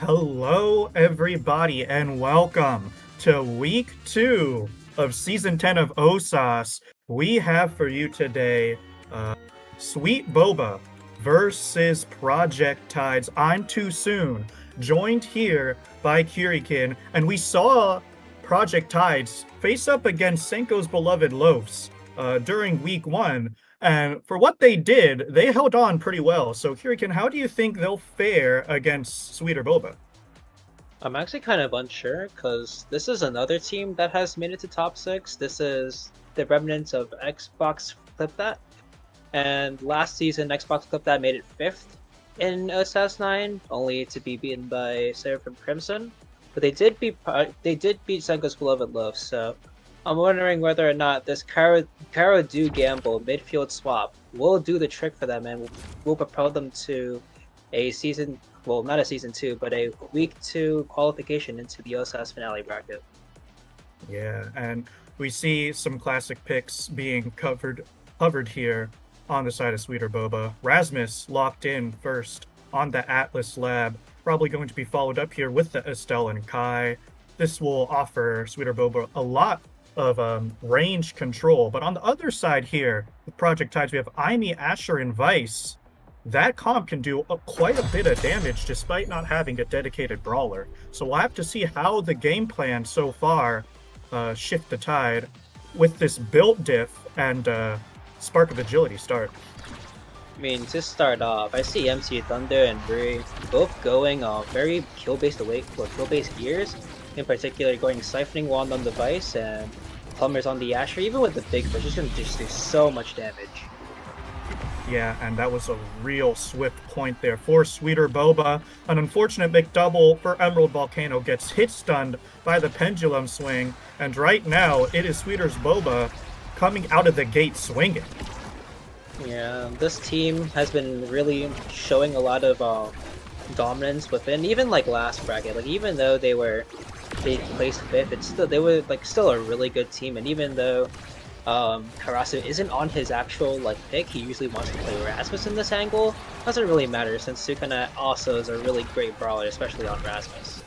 Hello, everybody, and welcome to week 2 of season 10 of OSAS. We have for you today Sweet Boba versus Project Tides. I'm Too Soon, joined here by Kirikin, and we saw Project Tides face up against Senko's beloved Loafs during week 1. And for what they did, they held on pretty well. So, Kirikin, how do you think they'll fare against Sweeter Boba? I'm actually kind of unsure because this is another team that has made it to top six. This is the remnants of Xbox Flip That, and last season Xbox Flip That made it fifth in OSAS 9, only to be beaten by Seraphim Crimson. But they did beat Sengo's beloved Love. So I'm wondering whether or not this Kara Do Gamble midfield swap will do the trick for them and will propel them to a season, well, not a season 2, but a week 2 qualification into the OSAS finale bracket. Yeah, and we see some classic picks being covered here on the side of Sweeter Boba. Rasmus locked in first on the Atlas Lab, probably going to be followed up here with the Estelle and Kai. This will offer Sweeter Boba a lot of range control. But on the other side here, with Project Tides, we have Aimi, Asher, and Vice. That comp can do quite a bit of damage despite not having a dedicated brawler. So we'll have to see how the game plan so far shift the tide with this built diff and spark of agility start. I mean, to start off, I see MC Thunder and Bree both going very kill-based away or kill-based gears. In particular, going Siphoning Wand on the Vice and Plumbers on the Asher. Even with the big push, it's going to just do so much damage. Yeah, and that was a real swift point there for Sweeter Boba. An unfortunate McDouble for Emerald Volcano gets hit stunned by the pendulum swing, and right now it is Sweeter's Boba coming out of the gate swinging. Yeah, this team has been really showing a lot of dominance within even like last bracket. Like even though they placed fifth, they were like still a really good team. And even though Karasu isn't on his actual like pick, he usually wants to play Rasmus in this angle. Doesn't really matter since Sukuna also is a really great brawler, especially on Rasmus.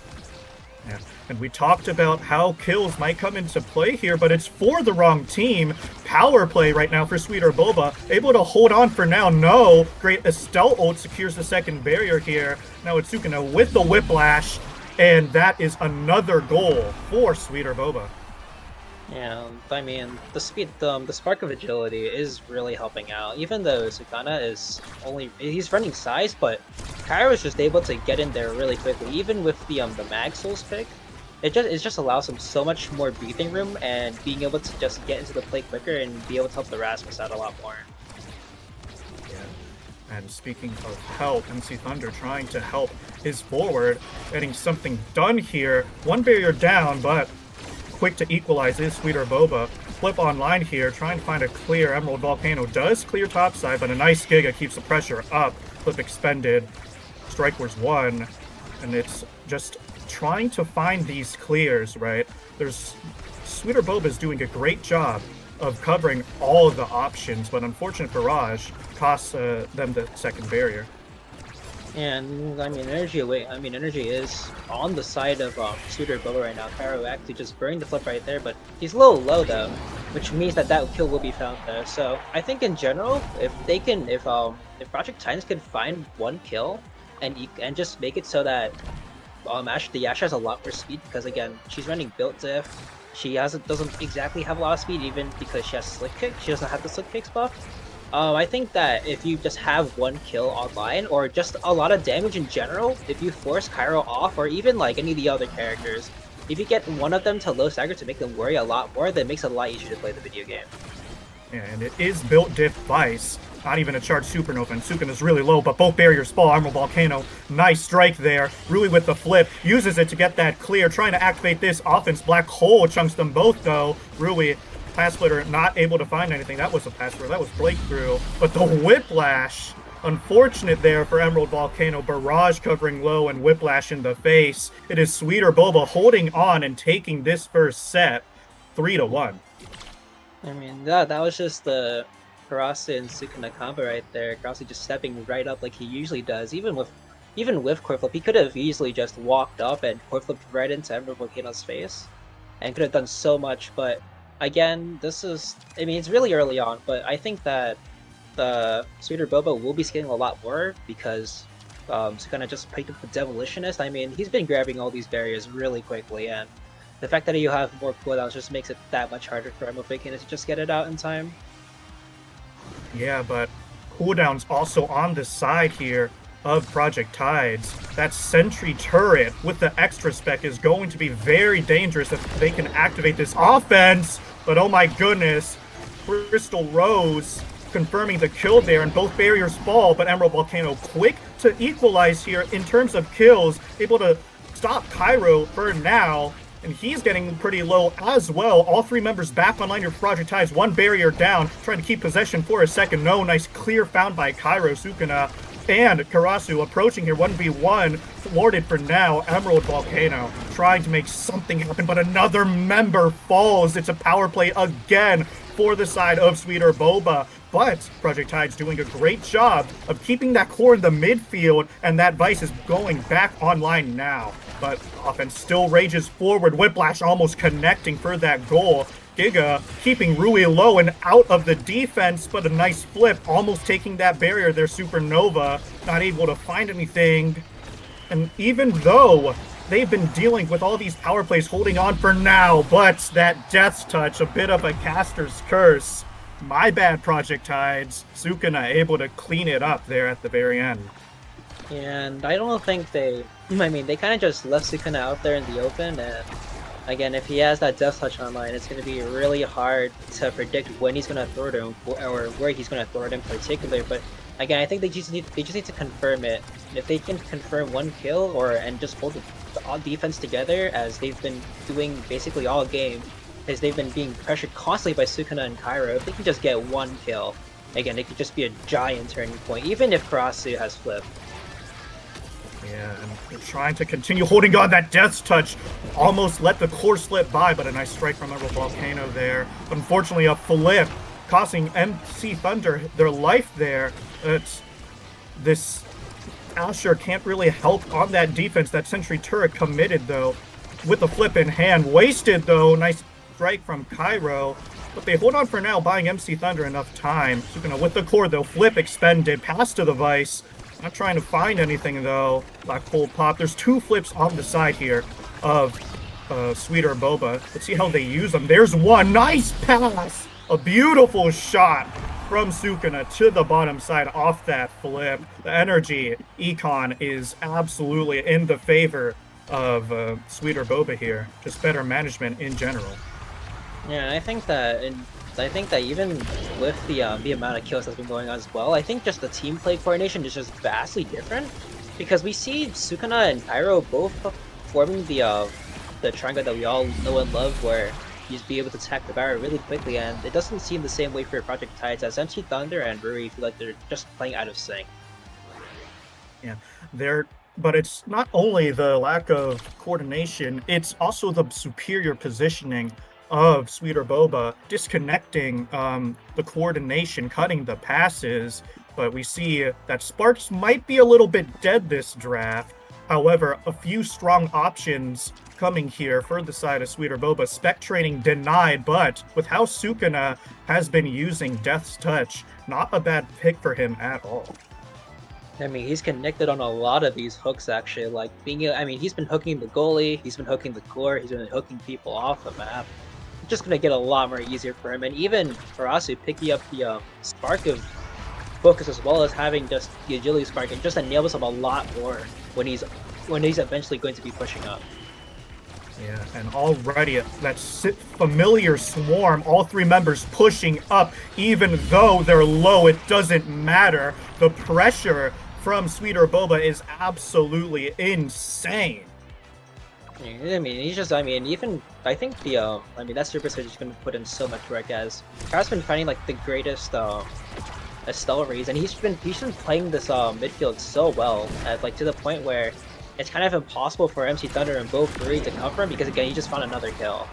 Yeah. And we talked about how kills might come into play here, but it's for the wrong team. Power play right now for Sweeter Boba. Able to hold on for now. No. Great Estelle ult secures the second barrier here. Now it's Sukuna with the Whiplash, and that is another goal for Sweeter Boba. Yeah, I mean the spark of agility is really helping out. Even though Sukuna he's running size, but Kyra is just able to get in there really quickly. Even with the Mag Souls pick, it just allows him so much more breathing room and being able to just get into the play quicker and be able to help the Rasmus out a lot more. Yeah. And speaking of help, MC Thunder trying to help his forward, getting something done here. One barrier down, but quick to equalize is Sweeter Boba. Flip online here, trying to find a clear. Emerald Volcano does clear topside, but a nice Giga keeps the pressure up. Flip expended. Strike Wars 1. And it's just trying to find these clears, right? Sweeter Boba is doing a great job of covering all of the options, but unfortunate barrage costs them the second barrier. And I mean, energy is on the side of Suitor Boba right now. Cairo actually just burned the flip right there, but he's a little low though, which means that kill will be found there. So I think in general, if Project Titans can find one kill and just make it so that the Ashe has a lot more speed, because again she's running built diff. She doesn't exactly have a lot of speed, even because she has slick kick. She doesn't have the slick kicks buff. I think that if you just have one kill online, or just a lot of damage in general, if you force Cairo off, or even like any of the other characters, if you get one of them to low stagger to make them worry a lot more, then it makes it a lot easier to play the video game. Yeah, and it is built diff Vice. Not even a charged Supernova, and Sukuna is really low, but both barriers fall. Emerald Volcano, nice strike there. Rui with the flip, uses it to get that clear, trying to activate this offense. Black Hole chunks them both though. Rui, pass splitter, not able to find anything. That was a pass splitter, that was breakthrough. But the Whiplash, unfortunate there for Emerald Volcano. Barrage covering low and Whiplash in the face. It is Sweeter Boba holding on and taking this first set 3-1. I mean, that was just the Karase and Sukuna combo right there. Karase just stepping right up like he usually does, even with even with core flip, he could have easily just walked up and core flipped right into Emerald Volcano's face, and could have done so much. But again, this is, I mean, it's really early on, but I think that the Sweeter Boba will be scaling a lot more because Sukuna just picked up the Demolitionist. I mean, he's been grabbing all these barriers really quickly, and the fact that you have more cooldowns just makes it that much harder for Emerald Volcano to just get it out in time. Yeah, but cooldown's also on the side here of Project Tides. That Sentry turret with the extra spec is going to be very dangerous if they can activate this offense. But oh my goodness, Crystal Rose confirming the kill there, and both barriers fall, but Emerald Volcano quick to equalize here in terms of kills, able to stop Cairo for now. And he's getting pretty low as well. All three members back online here for Project Tides. One barrier down, trying to keep possession for a second. No, nice clear found by Cairo, Sukuna, and Karasu approaching here. 1v1, thwarted for now. Emerald Volcano trying to make something happen, but another member falls. It's a power play again for the side of Sweeter Boba. But Project Tide's doing a great job of keeping that core in the midfield, and that Vice is going back online now. But offense still rages forward. Whiplash almost connecting for that goal. Giga keeping Rui low and out of the defense, but a nice flip, almost taking that barrier there. Supernova not able to find anything. And even though they've been dealing with all these power plays, holding on for now, but that Death's Touch, a bit of a caster's curse. My bad, Project Tides. Sukuna able to clean it up there at the very end. And I don't think they, I mean, they kind of just left Sukuna out there in the open, and again, if he has that Death Touch online, it's going to be really hard to predict when he's going to throw it him, or where he's going to throw it in particular. But again, I think they just need to confirm it. If they can confirm one kill, and just hold the defense together, as they've been doing basically all game, as they've been being pressured constantly by Sukuna and Cairo, if they can just get one kill, again, it could just be a giant turning point, even if Karasu has flipped. Yeah, and they're trying to continue holding on. That Death's Touch almost let the core slip by, but a nice strike from Emerald Volcano there. Unfortunately, a flip costing MC Thunder their life there. It's this Asher can't really help on that defense. That Sentry turret committed, though, with the flip in hand. Wasted, though. Nice strike from Cairo. But they hold on for now, buying MC Thunder enough time. Sukuna with the core, though. Flip expended. Pass to the Vice. Not trying to find anything, though. Black Hole Pop. There's two flips on the side here of Sweeter Boba. Let's see how they use them. There's one. Nice pass. A beautiful shot from Sukuna to the bottom side off that flip. The energy econ is absolutely in the favor of Sweeter Boba here. Just better management in general. Yeah, I think that even with the amount of kills that's been going on as well, I think just the team play coordination is just vastly different, because we see Sukuna and Cairo both forming the triangle that we all know and love, where you just be able to attack the barrier really quickly, and it doesn't seem the same way for Project Tides, as MC Thunder and Ruri feel like they're just playing out of sync. Yeah, but it's not only the lack of coordination, it's also the superior positioning of Sweeter Boba, disconnecting the coordination, cutting the passes. But we see that Sparks might be a little bit dead this draft. However, a few strong options coming here for the side of Sweeter Boba. Spec training denied, but with how Sukuna has been using Death's Touch, not a bad pick for him at all. I mean, he's connected on a lot of these hooks, actually. Like, he's been hooking the goalie, he's been hooking the core, he's been hooking people off the map. It's just going to get a lot more easier for him. And even Karasu picking up the Spark of Focus, as well as having just the Agility Spark, it just enables him a lot more when he's eventually going to be pushing up. Yeah, and already that familiar swarm, all three members pushing up, even though they're low, it doesn't matter. The pressure from Sweeter Boba is absolutely insane. I mean, I think that Super Surge is going to put in so much work, as Kara's been finding like the greatest acceleries, and he's been playing this midfield so well, to the point where it's kind of impossible for MC Thunder and both Ruri to cover him, because again, he just found another kill.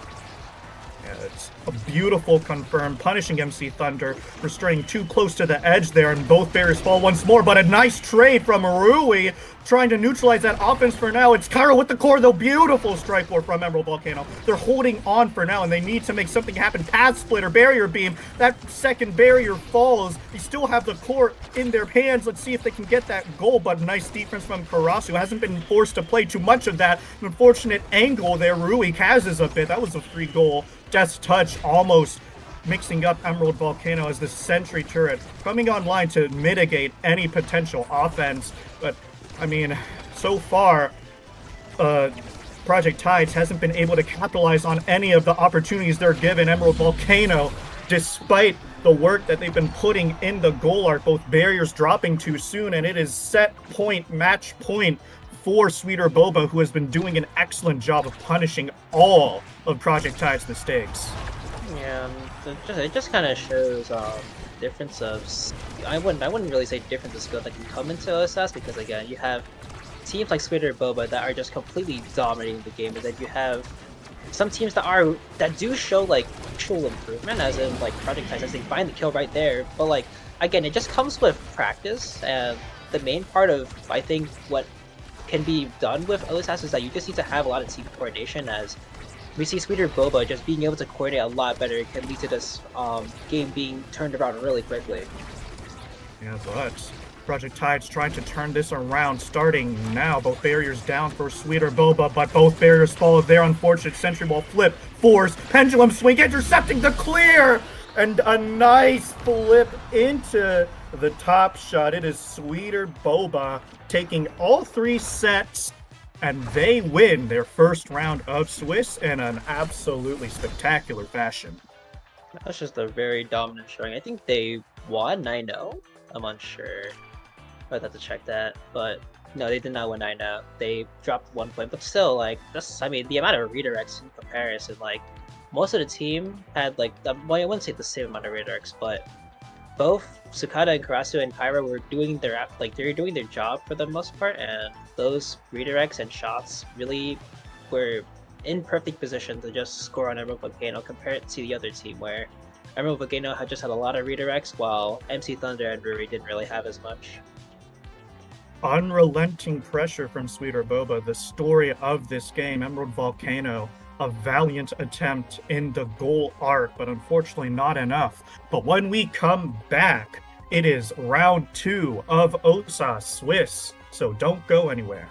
It's a beautiful confirm, punishing MC Thunder for straying too close to the edge there, and both barriers fall once more, but a nice trade from Rui, trying to neutralize that offense for now. It's Cairo with the core, though. Beautiful strike force from Emerald Volcano. They're holding on for now, and they need to make something happen. Path Splitter, Barrier Beam. That second barrier falls. They still have the core in their hands. Let's see if they can get that goal, but nice defense from Karasu. Hasn't been forced to play too much of that. An unfortunate angle there. Rui Kaz's a bit. That was a free goal. Death's Touch almost mixing up Emerald Volcano as the sentry turret coming online to mitigate any potential offense. But I mean, so far, Project Tides hasn't been able to capitalize on any of the opportunities they're given. Emerald Volcano, despite the work that they've been putting in the goal arc, both barriers dropping too soon, and it is set point, match point for Sweeter Boba, who has been doing an excellent job of punishing all of Project Tide's mistakes. Yeah, it just kind of shows difference of I wouldn't really say difference of skill that can come into OSS, because again you have teams like Sweeter Boba that are just completely dominating the game, and then you have some teams that do show like actual improvement, as in like Project Tides, as they find the kill right there. But like again, it just comes with practice, and the main part of I think what can be done with OSS is that you just need to have a lot of team coordination, as we see Sweeter Boba just being able to coordinate a lot better can lead to this game being turned around really quickly. Yeah, but Project Tide's trying to turn this around starting now. Both barriers down for Sweeter Boba, but both barriers fall. Their unfortunate Sentry Ball flip, force, pendulum swing, intercepting the clear! And a nice flip into the top shot. It is Sweeter Boba taking all 3 sets, and they win their first round of Swiss in an absolutely spectacular fashion. That's just a very dominant showing. I think they won 9-0. I'm unsure. I'd have to check that. But no, they did not win 9-0. They dropped 1 point, but still, like, I mean, the amount of redirects in comparison, like, most of the team had, like, well, I wouldn't say the same amount of redirects, but both Sukada and Karasu and Kyra were doing they were doing their job for the most part, and those redirects and shots really were in perfect position to just score on Emerald Volcano compared to the other team, where Emerald Volcano had just had a lot of redirects, while MC Thunder and Ruri didn't really have as much. Unrelenting pressure from Sweeter Boba, the story of this game. Emerald Volcano, a valiant attempt in the goal arc, but unfortunately not enough. But when we come back, it is round 2 of OSAS Swiss, so don't go anywhere.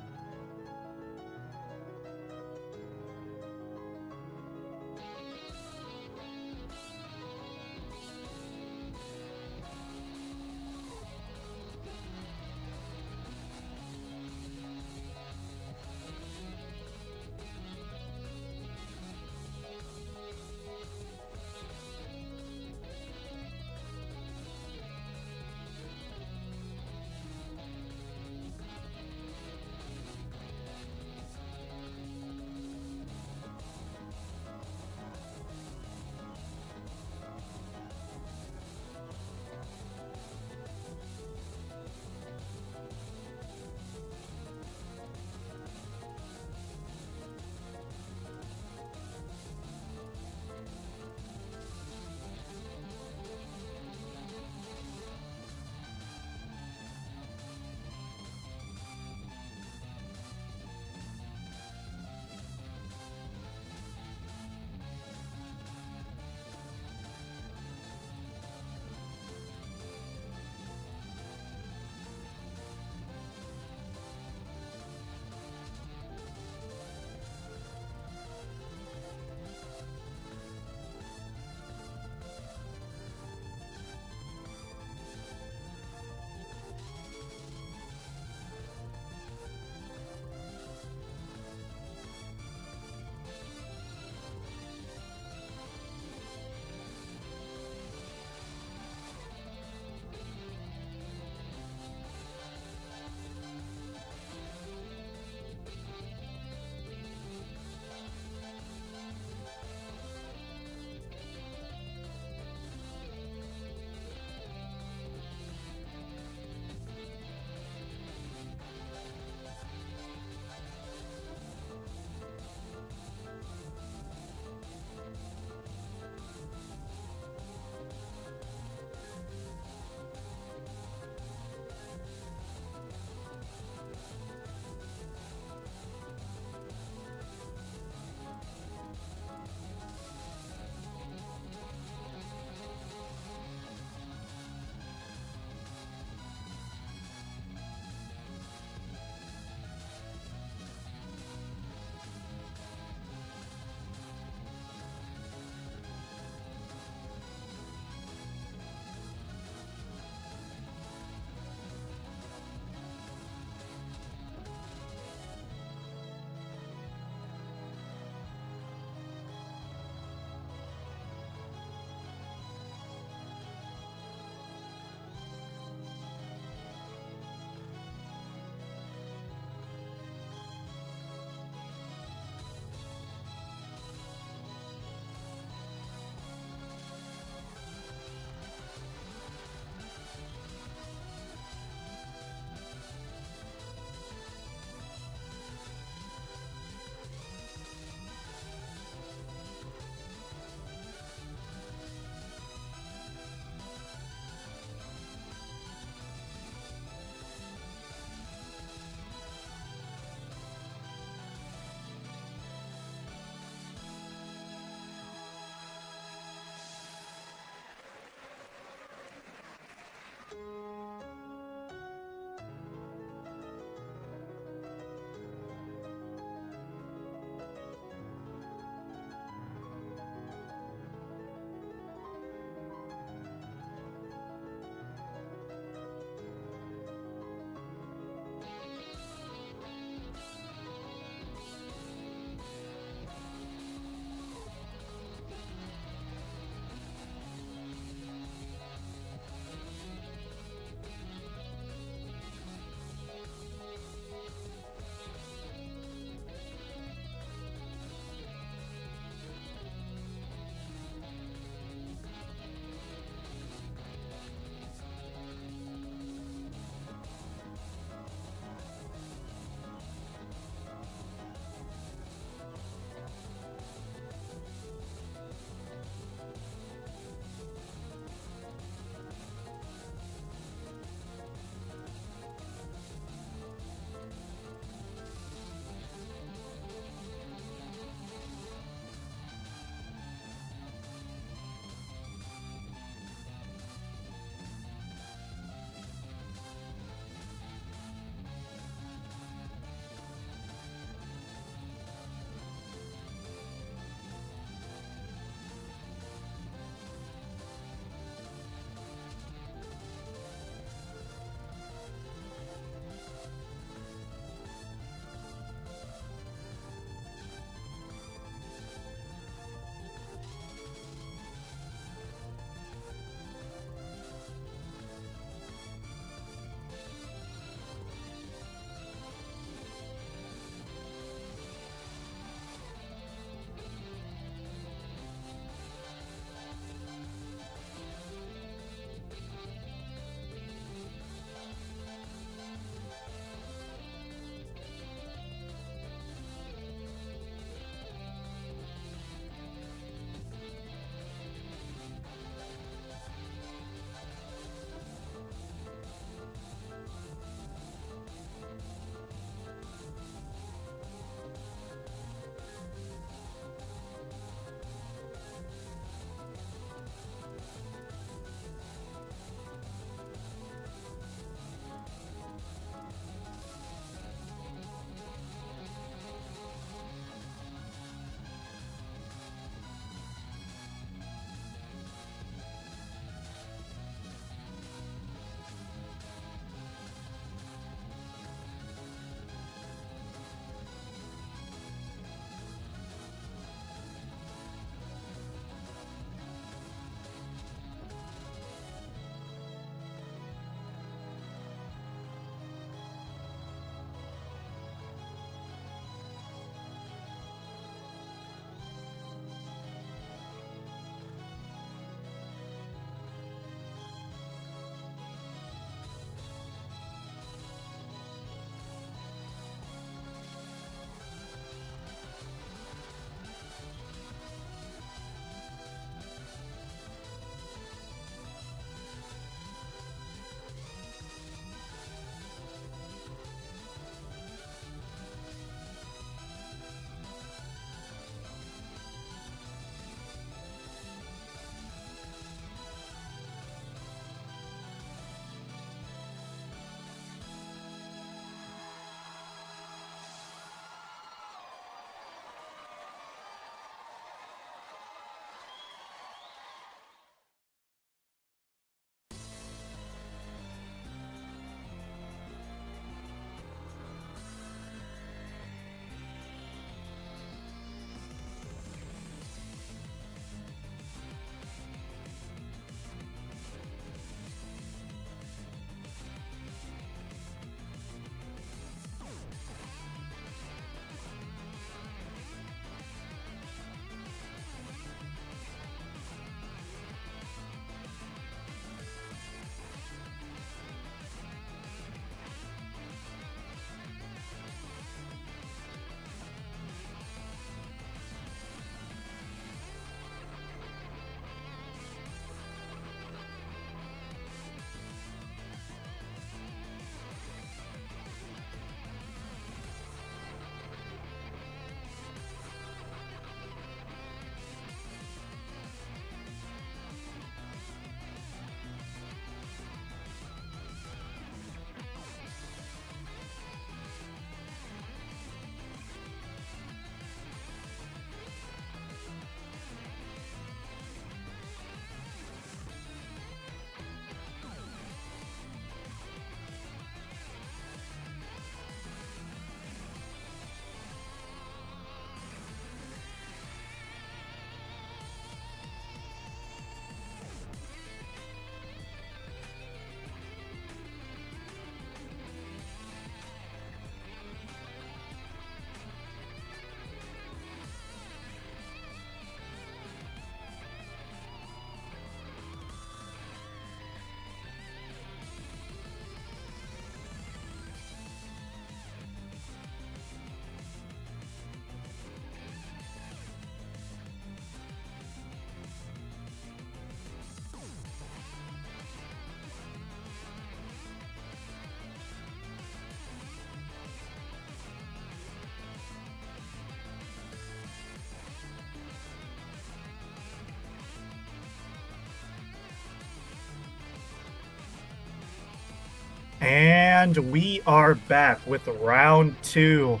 And we are back with round 2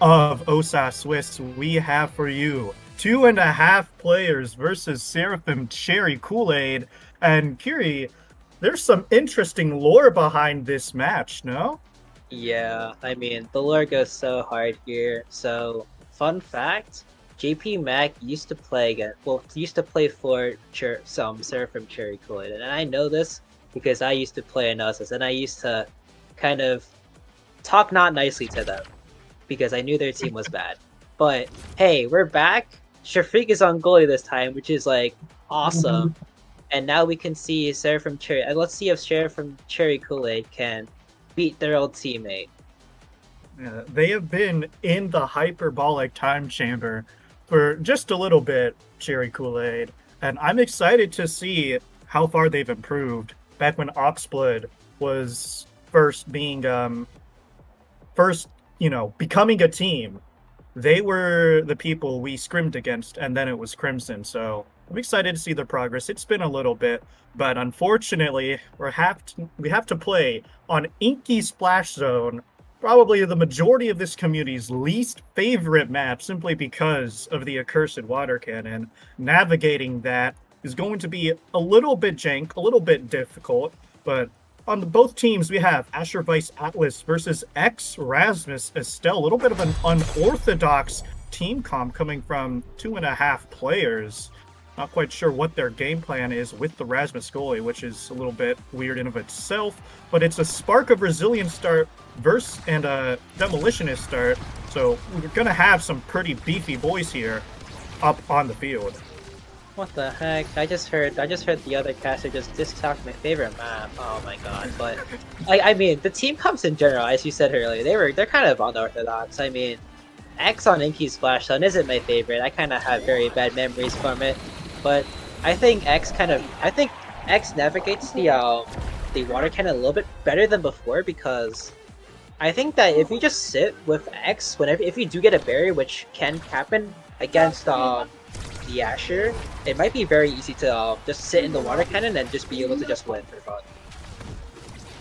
of OSA Swiss. We have for you 2.5 players versus Seraphim Cherry Kool-Aid. And Kiri, there's some interesting lore behind this match, no? Yeah, I mean, the lore goes so hard here. So, fun fact, JP Mac used to play used to play for some Seraphim Cherry Kool-Aid, and I know this because I used to play in Osus, and I used to kind of talk not nicely to them because I knew their team was bad. But hey, we're back. Shafiq is on goalie this time, which is like awesome. And now we can see Seraphim Cherry. Let's see if Seraphim Cherry Kool-Aid can beat their old teammate. Yeah, they have been in the hyperbolic time chamber for just a little bit, Cherry Kool-Aid, and I'm excited to see how far they've improved. Back when Oxblood was first becoming a team, they were the people we scrimmed against, and then it was Crimson. So I'm excited to see their progress. It's been a little bit, but unfortunately, we have to play on Inky Splash Zone, probably the majority of this community's least favorite map, simply because of the accursed water cannon. Navigating that is going to be a little bit jank, a little bit difficult, but on both teams, we have Asher Vice Atlas versus X Rasmus Estelle. A little bit of an unorthodox team comp coming from 2.5 players. Not quite sure what their game plan is with the Rasmus goalie, which is a little bit weird in of itself. But it's a Spark of Resilience start and a Demolitionist start. So we're going to have some pretty beefy boys here up on the field. What the heck? I just heard the other caster just talk my favorite map. Oh my god! But I mean, the team comps in general, as you said earlier, they're kind of unorthodox. I mean, X on Inky Splash Zone isn't my favorite. I kind of have very bad memories from it. But I think X navigates the water cannon a little bit better than before, because I think that if you just sit with X if you do get a barrier, which can happen against the Asher, it might be very easy to just sit in the water cannon and just be able to just win for fun.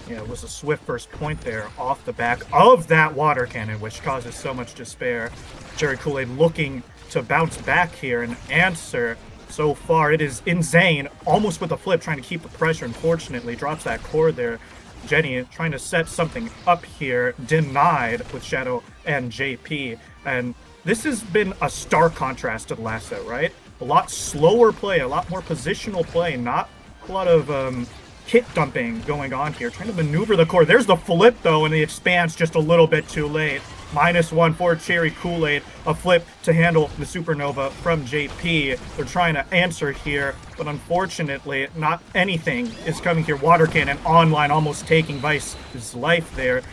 Yeah, it was a swift first point there off the back of that water cannon, which causes so much despair. Cherry Kool-Aid looking to bounce back here and answer. So far, it is Insane, almost with a flip, trying to keep the pressure. Unfortunately, drops that core there. Jenny trying to set something up here, denied with Shadow and JP. And this has been a stark contrast to the last set, right? A lot slower play, a lot more positional play, not a lot of hit dumping going on here. Trying to maneuver the core. There's the flip, though, and the expanse just a little bit too late. -1 for Cherry Kool-Aid. A flip to handle the Supernova from JP. They're trying to answer here, but unfortunately, not anything is coming here. Water cannon online, almost taking Vice's life there.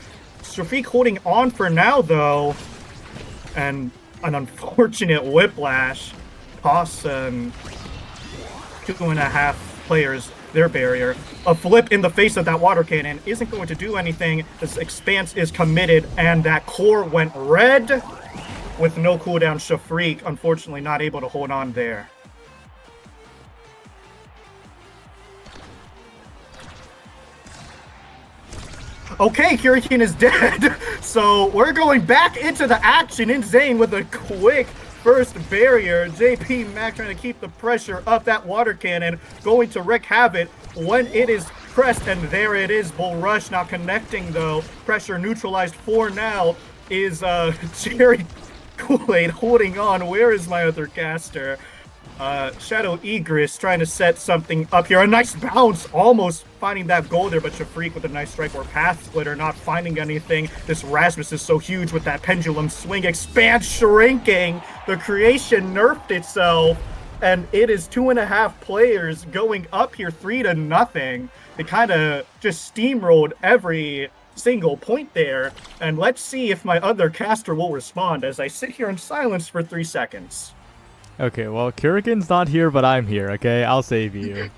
Shafiq holding on for now, though. And an unfortunate whiplash costs 2.5 players their barrier. A flip in the face of that water cannon isn't going to do anything. This expanse is committed, and that core went red with no cooldown. Shafiq, unfortunately, not able to hold on there. Okay, Hurricane is dead. So we're going back into the action. Insane with a quick first barrier. JP Mac trying to keep the pressure up. That water cannon going to wreak havoc when it is pressed, and there it is. Bull Rush now connecting, though. Pressure neutralized for now is Cherry Kool-Aid holding on. Where is my other caster? Shadow Egress trying to set something up here. A nice bounce, almost finding that goal there, but Shafiq with a nice strike, or Path Splitter not finding anything. This Rasmus is so huge with that pendulum swing. Expanse shrinking. The creation nerfed itself, and it is 2.5 players going up here 3-0. They kind of just steamrolled every single point there, and let's see if my other caster will respond as I sit here in silence for 3 seconds. Okay, well, Kurikan's not here, but I'm here, okay? I'll save you.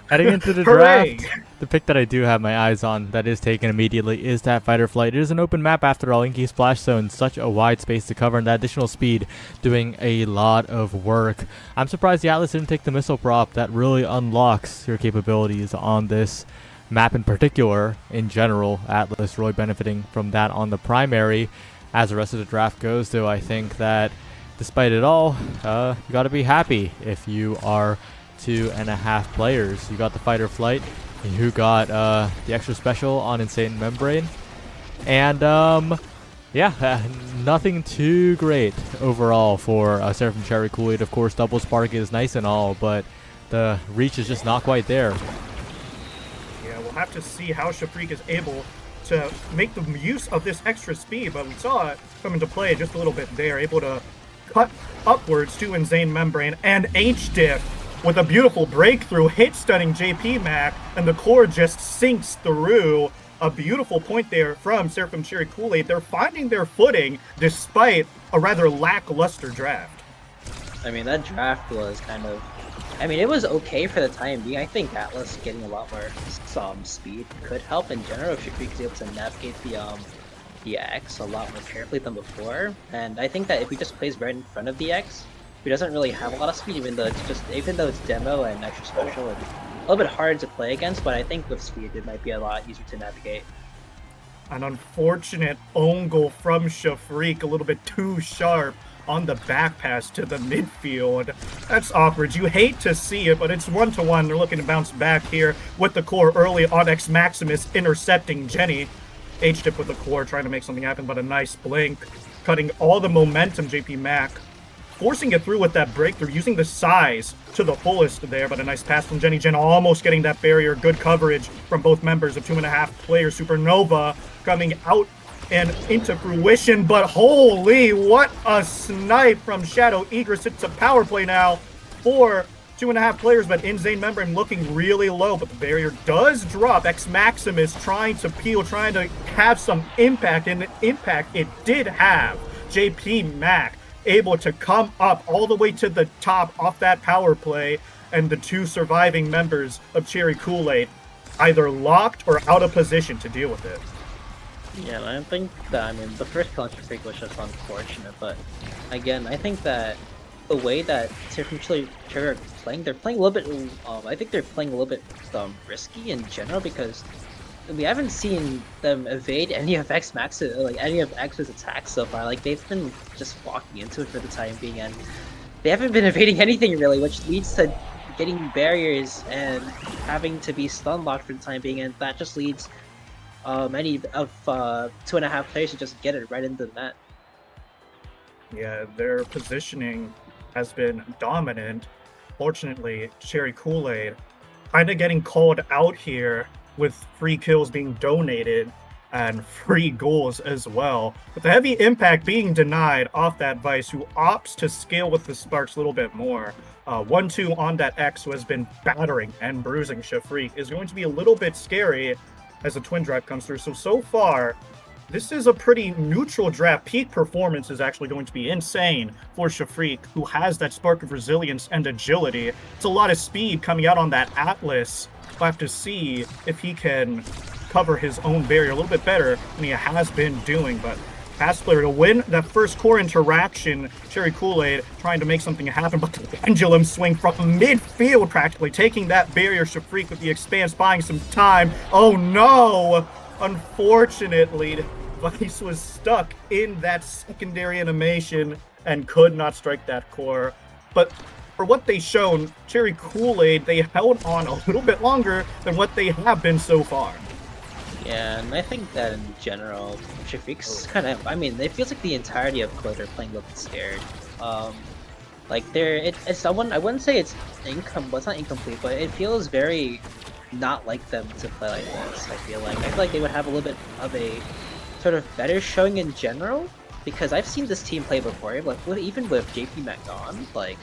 Heading into the Hooray! draft, the pick that I do have my eyes on that is taken immediately is that Fight or Flight. It is an open map after all. Inky Splash Zone, such a wide space to cover, and that additional speed doing a lot of work. I'm surprised the Atlas didn't take the missile prop. That really unlocks your capabilities on this map in particular. In general, Atlas really benefiting from that on the primary. As the rest of the draft goes, though, I think that despite it all, you got to be happy if you are 2.5 players. You got the Fighter Flight, you got the extra special on Insane Membrane, and yeah, nothing too great overall for Seraphim Cherry Kool-Aid. Of course, double spark is nice and all, but the reach is just not quite there. Yeah, we'll have to see how Shafreak is able to make the use of this extra speed, but we saw it come into play just a little bit there, able to cut upwards to Insane Membrane, and H-Diff with a beautiful breakthrough, hit stunning JP Mac, and the core just sinks through. A beautiful point there from Seraphim Cherry Kool-Aid. They're finding their footing despite a rather lackluster draft. I mean, that draft was kind of... I mean, it was okay for the time being. I think Atlas getting a lot more speed could help in general if Shafreak is able to navigate the X a lot more carefully than before. And I think that if he just plays right in front of the X, he doesn't really have a lot of speed, even though it's demo and extra special and a little bit hard to play against. But I think with speed, it might be a lot easier to navigate. An unfortunate own goal from Shafreak, a little bit too sharp on the back pass to the midfield. That's awkward. You hate to see it, but it's 1-1. They're looking to bounce back here with the core early on X Maximus intercepting Jenny. H-Dip with the core trying to make something happen, but a nice blink, cutting all the momentum. JP Mac forcing it through with that breakthrough, using the size to the fullest there, but a nice pass from Jenny. Jen almost getting that barrier. Good coverage from both members of 2.5 players. Supernova coming out and into fruition, but holy, what a snipe from Shadow Egress. It's a power play now for 2.5 players, but Insane Membrane looking really low, but the barrier does drop. X Maximus trying to peel, trying to have some impact, and the impact it did have. JP Mac able to come up all the way to the top off that power play, and the two surviving members of Cherry Kool-Aid either locked or out of position to deal with it. Yeah, and I think that, I mean, the first kill on Shafreak was just unfortunate, but again, I think that the way that Seraphim Cherry are playing, they're playing a little bit, I think they're playing a little bit risky in general, because we haven't seen them evade any of any of X's attacks so far. Like, they've been just walking into it for the time being, and they haven't been evading anything really, which leads to getting barriers and having to be stun locked for the time being, and that just leads many of 2.5 players to just get it right into the net. Yeah, their positioning has been dominant. Fortunately, Cherry Kool-Aid kind of getting called out here with free kills being donated and free goals as well. With the heavy impact being denied off that Vice, who opts to scale with the Sparks a little bit more. 1-2 on that X, who has been battering and bruising Shafreak, is going to be a little bit scary as the twin drive comes through. So far, this is a pretty neutral draft. Peak performance is actually going to be insane for Shafreak, who has that spark of resilience and agility. It's a lot of speed coming out on that Atlas. We'll have to see if he can cover his own barrier a little bit better than he has been doing. But pass player to win that first core interaction. Cherry Kool-Aid trying to make something happen, but the pendulum swing from midfield practically taking that barrier. Shafreak with the expanse buying some time. Oh no! Unfortunately, Vice was stuck in that secondary animation and could not strike that core. But for what they shown, Cherry Kool-Aid, they held on a little bit longer than what they have been so far. Yeah, and I think that in general, Shafreak's kind of, I mean, it feels like the entirety of Cloud are playing a little bit scared. Like it's someone, I wouldn't say it's not incomplete, but it feels very not like them to play like this. I feel like they would have a little bit of a sort of better showing in general, because I've seen this team play before, like even with JP Mac on, like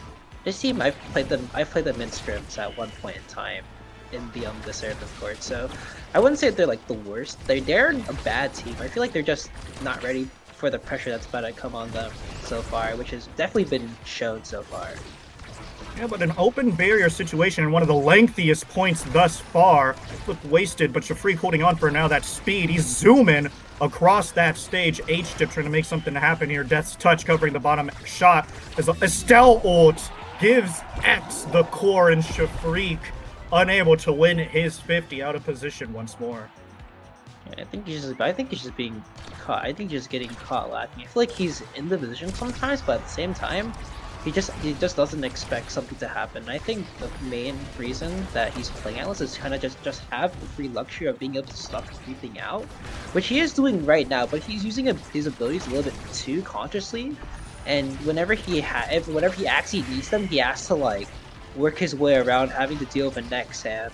this team I've played them in scrims at one point in time in the Seraphim court, so I wouldn't say they're like the worst. They're a bad team. I feel like they're just not ready for the pressure that's about to come on them so far, which has definitely been shown so far. Yeah, but an open barrier situation and one of the lengthiest points thus far. Looked wasted, but Shafreak holding on for now that speed. He's zooming across that stage. H-Dip trying to make something happen here. Death's Touch covering the bottom shot as Estelle ult gives X the core, and Shafreak unable to win his 50 out of position once more. Yeah, I think he's just being caught. I think he's just getting caught lacking. I feel like he's in the position sometimes, but at the same time, he just doesn't expect something to happen. I think the main reason that he's playing Atlas is kind of just have the free luxury of being able to stop everything out, which he is doing right now. But he's using his abilities a little bit too consciously, and whenever he actually needs them, he has to like work his way around having to deal with a next, and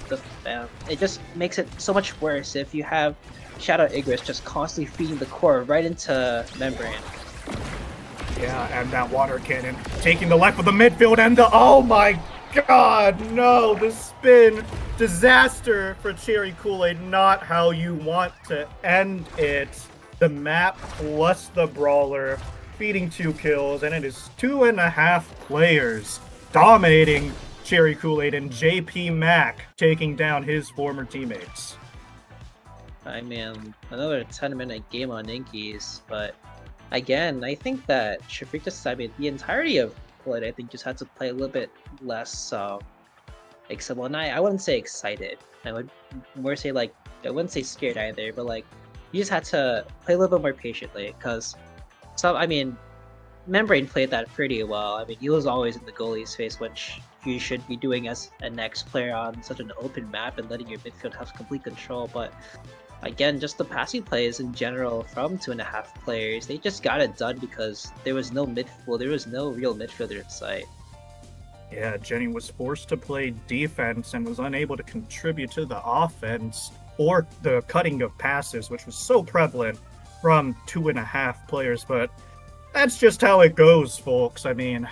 it just makes it so much worse if you have Shadow Igris just constantly feeding the core right into Membrane. Yeah, and that water cannon taking the life of the midfield and the oh my god, no, the spin disaster for Cherry Kool-Aid, not how you want to end it. The map plus the brawler feeding 2 kills, and it is 2.5 players dominating Cherry Kool-Aid and JP Mac taking down his former teammates. I mean, another 10-minute game on Inkies, but again, I think that Shafrik, I mean, the entirety of Kool-Aid, I think, just had to play a little bit less excited. Well, I wouldn't say excited. I would more say like, I wouldn't say scared either, but like, you just had to play a little bit more patiently, because I mean, Membrane played that pretty well. I mean, he was always in the goalie's face, which you should be doing as a next player on such an open map and letting your midfield have complete control. But again, just the passing plays in general from 2.5 players, they just got it done because there was no there was no real midfielder in sight. Yeah, Jenny was forced to play defense and was unable to contribute to the offense or the cutting of passes, which was so prevalent from 2.5 players. But that's just how it goes, folks. I mean,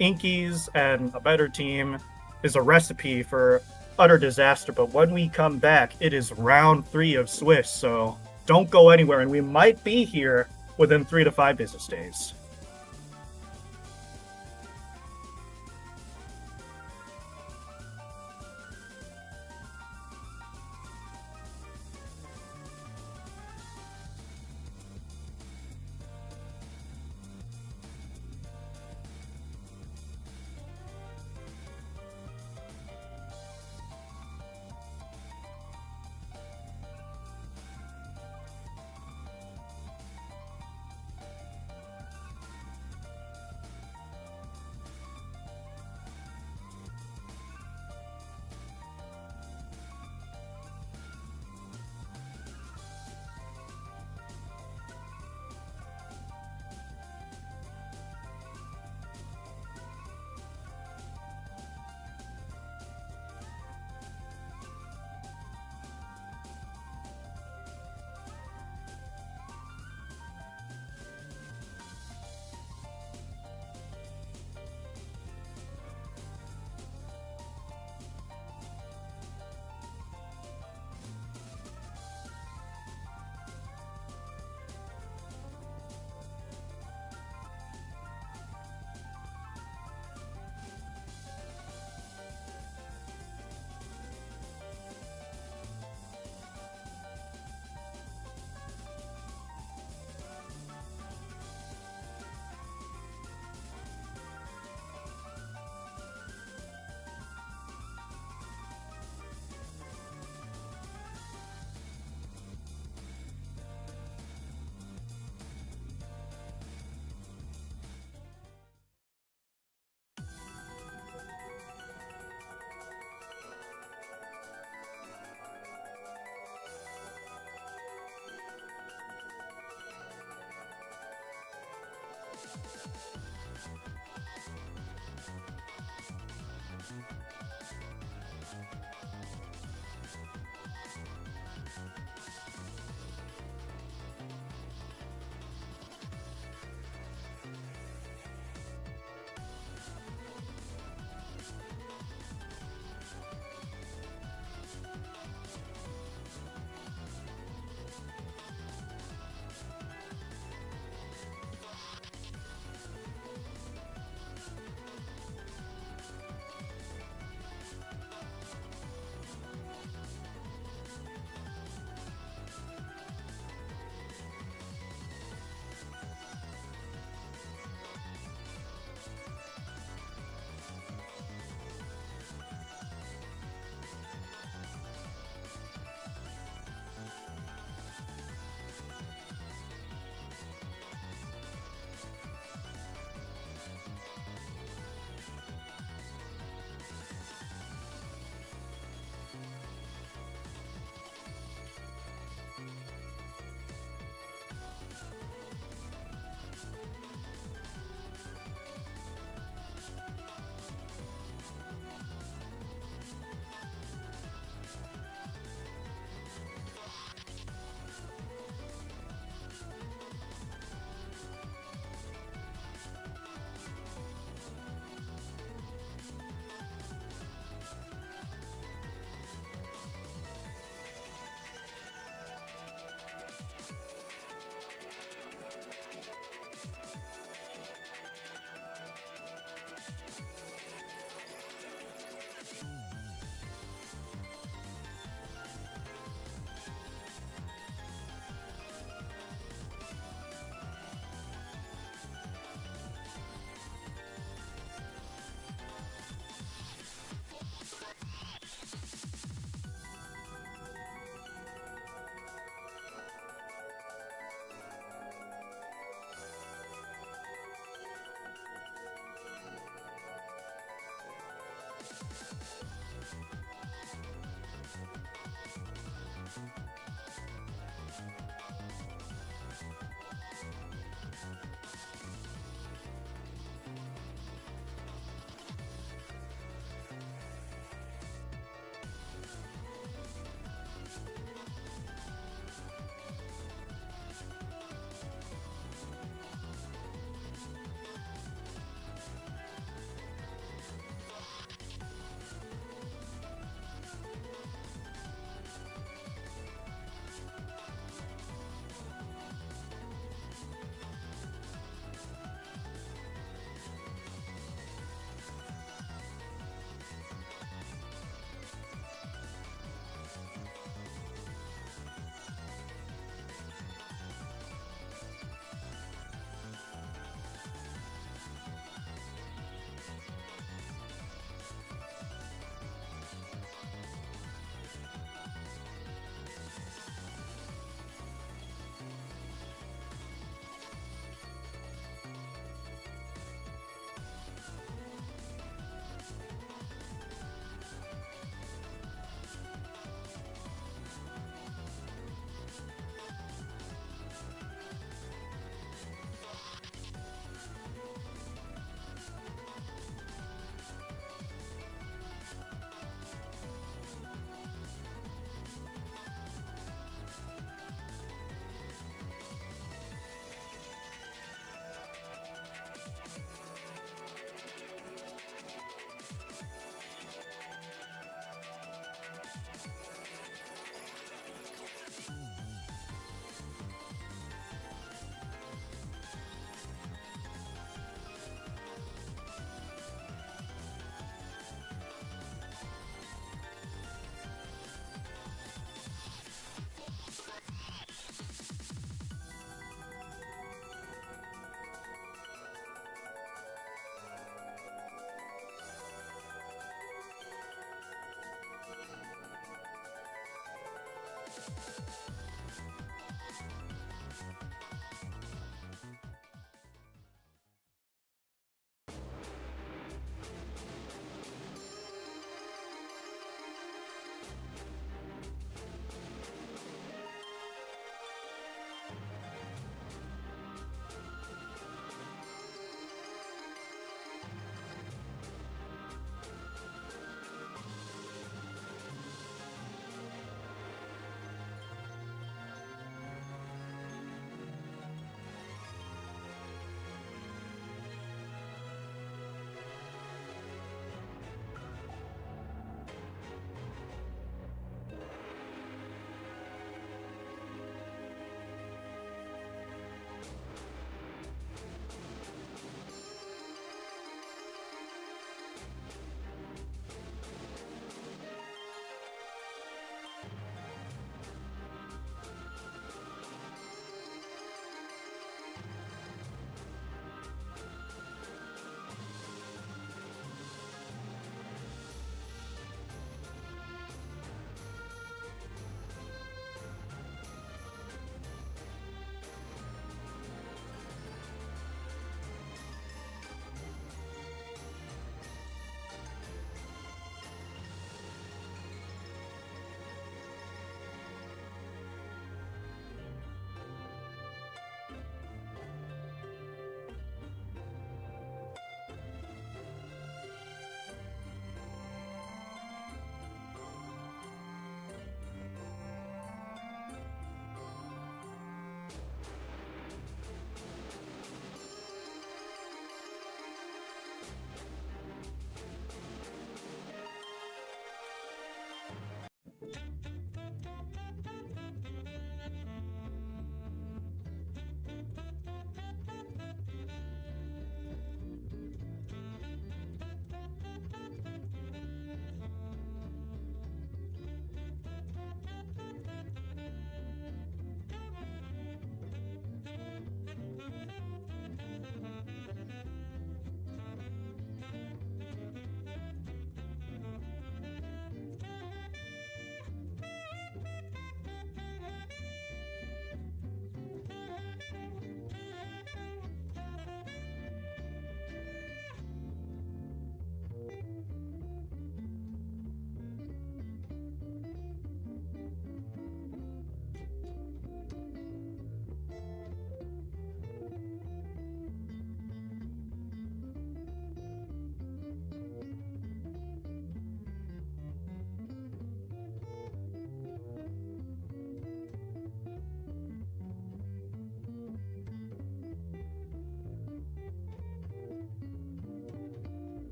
Inkies and a better team is a recipe for utter disaster. But when we come back, it is round 3 of Swiss. So don't go anywhere, and we might be here within 3 to 5 business days.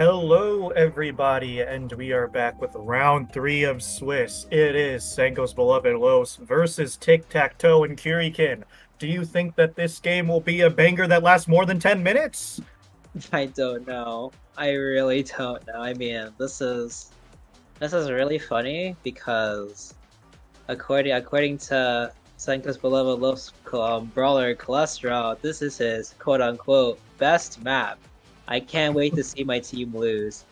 Hello, everybody, and we are back with round 3 of Swiss. It is Senko's beloved Los versus Tic-Tac-Toe and Kurikin. Do you think that this game will be a banger that lasts more than 10 minutes? I don't know. I really don't know. I mean, this is really funny because according to Senko's beloved Los brawler Cholesterol, this is his quote unquote best map. I can't wait to see my team lose.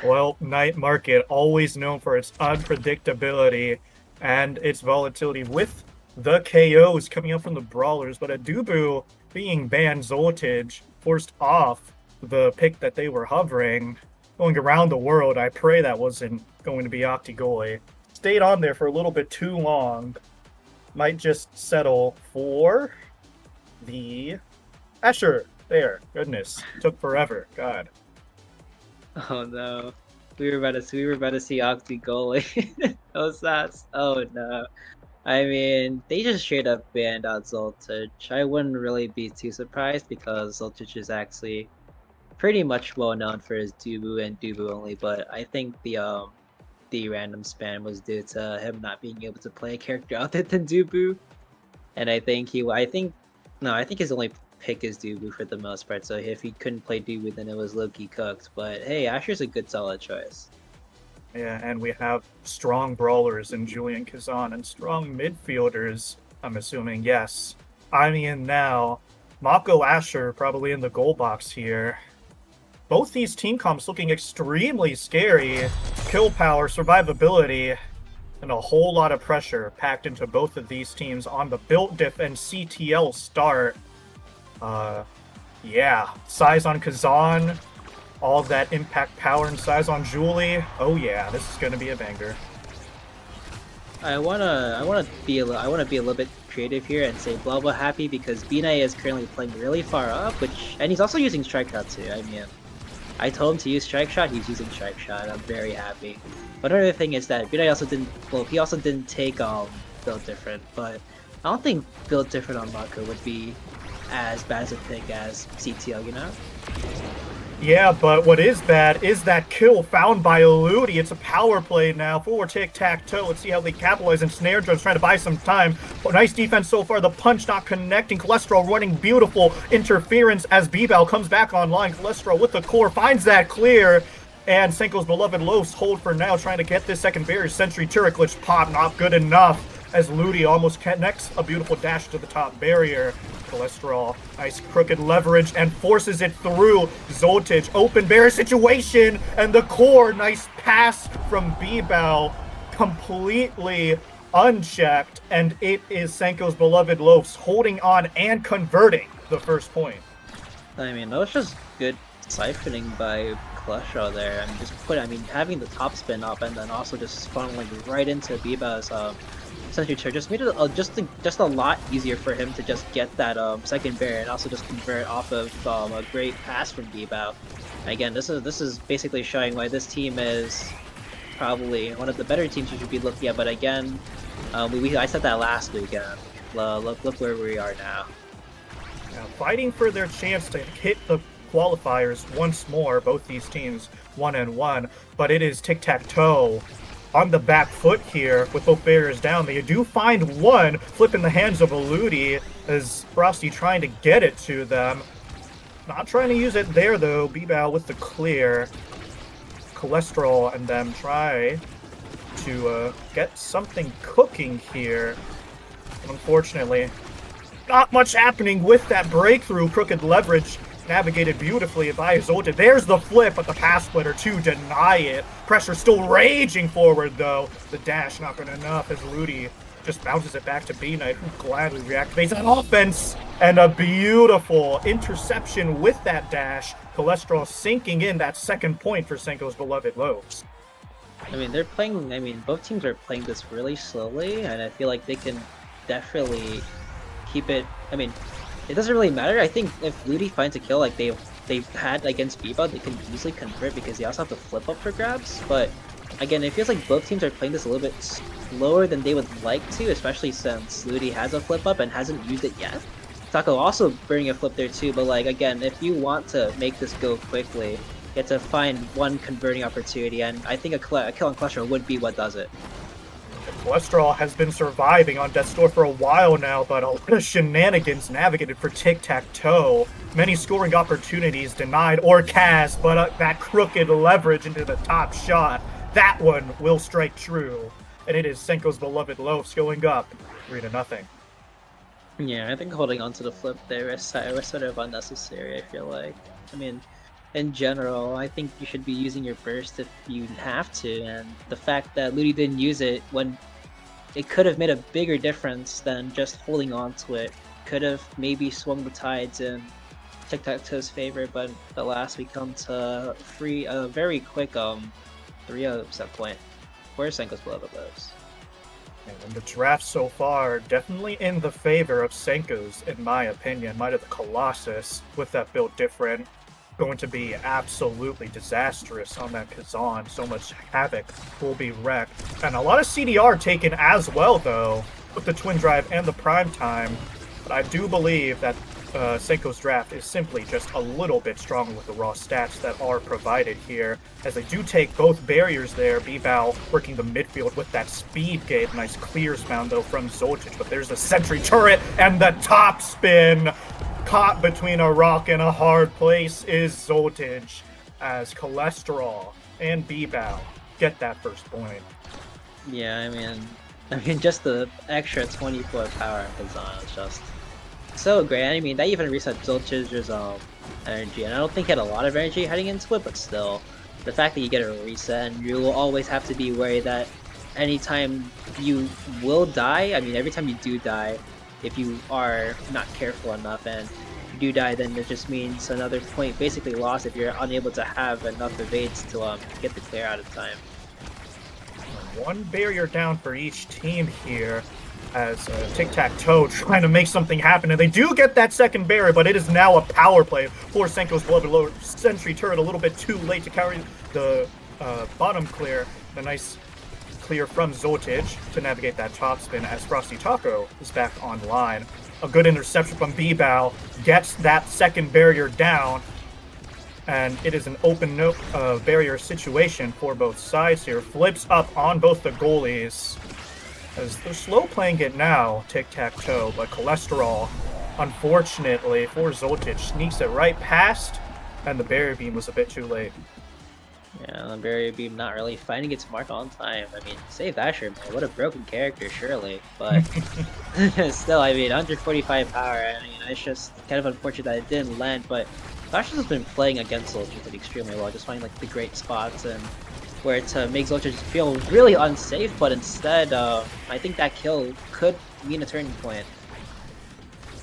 Well, Night Market, always known for its unpredictability and its volatility with the KOs coming up from the brawlers, but Adubu being banned Zoltage forced off the pick that they were hovering, going around the world. I pray that wasn't going to be Octigoi. Stayed on there for a little bit too long. Might just settle for the Asher. There. Goodness. Took forever. God. Oh no. We were about to see Octigoli. Those stats. Oh no. I mean, they just straight up banned out Zoltage. I wouldn't really be too surprised because Zoltage is actually pretty much well known for his Dubu and Dubu only, but I think the random spam was due to him not being able to play a character other than Dubu. And I think his only pick is Dubu for the most part, so if he couldn't play Dubu then it was low-key cooked. But hey, Asher's a good solid choice. Yeah, and we have strong brawlers in Julian Kazan and strong midfielders, I'm assuming, yes. I mean, now, Mako Asher probably in the goal box here. Both these team comps looking extremely scary. Kill power, survivability, and a whole lot of pressure packed into both of these teams on the build diff and CTL start. Yeah, size on Kazan, all of that impact power and size on Julie. Oh yeah, this is gonna be a banger. I wanna be a little bit creative here and say blah blah happy because Binay is currently playing really far up, and he's also using Strike Shot too. I mean, I told him to use Strike Shot, he's using Strike Shot. I'm very happy. But another thing is that Binay he also didn't take Build Different, but I don't think Build Different on Mako would be as bad as a pick as CTL, you know? Yeah, but what is bad is that kill found by Eludi. It's a power play now for Tic-Tac-Toe. Let's see how they capitalize, and Snare Drone's trying to buy some time. Oh, nice defense so far. The punch not connecting. Cholesterol running beautiful interference as B-Bal comes back online. Cholesterol with the core finds that clear. And Senko's beloved Los hold for now, trying to get this second barrier. Sentry turret glitch pop, not good enough. As Ludi almost connects a beautiful dash to the top barrier. Cholesterol, nice crooked leverage and forces it through. Zoltage, open barrier situation, and the core, nice pass from B-Bal, completely unchecked, and it is Senko's beloved Los holding on and converting the first point. I mean, that was just good siphoning by Cholesterol there. Having the top spin up and then also just funneling right into B-Bal's Sentry Turret just made it just a lot easier for him to just get that second barrier and also just convert off of a great pass from B-Bal. Again, this is basically showing why this team is probably one of the better teams you should be looking at. But again, I said that last week. Look where we are now. Now, fighting for their chance to hit the qualifiers once more, both these teams 1-1, but it is Tic-Tac-Toe on the back foot here with both barriers down. They do find one, flipping the hands of Eludi as Frosty trying to get it to them. Not trying to use it there though. B-Bal with the clear. Cholesterol and them try to get something cooking here. Unfortunately, not much happening with that breakthrough. Crooked leverage navigated beautifully by Zoltage. There's the flip, but the pass splitter to deny it. Pressure still raging forward, though. The dash not good enough as Ludi just bounces it back to B-Knight, who gladly reactivates an offense. And a beautiful interception with that dash. Cholesterol sinking in that second point for Senko's beloved Los. I mean, both teams are playing this really slowly, and I feel like they can definitely keep it. I mean, it doesn't really matter. I think if Ludi finds a kill like they've had against B-Bal, they can easily convert because they also have the flip up for grabs. But again, it feels like both teams are playing this a little bit slower than they would like to, especially since Ludi has a flip up and hasn't used it yet. Taco also burning a flip there too, but like again, if you want to make this go quickly, you have to find one converting opportunity, and I think a kill on cholesterol would be what does it. Cholesterol has been surviving on Death's Door for a while now, but a lot of shenanigans navigated for Tic-Tac-Toe. Many scoring opportunities denied or cast, but that crooked leverage into the top shot, that one will strike true. And it is Senko's beloved Loafs going up 3-0. Yeah, I think holding on to the flip there was sort of unnecessary, I feel like. I mean, in general, I think you should be using your burst if you have to, and the fact that Ludi didn't use it when it could have made a bigger difference than just holding on to it. Could have maybe swung the tides in Tic-Tac-Toe's favor, but at last we come to a very quick 3-0 set point where Senko's beloved lives. And the draft so far definitely in the favor of Senko's, in my opinion. Might have the Colossus with that build different. Going to be absolutely disastrous on that Kazan. So much havoc will be wrecked. And a lot of CDR taken as well, though, with the Twin Drive and the Prime Time. But I do believe that Senko's draft is simply just a little bit stronger with the raw stats that are provided here, as they do take both barriers there. B-Bow working the midfield with that speed gate. Nice clears found, though, from Zolcic, but there's the sentry turret and the top spin. Caught between a rock and a hard place is Zolcic, as Cholesterol and B-Bow get that first point. Yeah, I mean, just the extra 24 power in Kazan is just so great. I mean, that even reset Zolcic's energy, and I don't think he had a lot of energy heading into it, but still, the fact that you get a reset, and you will always have to be worried that anytime you will die, I mean, every time you do die, if you are not careful enough and you do die, then it just means another point basically lost if you're unable to have enough evades to get the clear out of time. One barrier down for each team here, as Tic-Tac-Toe trying to make something happen, and they do get that second barrier, but it is now a power play for Senko's beloved low sentry turret. A little bit too late to carry the bottom clear. The nice clear from Zolcic to navigate that top spin, as Frosty Taco is back online. A good interception from B-Bow gets that second barrier down, and it is an open barrier situation for both sides here. Flips up on both the goalies, as they're slow playing it now, Tic-Tac-Toe, but Cholesterol, unfortunately for Zolcic, sneaks it right past, and the barrier beam was a bit too late. Yeah, the barrier beam not really finding its mark on time. I mean, save Asher, man. What a broken character, surely. But still, I mean, 145 power. I mean, it's just kind of unfortunate that it didn't land. But Asher has been playing against Zolcic like, extremely well, just finding like the great spots and where to make Zolcic feel really unsafe. But instead, I think that kill could mean a turning point.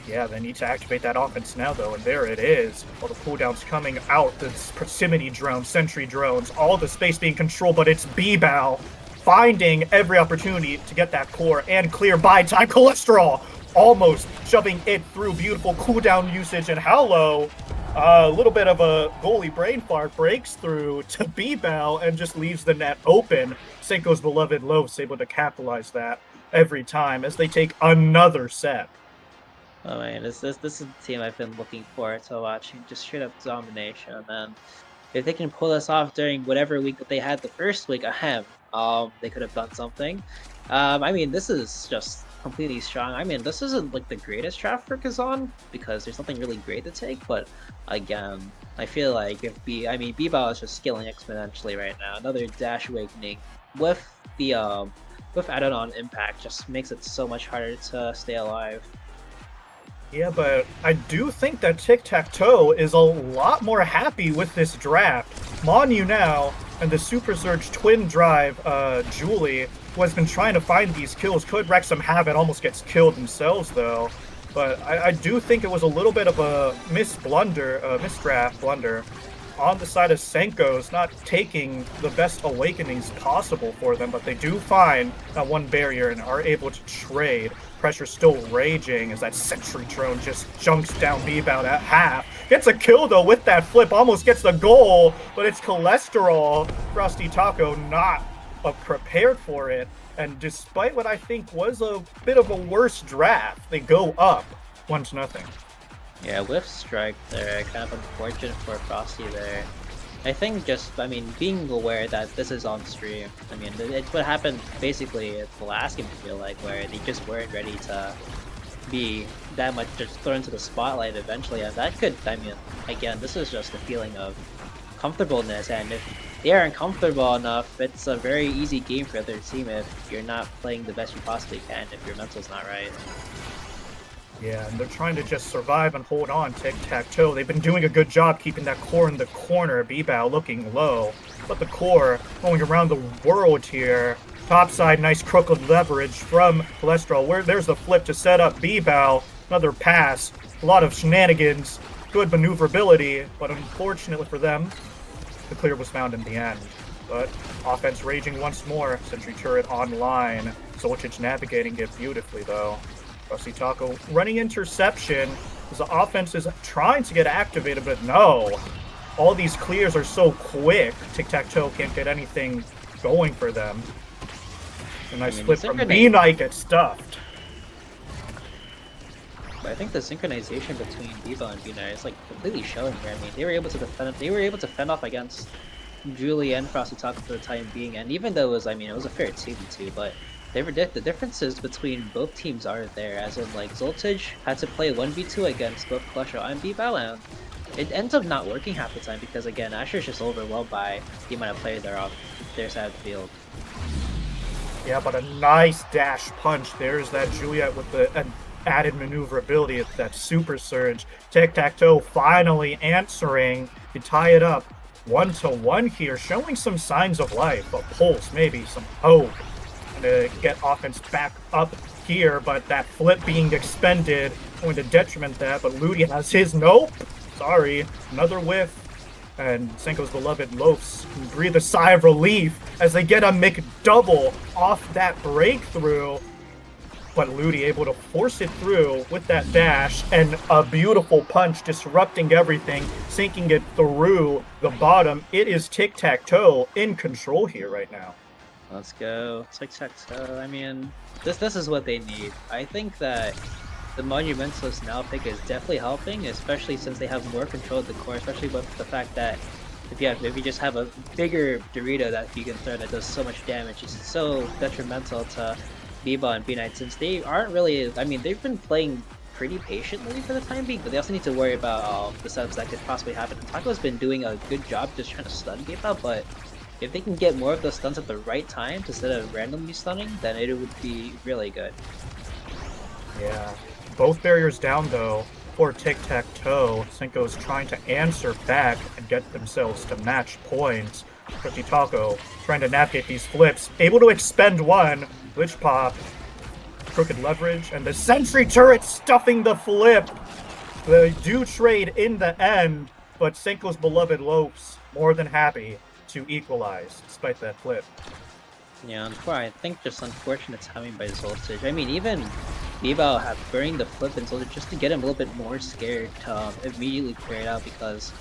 Yeah, they need to activate that offense now, though, and there it is. All the cooldowns coming out, the proximity drones, sentry drones, all the space being controlled, but it's B-Bow finding every opportunity to get that core and clear by time. Cholesterol almost shoving it through. Beautiful cooldown usage, and Hello, a little bit of a goalie brain fart, breaks through to B-Bow and just leaves the net open. Senko's beloved Loafs able to capitalize that every time as they take another set. Oh man, this is the team I've been looking forward to watching. Just straight up domination, and if they can pull this off during whatever week that they had the first week, they could have done something. I mean, this is just completely strong. I mean, this isn't like the greatest draft for Kazan because there's nothing really great to take, but again, I feel like if B-Bow is just scaling exponentially right now. Another Dash Awakening with the with added on impact just makes it so much harder to stay alive. Yeah, but I do think that Tic-Tac-Toe is a lot more happy with this draft. Monu now and the Super Surge Twin Drive Julie, who has been trying to find these kills, could wreak some havoc, almost gets killed themselves though. But I do think it was a little bit of a misdraft blunder on the side of Senko's, not taking the best awakenings possible for them, but they do find that one barrier and are able to trade. Pressure still raging as that sentry drone just junks down B-Bow at half. Gets a kill though with that flip, almost gets the goal, but it's Cholesterol. Frosty Taco not prepared for it, and despite what I think was a bit of a worse draft, they go up 1-0. Yeah, whiff strike there, kind of unfortunate for Frosty there. I think just, I mean, being aware that this is on stream. I mean, it's what happened basically at the last game, I feel like, where they just weren't ready to be that much just thrown into the spotlight eventually, and that could, I mean, again, this is just a feeling of comfortableness, and if they aren't comfortable enough, it's a very easy game for their team if you're not playing the best you possibly can, if your mental's not right. Yeah, and they're trying to just survive and hold on tic-tac-toe. They've been doing a good job keeping that core in the corner. Bibao looking low, but the core going around the world here. Topside, nice crooked leverage from Cholesterol. Where there's the flip to set up Bibao. Another pass. A lot of shenanigans. Good maneuverability, but unfortunately for them, the clear was found in the end. But offense raging once more. Sentry turret online. Zolcic navigating it beautifully though. Rusty Taco running interception. The offense is trying to get activated, but no. All these clears are so quick. Tic-tac-toe can't get anything going for them. A nice flip from B-Knight gets stuffed. But I think the synchronization between Diva and B-Knight is like completely showing here. I mean, they were able to defend. They were able to fend off against Julie and Frosty Taco for the time being. And even though it was, I mean, it was a fair 2v2, but the differences between both teams are there. As in, like, Zolcic had to play 1v2 against both Cholesterol and Bibao, and it ends up not working half the time because, again, Asher's just overwhelmed by the amount of players that are off their side of the field. Yeah, but a nice dash punch. There's that Juliet with the added maneuverability of that super surge. Tic-tac-toe finally answering to tie it up 1-1 here, showing some signs of life, a pulse, maybe some hope to get offense back up here, but that flip being expended going to detriment that. But Ludi has his nope. Sorry, another whiff. And Senko's beloved Loafs can breathe a sigh of relief as they get a McDouble off that breakthrough. But Ludi able to force it through with that dash and a beautiful punch, disrupting everything, sinking it through the bottom. It is tic-tac-toe in control here right now. Let's go. Tic-tac-toe. I mean, this is what they need. I think that the Monumentalist now pick is definitely helping, especially since they have more control of the core, especially with the fact that if you just have a bigger Dorito that you can throw that does so much damage, it's so detrimental to Bibao and B-Knight since they aren't really, I mean, they've been playing pretty patiently for the time being, but they also need to worry about the setups that could possibly happen. And Taco's been doing a good job just trying to stun Bibao, but if they can get more of those stuns at the right time instead of randomly stunning, then it would be really good. Yeah. Both barriers down though for tic-tac-toe. Senko's trying to answer back and get themselves to match points. Rusty Taco trying to navigate these flips, able to expend one. Glitch pop, crooked leverage, and the sentry turret stuffing the flip. They do trade in the end, but Senko's beloved Lopes more than happy to equalize despite that flip. Yeah, I think just unfortunate timing by Zolcic. I mean, even Bibao had burned the flip and Zolcic just to get him a little bit more scared to immediately clear it out, because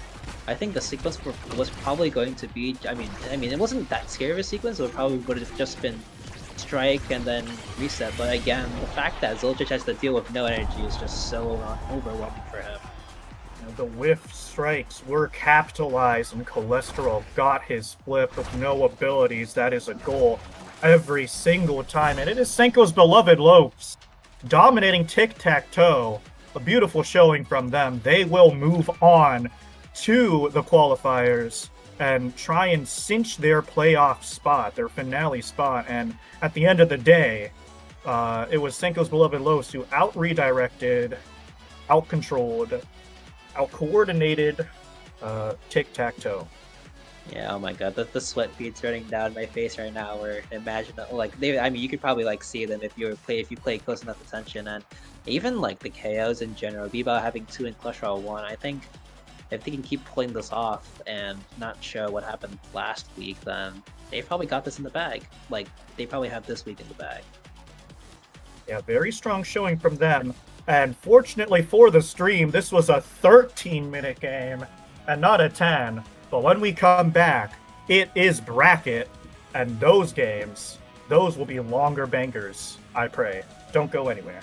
I think the sequence was probably going to be, I mean, it wasn't that scary of a sequence. It probably would have just been strike and then reset. But again, the fact that Zolcic has to deal with no energy is just so overwhelming for him. The whiff strikes were capitalized, and Cholesterol got his flip with no abilities. That is a goal every single time, and it is Senko's beloved Lopes dominating tic-tac-toe. A beautiful showing from them. They will move on to the qualifiers and try and cinch their playoff spot, their finale spot. And at the end of the day, it was Senko's beloved Lopes who out-redirected, out-controlled, out-coordinated tic-tac-toe. Yeah, oh my god, the sweat beads running down my face right now. Where imagine like I mean, you could probably like see them if you play close enough attention, and even like the KOs in general. Bibao having 2 and Cholesterol 1. I think if they can keep pulling this off and not show what happened last week, then they probably got this in the bag. Like they probably have this week in the bag. Yeah, very strong showing from them. And fortunately for the stream, this was a 13-minute game and not a 10. But when we come back, it is bracket, and those games, those will be longer bangers, I pray. Don't go anywhere.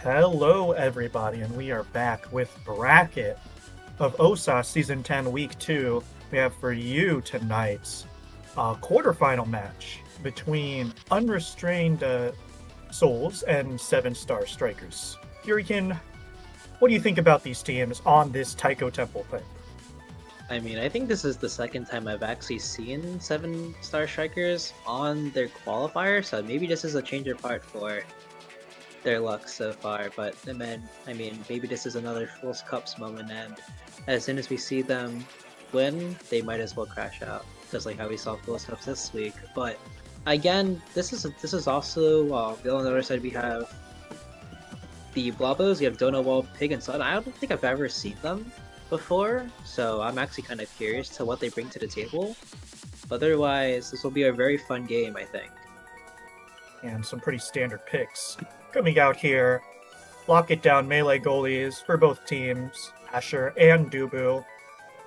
Hello, everybody, and we are back with Bracket of OSAS Season 10, Week 2. We have for you tonight a quarterfinal match between Unrestrained Souls and 7-Star Strikers. Hurricane, what do you think about these teams on this Taiko Temple thing? I mean, I think this is the second time I've actually seen 7-Star Strikers on their qualifier, so maybe this is a change of heart for their luck so far. But then, I mean, maybe this is another Fool's Cups moment, and as soon as we see them win, they might as well crash out, just like how we saw Fool's Cups this week. But again, this is also on the other side we have the Blobos. We have Donawall, Pig, and Sun. I don't think I've ever seen them before, so I'm actually kind of curious to what they bring to the table. But otherwise, this will be a very fun game, I think. And some pretty standard picks coming out here. Lock it down melee goalies for both teams. Asher and Dubu,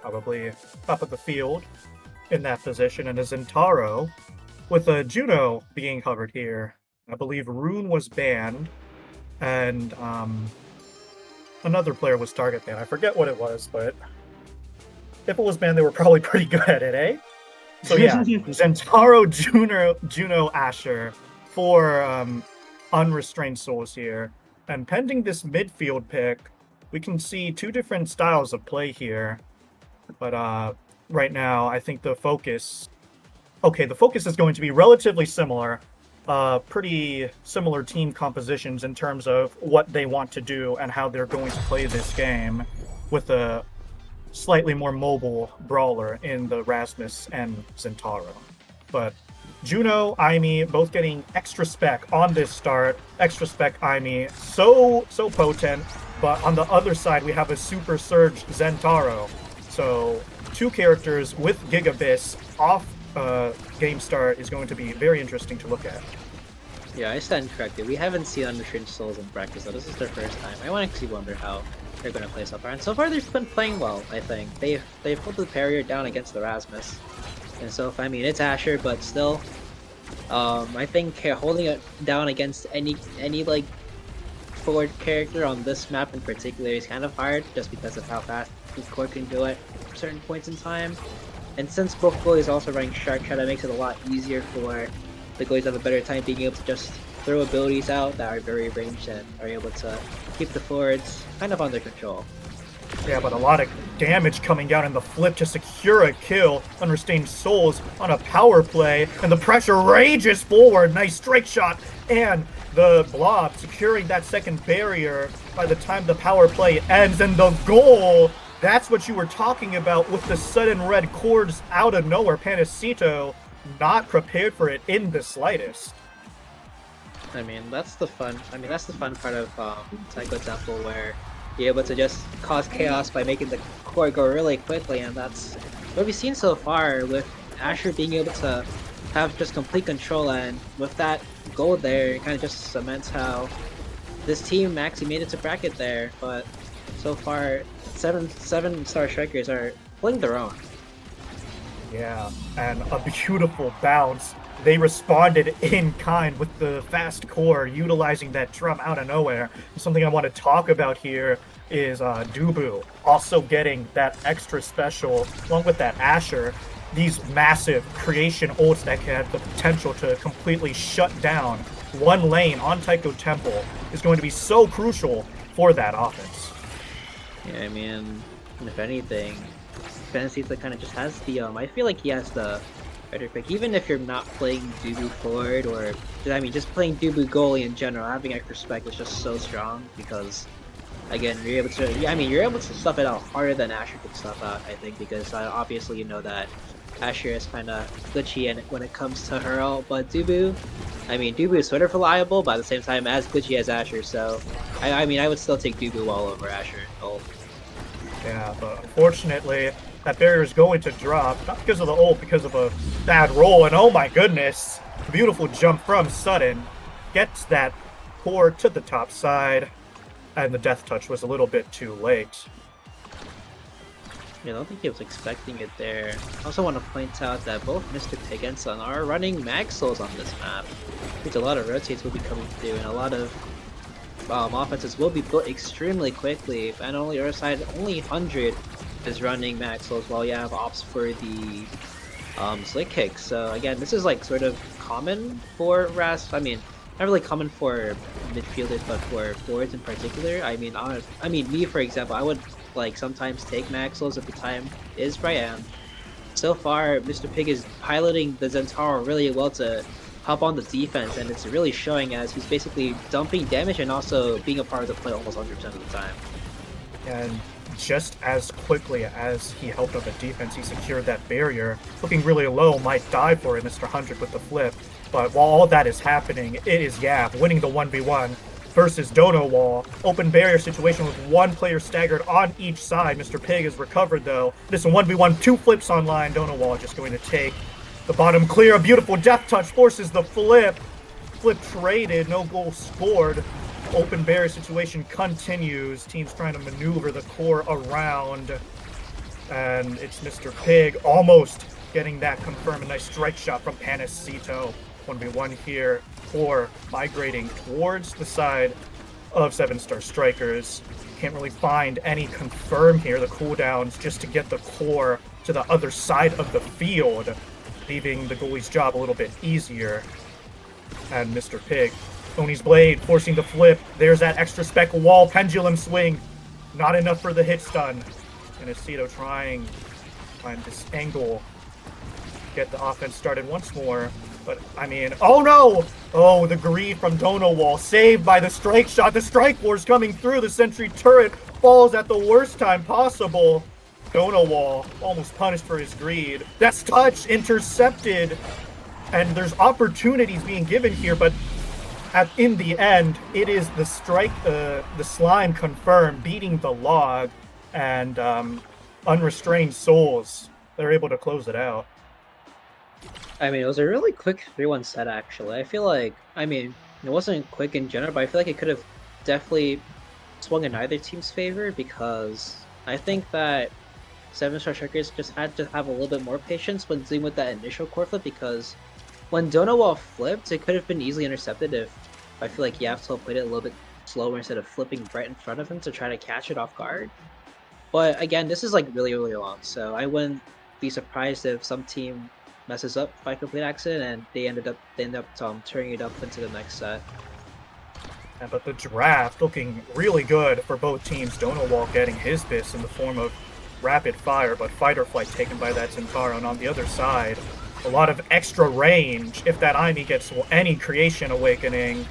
probably top of the field in that position. And a Zentaro with a Juno being covered here. I believe Rune was banned, and another player was target banned. I forget what it was, but if it was banned, they were probably pretty good at it, eh? So yeah, Zentaro, Juno, Asher for Unrestrained Souls here. And pending this midfield pick, we can see two different styles of play here. But right now, I think the focus... Okay, the focus is going to be relatively similar. Pretty similar team compositions in terms of what they want to do and how they're going to play this game, with a slightly more mobile brawler in the Rasmus and Zentaro. But Juno, Aimi, both getting extra spec on this start. Extra spec Aimi, so potent. But on the other side, we have a super surge Zentaro. So two characters with Gigabyss off game start is going to be very interesting to look at. Yeah, I stand corrected. We haven't seen Unrestrained Souls in practice, so this is their first time. I want to actually wonder how they're going to play so far. And so far, they've been playing well, I think. They've put the barrier down against the Rasmus. And so, I mean, it's Asher, but still, I think holding it down against any like forward character on this map in particular is kind of hard, just because of how fast the core can do it at certain points in time. And since both goalies also running Shark Shot, that makes it a lot easier for the goalies to have a better time being able to just throw abilities out that are very ranged and are able to keep the forwards kind of under control. Yeah, but a lot of damage coming down in the flip to secure a kill. Unrestrained Souls on a power play, and the pressure rages forward. Nice strike shot, and the Blob securing that second barrier by the time the power play ends, and the goal. That's what you were talking about with the sudden red cords out of nowhere. Panacito not prepared for it in the slightest. I mean, that's the fun part of Taiko Temple, where you're able to just cause chaos by making the core go really quickly, and that's what we've seen so far, with Asher being able to have just complete control, and with that goal there, it kind of just cements how this team actually made it to bracket there. But so far, seven star strikers are playing their own. Yeah, and a beautiful bounce. They responded in kind with the fast core, utilizing that drum out of nowhere. Something I want to talk about here is Dubu also getting that extra special, along with that Asher. These massive creation ults that can have the potential to completely shut down one lane on Taiko Temple is going to be so crucial for that offense. Yeah, I mean, if anything, Fantasita kind of just has the, I feel like he has the better pick. Even if you're not playing Dubu forward, or, I mean, just playing Dubu goalie in general, having extra spec is just so strong, because, again, you're able to stuff it out harder than Asher could stuff out, I think, because obviously you know that Asher is kind of glitchy when it comes to hurl, but Dubu is sort of reliable, but at the same time as glitchy as Asher, so, I mean, I would still take Dubu all over Asher. Yeah, but unfortunately, that barrier is going to drop, not because of the ult, because of a bad roll, and oh my goodness, beautiful jump from Sudden, gets that core to the top side, and the death touch was a little bit too late. Yeah, I don't think he was expecting it there. I also want to point out that both Mr. Pig and Sun are running Max Souls on this map, which a lot of rotates will be coming through, and a lot of offenses will be built extremely quickly, and on the other side, only 100 is running Max Souls, while you have ops for the Slick Kick. So again, this is like sort of common for Ras. I mean, not really common for midfielders, but for forwards in particular. I mean, me for example, I would like sometimes take Max Souls if the time is right. And so far, Mr. Pig is piloting the Zentaro really well to hop on the defense, and it's really showing as he's basically dumping damage and also being a part of the play almost 100% of the time. And just as quickly as he helped on the defense, he secured that barrier. Looking really low, might die for it, Mr. 100 with the flip. But while all that is happening, it is Yap winning the 1v1 versus Dono Wall. Open barrier situation with one player staggered on each side. Mr. Pig is recovered though. This is a 1v1, two flips online. Dono Wall just going to take the bottom clear. A beautiful death touch forces the flip. Flip traded, no goal scored. Open barrier situation continues. Teams trying to maneuver the core around. And it's Mr. Pig almost getting that confirmed. A nice strike shot from Panacito. 1v1 here. Core migrating towards the side of 7-star strikers. Can't really find any confirm here. The cooldowns just to get the core to the other side of the field, leaving the goalie's job a little bit easier. And Mr. Pig, Tony's Blade forcing the flip. There's that extra spec wall pendulum swing. Not enough for the hit stun. And Aceto trying to find this angle. Get the offense started once more. But, I mean, oh no! Oh, the greed from Donowall, saved by the strike shot. The strike force coming through. The sentry turret falls at the worst time possible. Donowall almost punished for his greed. That's touch intercepted. And there's opportunities being given here, but in the end, it is the slime confirmed, beating the log, and Unrestrained Souls. They're able to close it out. I mean, it was a really quick 3-1 set, actually. I feel like, I mean, it wasn't quick in general, but I feel like it could have definitely swung in either team's favor, because I think that 7-star Strikers just had to have a little bit more patience when dealing with that initial core flip, because when Donowall flipped, it could have been easily intercepted if I feel like Yavsel played it a little bit slower instead of flipping right in front of him to try to catch it off guard. But again, this is like really, really long, so I wouldn't be surprised if some team messes up by complete accident and they end up turning it up into the next set. Yeah, but the draft looking really good for both teams. Donowall getting his bits in the form of rapid fire, but fight or flight taken by that Zentaro. And on the other side, a lot of extra range. If that Aimi gets any creation awakening,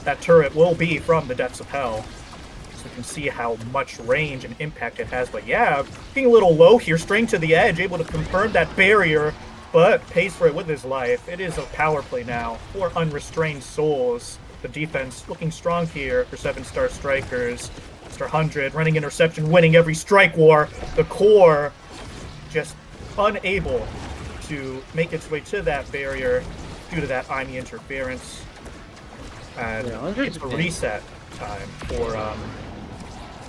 that turret will be from the depths of hell. So you can see how much range and impact it has. But yeah, being a little low here, straying to the edge, able to confirm that barrier, but pays for it with his life. It is a power play now for Unrestrained Souls. The defense looking strong here for 7-star Strikers. Mr. 100 running interception, winning every strike war. The core just unable to make its way to that barrier due to that Aimi interference. And it's a reset time for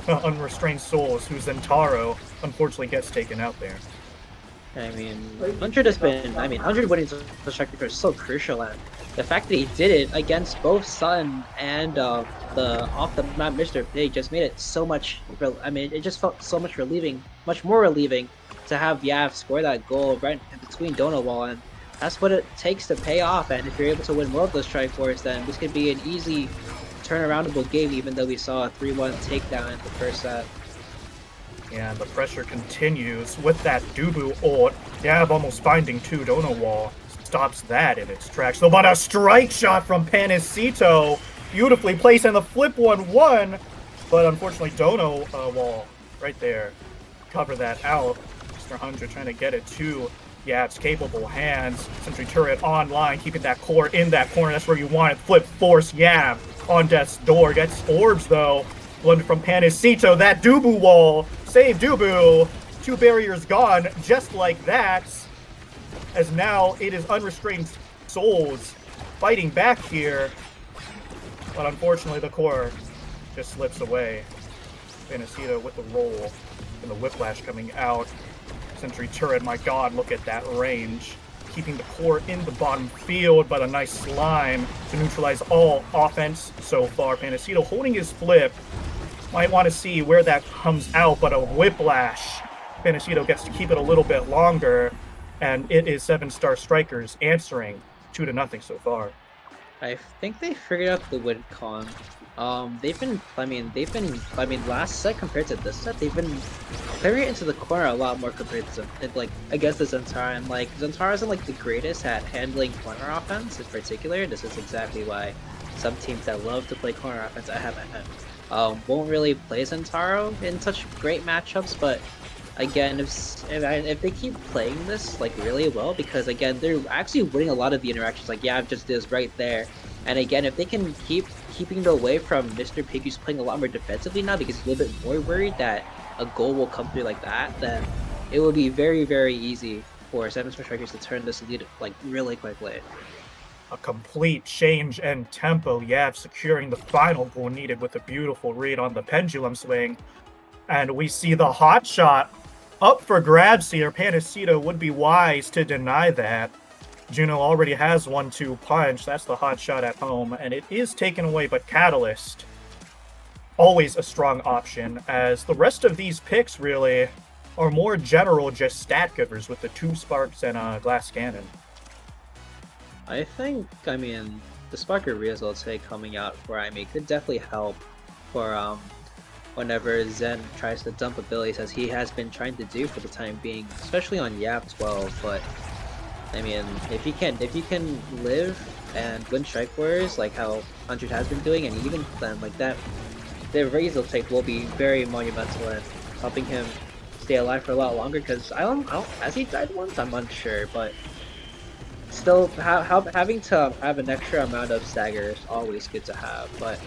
Unrestrained Souls, whose Zentaro unfortunately gets taken out there. I mean, 100 has been, 100 winning the Striker is so crucial, and the fact that he did it against both Sun and the off-the-map Mr. Pig just made it so much, it just felt so much much more relieving to have Yav score that goal right in between Donowall, and that's what it takes to pay off. And if you're able to win more of those Strike Force, then this could be an easy turnaroundable game, even though we saw a 3-1 takedown in the first set. Yeah, the pressure continues with that Dubu ult. Yav almost finding 2. Donowall stops that in its tracks. So, but a strike shot from Panacito, beautifully placed, and the flip 1-1. But unfortunately, Donowall right there cover that out. Mr. 100 trying to get it to Yav's capable hands. Sentry turret online, keeping that core in that corner. That's where you want it. Flip force Yav on death's door. Gets orbs though. One from Panacito. That Dubu wall. Save Dubu. 2 barriers gone just like that. As now it is Unrestrained Souls fighting back here. But unfortunately the core just slips away. Panacito with the roll. And the whiplash coming out. Sentry turret, my god, look at that range. Keeping the core in the bottom field, but a nice slime to neutralize all offense so far. Panacito holding his flip. Might want to see where that comes out, but a whiplash. Panacito gets to keep it a little bit longer, and it is 7-star Strikers answering 2-0 so far. I think they figured out the win con. Last set compared to this set, they've been clearing it into the corner a lot more compared to, against the Zentaro. And, Zentaro isn't, the greatest at handling corner offense in particular. This is exactly why some teams that love to play corner offense won't really play Zentaro in such great matchups, but again, if they keep playing this really well, because again they're actually winning a lot of the interactions, Yav just is right there, and again if they can keep keeping it away from Mr. Pig, who's playing a lot more defensively now because he's a little bit more worried that a goal will come through like that, then it will be very, very easy for 7-star Strikers to turn this lead really quickly. A complete change in tempo. Yav securing the final goal needed with a beautiful read on the pendulum swing. And we see the hot shot up for grabs here. Panacito would be wise to deny that. Juno already has 1-2 punch. That's the hot shot at home. And it is taken away, but Catalyst, always a strong option, as the rest of these picks really are more general, just stat givers with the 2 sparks and a glass cannon. I think, the Sparker Riazul take coming out for Amy could definitely help for whenever Zen tries to dump abilities, as he has been trying to do for the time being, especially on Yap 12. But I mean, if you can live and win Strike Wars like how 100 has been doing, and even then like that, the Riazul take will be very monumental in helping him stay alive for a lot longer. Because I don't has he died once? I'm unsure, but still having to have an extra amount of stagger is always good to have. But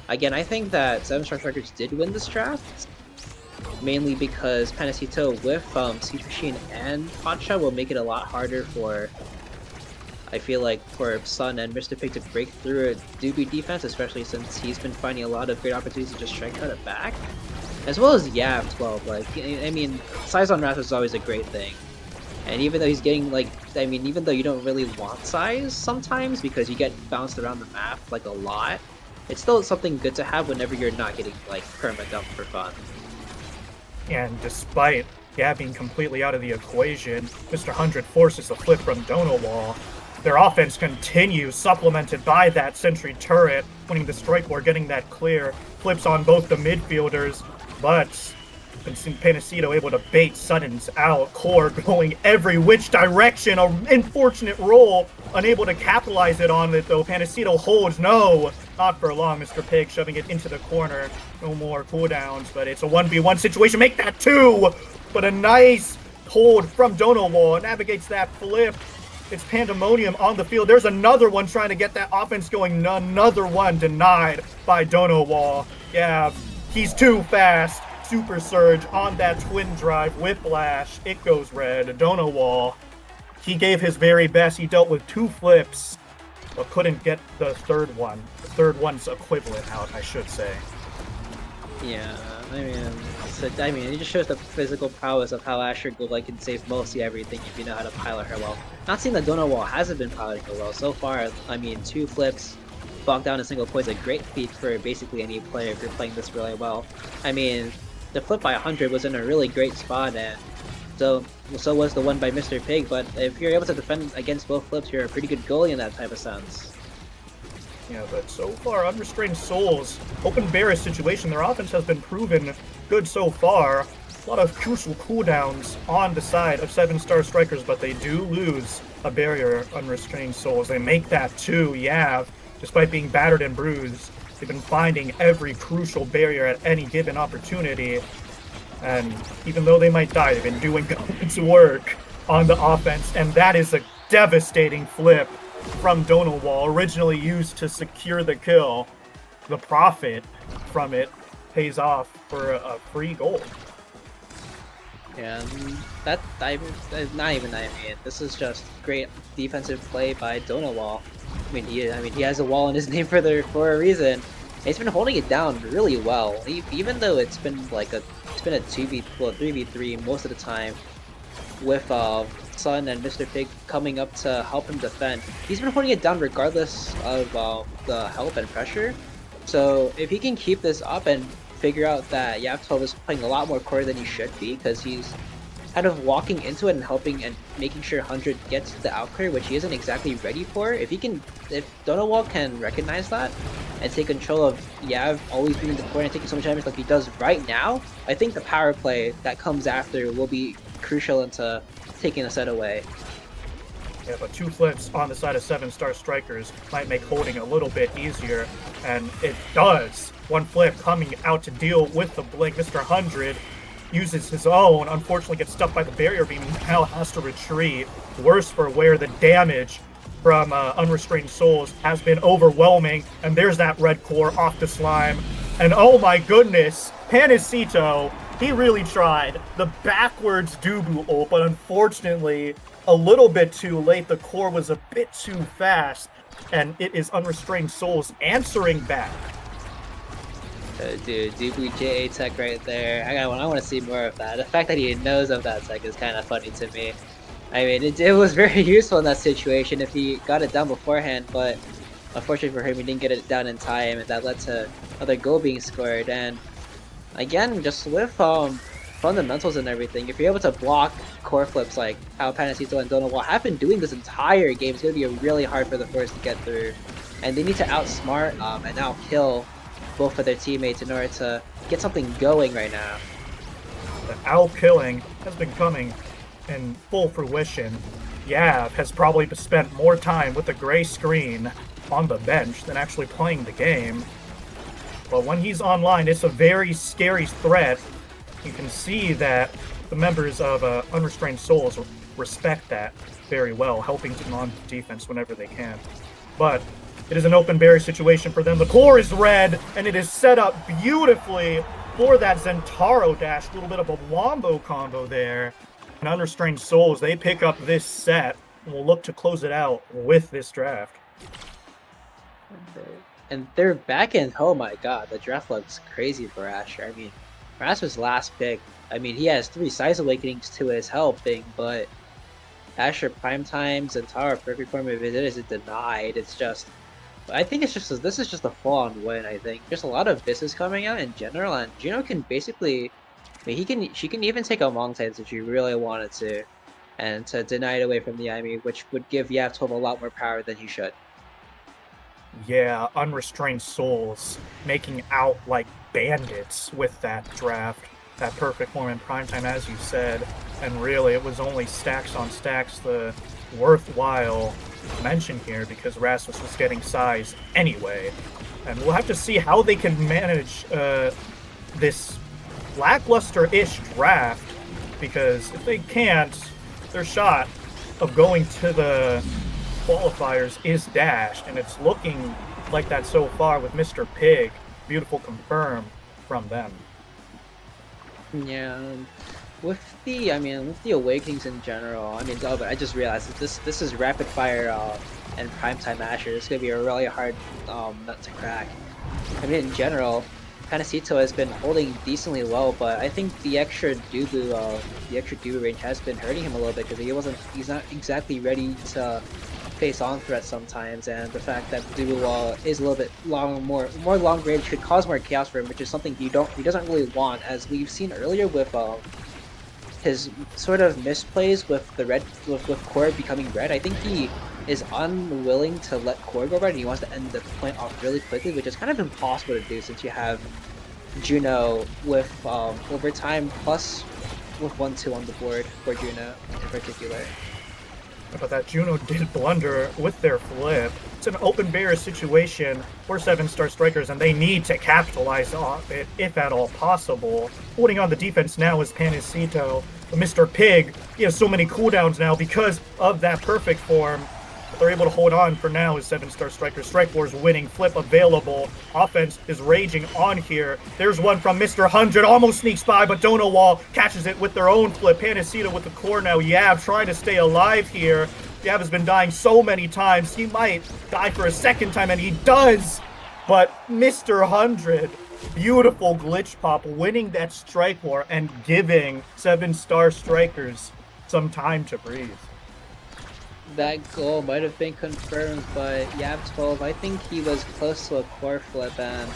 again, I think that 7-Star Strikers did win this draft, mainly because Panacito with Seed Machine and Hotshot will make it a lot harder for, I feel like, for Sun and Mr. Pig to break through a Doobie defense, especially since he's been finding a lot of great opportunities to just strike cut it back. As well as Yav 12, like, I mean, size on Wrath is always a great thing. And even though he's getting, like, I mean, even though you don't really want size sometimes because you get bounced around the map, like, a lot, it's still something good to have whenever you're not getting, like, perma-dump for fun. And despite Gab being completely out of the equation, Mr. 100 forces a flip from Donowall. Their offense continues, supplemented by that sentry turret, winning the strike war, getting that clear. Flips on both the midfielders, but Panacito able to bait Suddens out. Core going every which direction. An unfortunate roll, unable to capitalize it on it though. Panacito holds, no, not for long. Mr. Pig shoving it into the corner. No more cooldowns, but it's a 1v1 situation. Make that 2, but a nice hold from Donowall. Navigates that flip. It's pandemonium on the field. There's another one trying to get that offense going. Another one denied by Donowall. Yeah, he's too fast. Super Surge on that twin drive. Whiplash. It goes red. Donowall, he gave his very best. He dealt with 2 flips, but couldn't get the third one. The third one's equivalent out, I should say. Yeah, I mean, it just shows the physical prowess of how Asher Goldlight can save mostly everything if you know how to pilot her well. Not saying that Donowall hasn't been piloting her well so far. I mean, 2 flips, bogged down a single point is a great feat for basically any player if you're playing this really well. I mean, the flip by 100 was in a really great spot, and so was the one by Mr. Pig, but if you're able to defend against both flips, you're a pretty good goalie in that type of sense. Yeah, but so far, Unrestrained Souls, open barrier situation, their offense has been proven good so far. A lot of crucial cooldowns on the side of 7-Star Strikers, but they do lose a barrier, Unrestrained Souls. They make that 2, Yav, despite being battered and bruised. They've been finding every crucial barrier at any given opportunity. And even though they might die, they've been doing good work on the offense, and that is a devastating flip from Donowall, originally used to secure the kill. The profit from it pays off for a free goal. Yeah, not even that. I mean, this is just great defensive play by Donowall. I mean, he has a wall in his name for a reason. He's been holding it down really well, even though it's been a 3v3 most of the time, with Sun and Mr. Pig coming up to help him defend. He's been holding it down regardless of the help and pressure. So if he can keep this up and figure out that Yav12 is playing a lot more core than he should be, because he's kind of walking into it and helping and making sure 100 gets the outclear, which he isn't exactly ready for. If Donowall can recognize that and take control of Yav always being in the corner and taking so much damage like he does right now, I think the power play that comes after will be crucial into taking a set away. Yeah, but 2 flips on the side of 7-Star Strikers might make holding a little bit easier, and it does. 1 flip coming out to deal with the blink. Mr. 100 uses his own, unfortunately gets stuck by the barrier beam, now has to retreat. Worse for wear, the damage from Unrestrained Souls has been overwhelming, and there's that red core off the slime. And oh my goodness, Panacito, he really tried the backwards Dubu ult, but unfortunately a little bit too late. The core was a bit too fast, and it is Unrestrained Souls answering back. Dude, Dubu JA tech right there. I want to see more of that. The fact that he knows of that tech is kind of funny to me. I mean, it was very useful in that situation if he got it down beforehand, but unfortunately for him, he didn't get it down in time, and that led to another goal being scored. And again, just with fundamentals and everything, if you're able to block core flips like how Panacito and Donowall have been doing this entire game, it's going to be really hard for the Force to get through. and they need to outsmart and outkill both of their teammates in order to get something going right now. The outkilling has been coming in full fruition. Yav has probably spent more time with the gray screen on the bench than actually playing the game. But when he's online, it's a very scary threat. You can see that the members of Unrestrained Souls respect that very well, helping to on defense whenever they can. But it is an open barrier situation for them. The core is red, and it is set up beautifully for that Zentaro dash. A little bit of a wombo combo there. And Unrestrained Souls, they pick up this set and will look to close it out with this draft. And they're back in. Oh my god, the draft looks crazy for Asher. I mean, Rasmus' last pick, I mean, he has 3 Size Awakenings to his helping, but Asher Primetime, Zentaro, Perfect Form of it isn't denied. It's just, I think it's just, this is just a full-on win, I think. There's a lot of business coming out in general, and Juno can basically, I mean, she can even take out Mongtails if she really wanted to, and to deny it away from the enemy, which would give Yav12 a lot more power than he should. Yeah, Unrestrained Souls making out like bandits with that draft. That Perfect Form in Primetime, as you said. And really, it was only stacks on stacks the worthwhile mention here, because Rasmus was getting size anyway. And we'll have to see how they can manage this lackluster-ish draft, because if they can't, their shot of going to the qualifiers is dashed, and it's looking like that so far with Mr. Pig. Beautiful confirm from them. Yeah, with the Awakenings in general, I mean, oh, but I just realized that this is rapid fire and Primetime Asher. It's gonna be a really hard nut to crack. I mean, in general, Panacito has been holding decently well, but I think the extra Dubu range has been hurting him a little bit, because he's not exactly ready to face on threats sometimes, and the fact that Dubu Wall is a little bit more long range could cause more chaos for him, which is something he doesn't really want, as we've seen earlier with his sort of misplays with with Core becoming red. I think he is unwilling to let Core go red, and he wants to end the point off really quickly, which is kind of impossible to do since you have Juno with overtime plus with 1-2 on the board for Juno in particular. But that Juno did blunder with their flip. It's an open barrier situation for 7-star strikers, and they need to capitalize on it if at all possible. Holding on the defense now is Panacito. But Mr. Pig, he has so many cooldowns now because of that Perfect Form. But they're able to hold on for now as 7-star strikers. Strike Wars winning, flip available. Offense is raging on here. There's one from Mr. 100, almost sneaks by, but Dono Wall catches it with their own flip. Panacito with the core now. Yav trying to stay alive here. Yav has been dying so many times. He might die for a second time, and he does. But Mr. 100, beautiful glitch pop, winning that strike war and giving 7-star strikers some time to breathe. That goal might have been confirmed, but Yav12, I think he was close to a core flip, and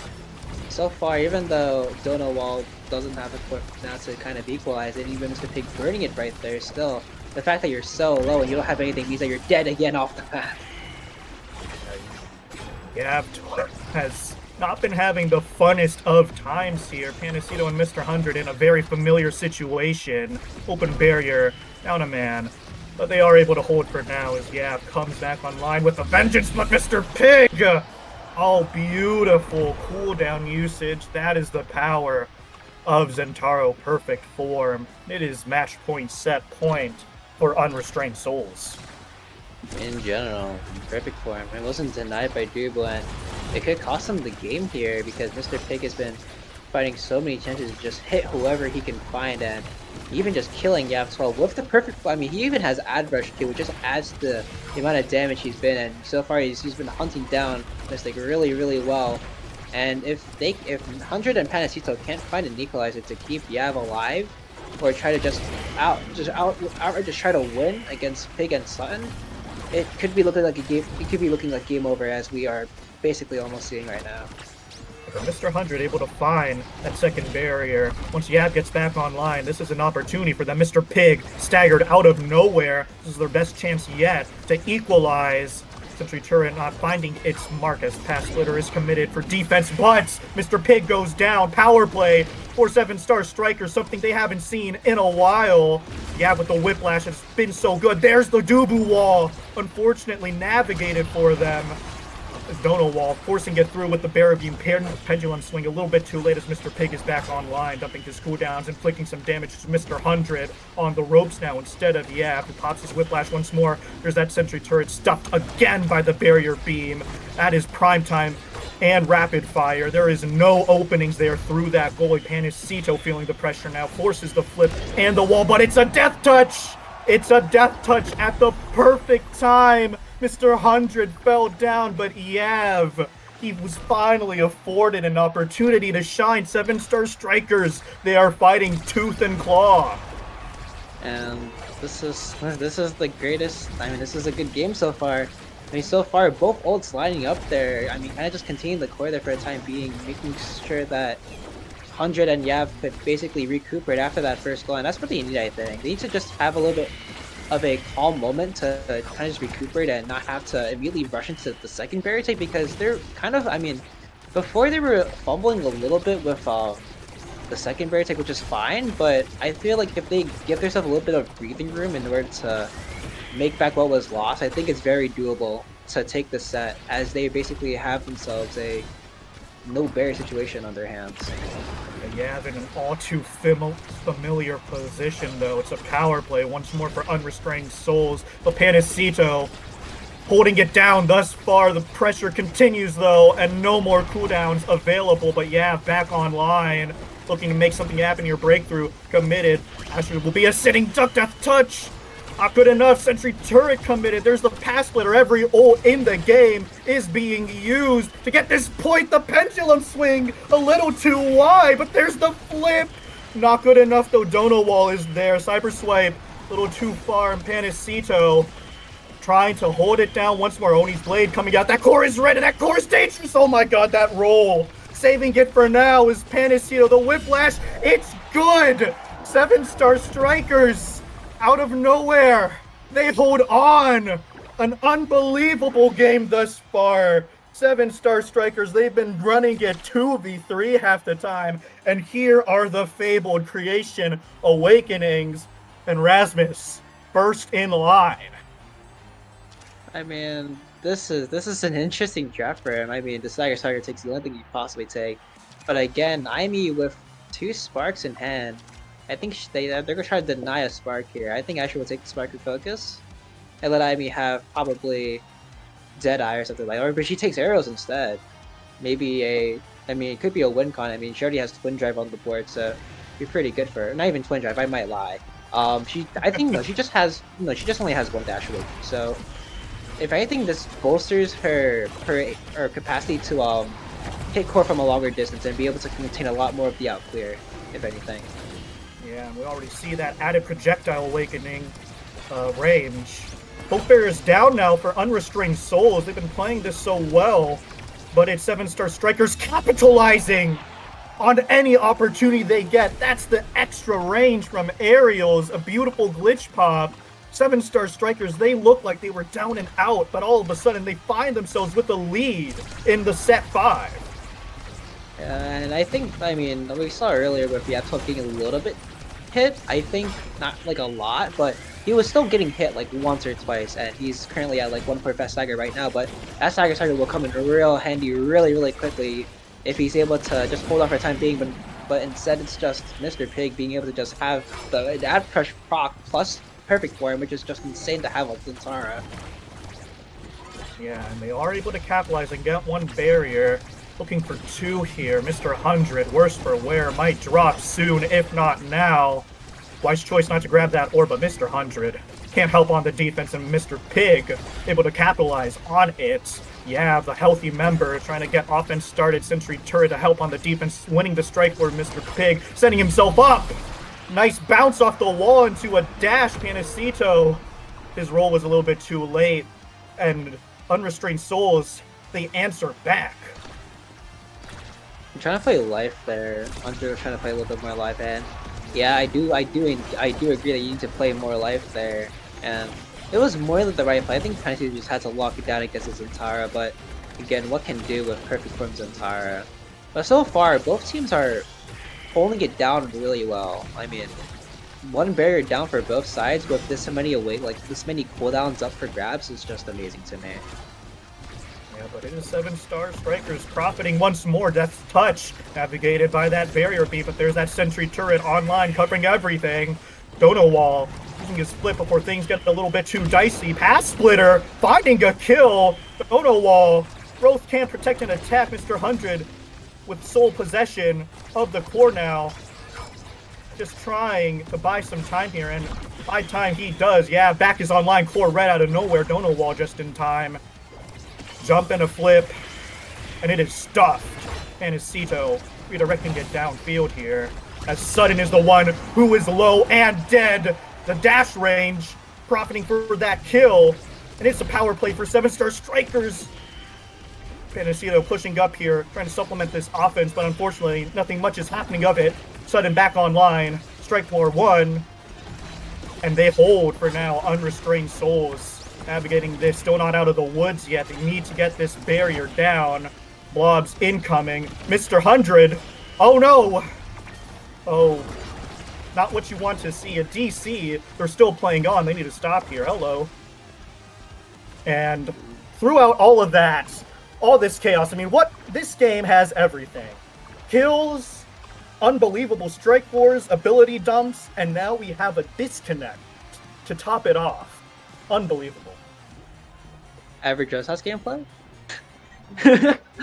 so far, even though Dono Wall doesn't have a core now to kind of equalize it, even Mr. Pig burning it right there, still, the fact that you're so low and you don't have anything means that you're dead again off the map. Yav12 has not been having the funnest of times here. Panacito and Mr. 100 in a very familiar situation. Open barrier, down a man. But they are able to hold for now as Yav comes back online with a vengeance, but Mr. Pig! Oh, beautiful cooldown usage. That is the power of Zentaro Perfect Form. It is match point set point for Unrestrained Souls. In general, Perfect Form, it wasn't denied by Dubu, and it could cost him the game here because Mr. Pig has been finding so many chances to just hit whoever he can find, and even just killing Yav12 with the Perfect Form. I mean, he even has Ad Rush too, which just adds to the amount of damage he's been, and so far he's been hunting down Mystic really, really well. And if 100 and Panacito can't find an equalizer to keep Yav alive, or try to outright try to win against Pig and Sutton, it could be looking like a game. It could be looking like game over, as we are basically almost seeing right now. Mr. 100 able to find that second barrier. Once Yav gets back online, this is an opportunity for them. Mr. Pig staggered out of nowhere. This is their best chance yet to equalize. Sentry turret not finding its mark as pass splitter is committed for defense, but Mr. Pig goes down. Power play for 7-star strikers, something they haven't seen in a while. Yeah, with the whiplash, it's been so good. There's the Dubu wall, unfortunately navigated for them. Dono wall forcing it through with the Barrier Beam pendulum swing a little bit too late as Mr. Pig is back online, dumping his cooldowns, inflicting some damage to Mr. 100 on the ropes now instead of Yav, who pops his whiplash once more. There's that sentry turret stuffed again by the Barrier Beam. That is prime time and rapid fire. There is no openings there through that goalie. Panisito feeling the pressure now, forces the flip and the wall, but it's a death touch! It's a death touch at the perfect time. Mr. 100 fell down, but Yav, he was finally afforded an opportunity to shine. 7-star strikers, they are fighting tooth and claw. And this is the greatest. I mean, this is a good game so far. I mean, so far both ults lining up there. I mean, kind of just containing the core there for the time being, making sure that 100 and Yav could basically recuperate after that first goal, and that's what they need. I think they need to just have a little bit of a calm moment to kind of just recuperate and not have to immediately rush into the second barrier take, because they're kind of, I mean, before they were fumbling a little bit with the second barrier take, which is fine, but I feel like if they give themselves a little bit of breathing room in order to make back what was lost, I think it's very doable to take the set, as they basically have themselves a no barrier situation on their hands. Yeah, in an all too familiar position, though. It's a power play once more for Unrestrained Souls. But Panisito holding it down thus far. The pressure continues, though, and no more cooldowns available. But yeah, back online, looking to make something happen here. Breakthrough committed. Asher will be a sitting duck death touch. Not good enough. Sentry turret committed. There's the pass splitter. Every ult in the game is being used to get this point. The pendulum swing a little too wide, but there's the flip. Not good enough though. Dono wall is there. Cyber swipe a little too far. And Panisito trying to hold it down once more. Oni's blade coming out. That core is ready. That core is dangerous. Oh my god, that roll. Saving it for now is Panisito. The whiplash. It's good. 7-star strikers. Out of nowhere, they hold on. An unbelievable game thus far. 7-star strikers, they've been running it 2v3 half the time. And here are the fabled Creation Awakenings. And Rasmus, first in line. I mean, this is an interesting draft for him. I mean, the Stagger Tiger takes the only thing you possibly take. But again, Aimi with 2 sparks in hand, I think they're going to try to deny a spark here. I think Asher will take the spark and focus, and let Ivy have probably Deadeye or something like that. Or but she takes arrows instead. Maybe I mean, it could be a win con. I mean, she already has Twin Drive on the board, so it'd be pretty good for her. Not even Twin Drive, I might lie. I think no, she just only has 1 dash away. So, if anything, this bolsters her capacity to hit core from a longer distance and be able to contain a lot more of the out clear, if anything. Yeah, and we already see that added projectile awakening range. Both barriers down now for Unrestrained Souls. They've been playing this so well, but it's 7-star strikers capitalizing on any opportunity they get. That's the extra range from aerials, a beautiful glitch pop. 7-star strikers, they look like they were down and out, but all of a sudden they find themselves with a lead in the set 5. And I think, I mean, we saw earlier with Yato getting a little bit hit. I think not like a lot, but he was still getting hit like once or twice, and he's currently at like 1 point fast stagger right now. But that stagger will come in real handy really quickly if he's able to just hold off for the time being. But instead, it's just Mr. Pig being able to just have the add crush proc plus perfect form, which is just insane to have on Zintara. Yeah, and they are able to capitalize and get 1 barrier. Looking for 2 here. Mr. 100, worse for wear, might drop soon, if not now. Wise choice not to grab that orb, but Mr. 100 can't help on the defense, and Mr. Pig able to capitalize on it. Yeah, the healthy member trying to get offense started. Sentry turret to help on the defense, winning the strike for Mr. Pig, setting himself up. Nice bounce off the wall into a dash. Panisito, his roll was a little bit too late, and Unrestrained Souls, they answer back. I'm trying to play life there. Hunter was trying to play a little bit more life, and yeah, I do agree that you need to play more life there. And it was more than the right play. I think Panacea just had to lock it down against his Zentara, but again, what can do with perfect form Zentara? But so far, both teams are holding it down really well. I mean, one barrier down for both sides with this many away, like this many cooldowns up for grabs is just amazing to me. Yeah, but it is 7-star Strikers profiting once more. Death's Touch navigated by that barrier beat, but there's that sentry turret online covering everything. Dono Wall using his split before things get a little bit too dicey. Pass Splitter finding a kill. Dono Wall. Growth can't protect an attack. Mr. 100 with sole possession of the core now. Just trying to buy some time here, and by time he does. Yeah, back is online. Core red out of nowhere. Dono Wall just in time. Jump and a flip, and it is stuffed. Panacito redirecting it downfield here, as Sudden is the one who is low and dead. The dash range profiting for that kill, and it's a power play for 7-star Strikers. Panacito pushing up here, trying to supplement this offense, but unfortunately nothing much is happening of it. Sudden back online, strike floor 1, and they hold for now. Unrestrained Souls navigating this, still not out of the woods yet. They need to get this barrier down. Blobs incoming. Mr. 100. Oh no! Oh, not what you want to see. A DC, they're still playing on. They need to stop here. Hello. And throughout all of that, all this chaos, I mean, this game has everything. Kills, unbelievable strike force, ability dumps, and now we have a disconnect to top it off. Unbelievable. Average Joe's gameplay?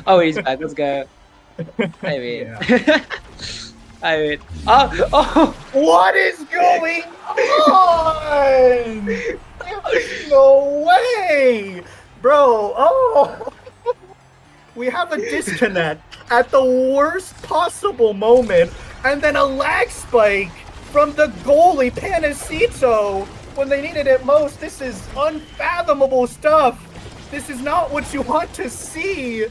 Oh, he's back. Let's go. I mean, Yeah. I mean, oh, What is going on? There's no way, bro. Oh, we have a disconnect at the worst possible moment, and then a lag spike from the goalie Panacito when they needed it most. This is unfathomable stuff. This is not what you want to see.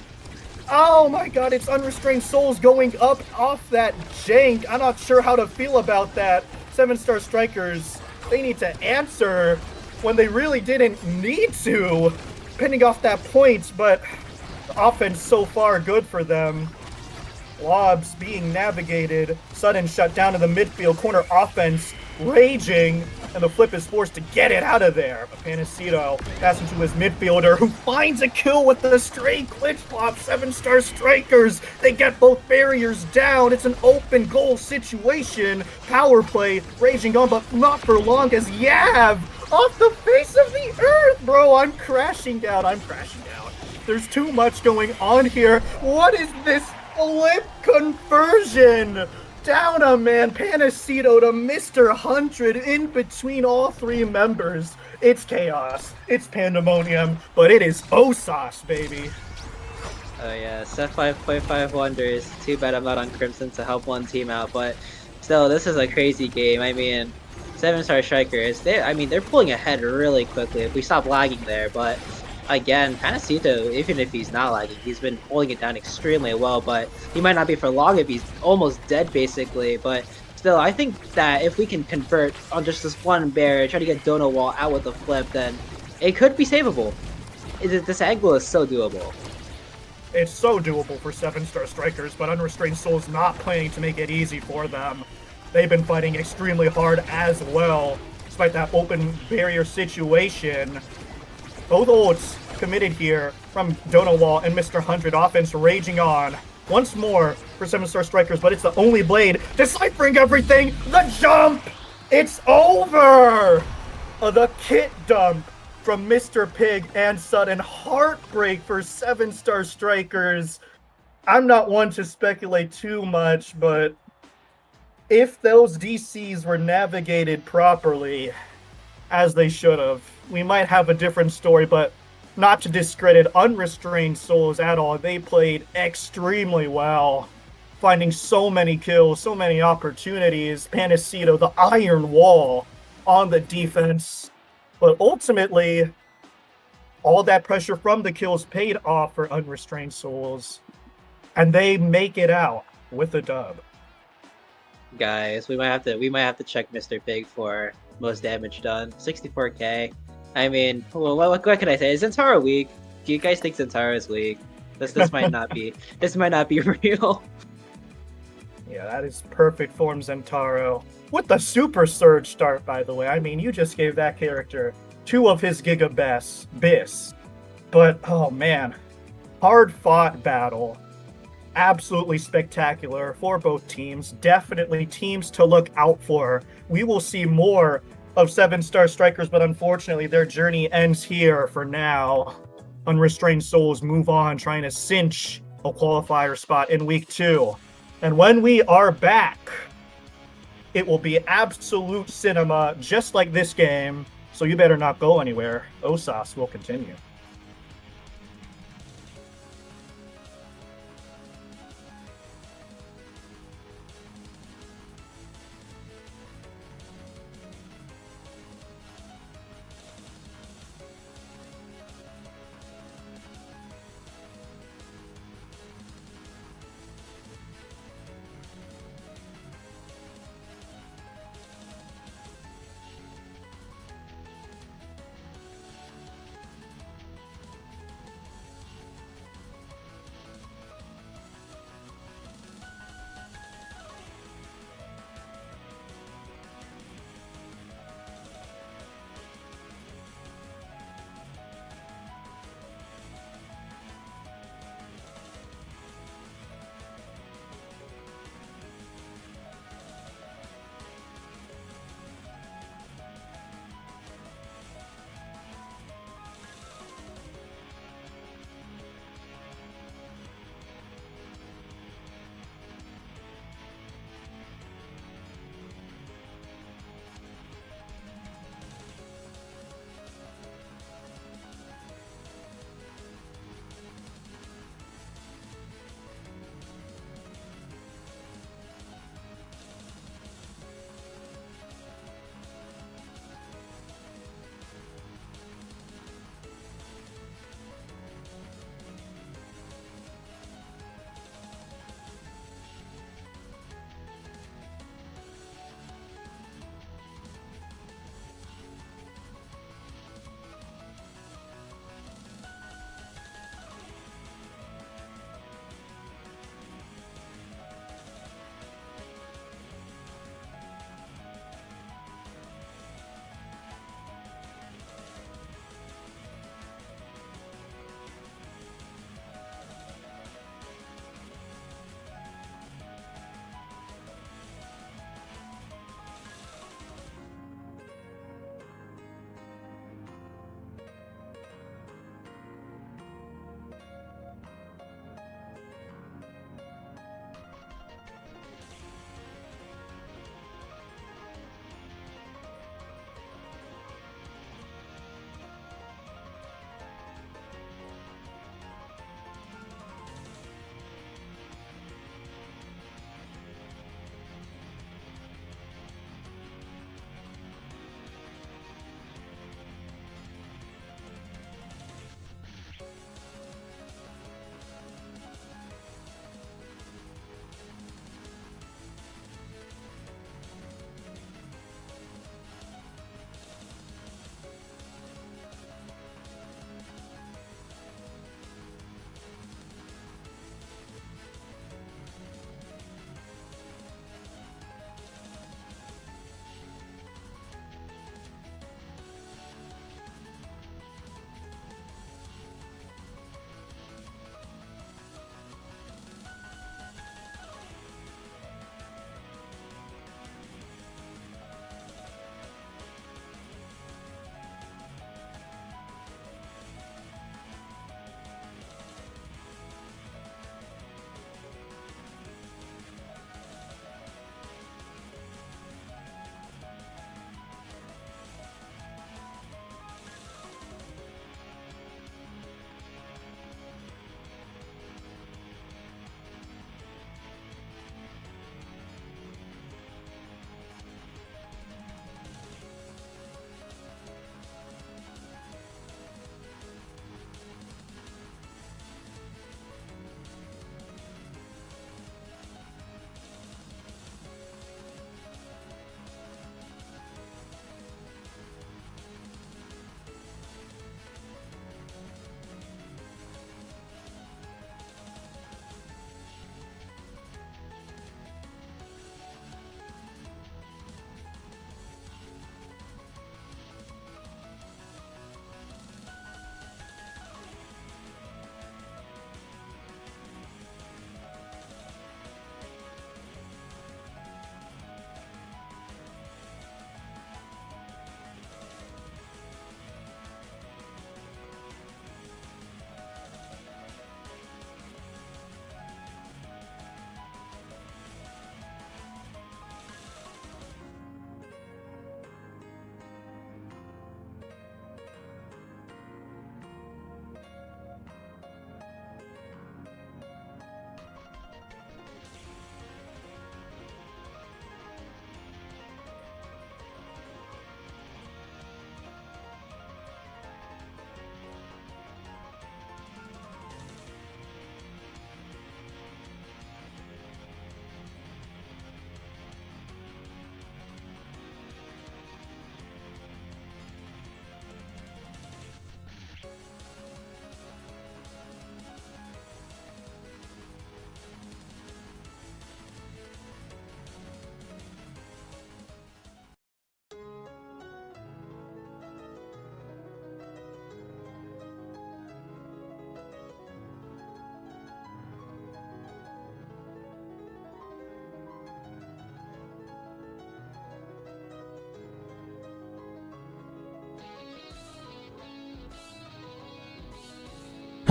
Oh my god, it's Unrestrained Souls going up off that jank. I'm not sure how to feel about that. 7-star Strikers, they need to answer when they really didn't need to, pinning off that point, but the offense so far good for them. Lobs being navigated, Sudden shut down in the midfield, corner offense raging, and the flip is forced to get it out of there. But Panacito passing to his midfielder, who finds a kill with the straight glitch flop. 7-star Strikers, they get both barriers down. It's an open goal situation. Power play raging on, but not for long, as Yav off the face of the earth. Bro, I'm crashing down. There's too much going on here. What is this flip conversion? Down a man, Panacito to Mr. 100 in between all three members. It's chaos, it's pandemonium, but it is OSAS, baby. oh yeah, Set 5.5 wonders. Too bad I'm not on Crimson to help one team out, but still, this is a crazy game. I mean, 7-star Strikers, they're pulling ahead really quickly if we stop lagging there, but again, Panacito, even if he's not lagging, he's been holding it down extremely well, but he might not be for long if he's almost dead, basically. But still, I think that if we can convert on just this one barrier, try to get Dono Wall out with the flip, then it could be savable. This angle is so doable. It's so doable for 7-star Strikers, but Unrestrained Souls not playing to make it easy for them. They've been fighting extremely hard as well, despite that open barrier situation. Both ults committed here from Dono Wall and Mr. 100. Offense raging on. Once more for 7-star Strikers, but it's the only blade deciphering everything. The jump! It's over! The kit dump from Mr. Pig and Sudden. Heartbreak for 7-star Strikers. I'm not one to speculate too much, but if those DCs were navigated properly, as they should have, we might have a different story, but not to discredit Unrestrained Souls at all. They played extremely well, finding so many kills, so many opportunities. Panacito, the iron wall on the defense. But ultimately, all that pressure from the kills paid off for Unrestrained Souls, and they make it out with a dub. Guys, we might have to check Mr. Pig for most damage done. 64k. I mean, well, what can I say? Is Zentaro weak? Do you guys think Zentaro is weak? This might not be. This might not be real. Yeah, that is perfect form Zentaro. With the super surge start, by the way. I mean, you just gave that character 2 of his Giga Bests, Biss. But, oh man, hard fought battle. Absolutely spectacular for both teams. Definitely teams to look out for. We will see more of 7-star strikers, but unfortunately, their journey ends here for now. Unrestrained Souls move on, trying to cinch a qualifier spot in week 2. And when we are back, it will be absolute cinema, just like this game. So you better not go anywhere. OSAS will continue.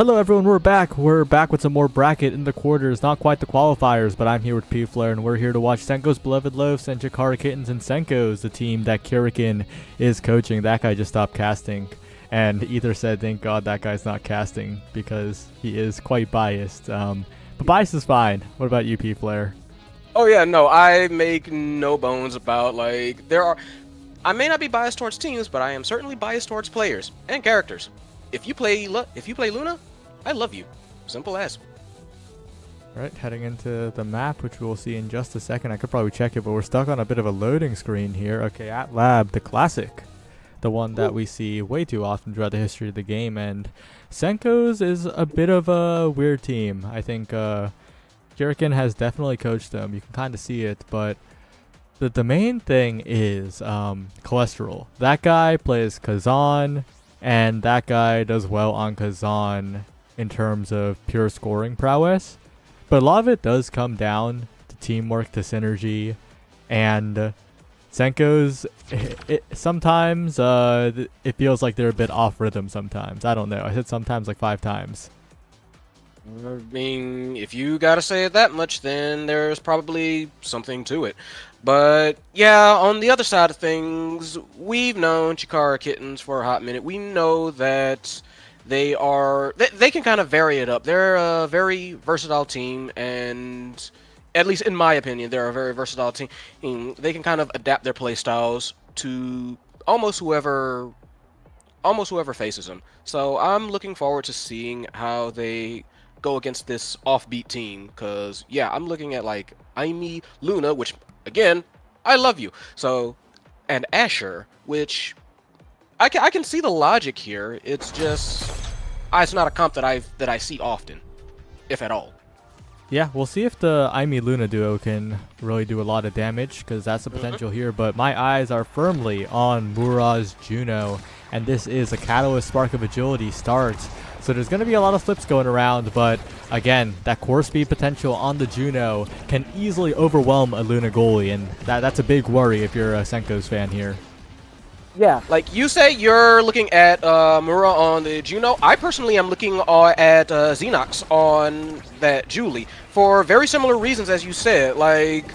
Hello everyone, we're back. We're back with some more bracket in the quarters. Not quite the qualifiers, but I'm here with P-Flare, and we're here to watch Senko's Beloved Loafs and Chikara Kittens and Senko's, the team that Kirikin is coaching. That guy just stopped casting, and Ether said, thank God that guy's not casting, because he is quite biased. But bias is fine. What about you, P-Flare? Oh yeah, no, I make no bones about, like, I may not be biased towards teams, but I am certainly biased towards players and characters. If you play Luna, I love you. Simple as. Alright, heading into the map, which we'll see in just a second. I could probably check it, but we're stuck on a bit of a loading screen here. Okay, at Lab, the classic. The one that we see way too often throughout the history of the game. And Senko's is a bit of a weird team. I think Kirikin has definitely coached them. You can kind of see it, but the main thing is Cholesterol. That guy plays Kazan, and that guy does well on Kazan in terms of pure scoring prowess. But a lot of it does come down to teamwork, to synergy, and Senko's, sometimes it feels like they're a bit off rhythm sometimes. I don't know. I said sometimes like 5 times. I mean, if you gotta say it that much, then there's probably something to it. But yeah, on the other side of things, we've known Chikara Kittens for a hot minute. We know that they can kind of vary it up. They're a very versatile team, and at least in my opinion, they're a very versatile team. They can kind of adapt their play styles to almost whoever faces them. So I'm looking forward to seeing how they go against this offbeat team, because yeah, I'm looking at like Aimi, Luna, which again, I love you. So, and Asher, which I can see the logic here. It's just it's not a comp that I see often, if at all. Yeah, we'll see if the Aimi Luna duo can really do a lot of damage, because that's the potential here. But my eyes are firmly on Mura's Juno, and this is a Catalyst Spark of Agility start. So there's going to be a lot of flips going around, but again, that core speed potential on the Juno can easily overwhelm a Luna goalie, and that's a big worry if you're a Senko's fan here. Yeah, like you say, you're looking at Mura on the Juno. I personally am looking at Xenox on that Julie for very similar reasons as you said. Like,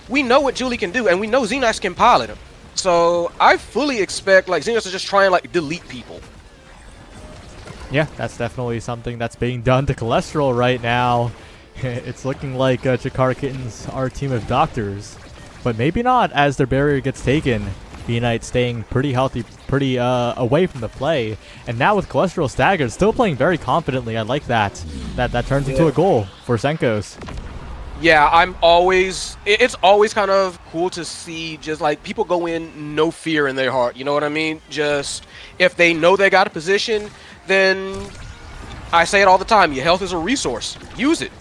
we know what Julie can do, and we know Xenox can pilot him. So I fully expect like Xenox to just try and like delete people. Yeah, that's definitely something that's being done to Cholesterol right now. It's looking like Chikara Kittens are a team of doctors, but maybe not as their barrier gets taken. B-Knight staying pretty healthy, pretty away from the play, and now with Cholesterol staggered, still playing very confidently. I like that. That turns into a goal for Senko's. Yeah, it's always kind of cool to see just like people go in no fear in their heart. You know what I mean? Just if they know they got a position, then I say it all the time, your health is a resource. Use it.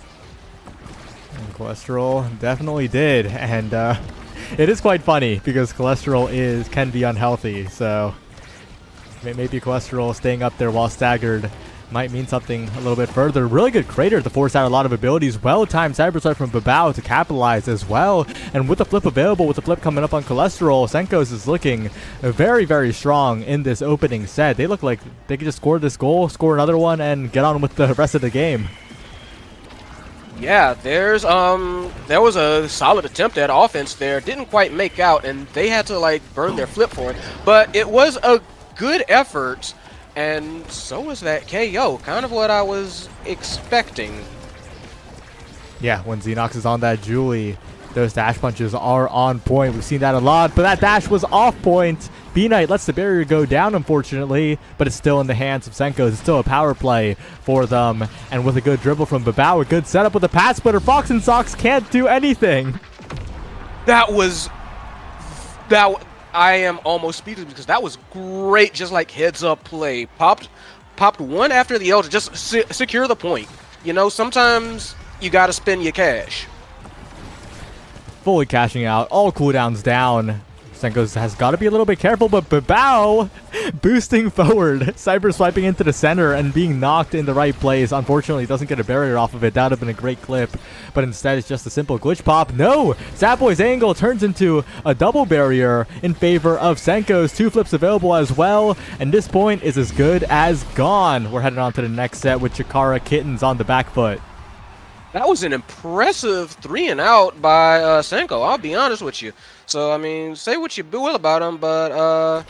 And Cholesterol definitely did, and it is quite funny because Cholesterol can be unhealthy, so maybe Cholesterol staying up there while staggered might mean something a little bit further. Really good Crater to force out a lot of abilities. Well-timed Cyber Strike from Babao to capitalize as well. And with the flip available, with the flip coming up on Cholesterol, Senko's is looking very, very strong in this opening set. They look like they could just score this goal, score another one, and get on with the rest of the game. Yeah, there was a solid attempt at offense there. Didn't quite make out, and they had to like burn their flip for it. But it was a good effort. And so was that KO, kind of what I was expecting. Yeah, when Xenox is on that Julie, those dash punches are on point. We've seen that a lot, but that dash was off point. B-Knight lets the barrier go down, unfortunately, but it's still in the hands of Senko. It's still a power play for them. And with a good dribble from Babao, a good setup with a pass splitter, Fox and Sox can't do anything. I am almost speechless because that was great, just like heads-up play. Popped one after the other, just secure the point. You know, sometimes you got to spend your cash. Fully cashing out, all cooldowns down. Senko has got to be a little bit careful, but Babao boosting forward, cyber swiping into the center and being knocked in the right place. Unfortunately, doesn't get a barrier off of it. That would have been a great clip, but instead it's just a simple glitch pop. No! Zapboy's angle turns into a double barrier in favor of Senko's. 2 flips available as well, and this point is as good as gone. We're headed on to the next set with Chikara Kittens on the back foot. That was an impressive 3 and out by Senko, I'll be honest with you. So, I mean, say what you will about them, but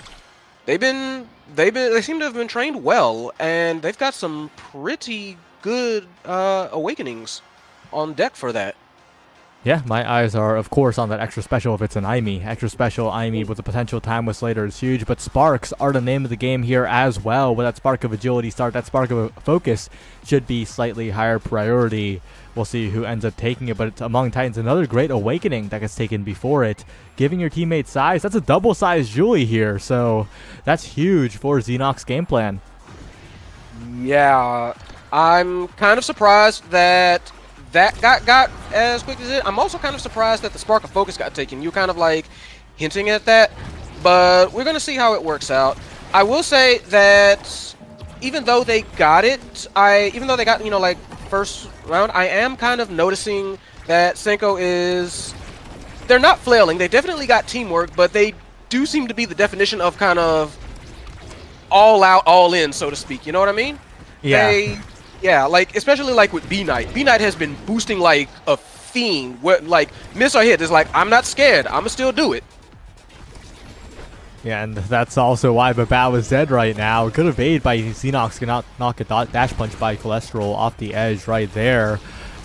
they seem to have been trained well, and they've got some pretty good awakenings on deck for that. Yeah, my eyes are, of course, on that extra special if it's an Aimi. Extra special Aimi with the potential time with Slater is huge, but sparks are the name of the game here as well. With that spark of agility start, that spark of focus should be slightly higher priority. We'll see who ends up taking it, but it's Among Titans, another great awakening that gets taken before it. Giving your teammates size, that's a double-sized Julie here, so that's huge for Xenox game plan. Yeah, I'm kind of surprised that got as quick as it. I'm also kind of surprised that the spark of focus got taken. You're kind of like hinting at that, but we're gonna see how it works out. I will say that even though they got it, even though they got, you know, like first round, I am kind of noticing that Senko is, they're not flailing. They definitely got teamwork, but they do seem to be the definition of kind of all out, all in, so to speak. You know what I mean? Yeah. Yeah, like, especially like with B-Knight. B-Knight has been boosting like a fiend. Where, like, miss or hit is like, I'm not scared. I'ma still do it. Yeah, and that's also why Babao is dead right now. Good evade by Xenox, cannot knock a dash punch by Cholesterol off the edge right there.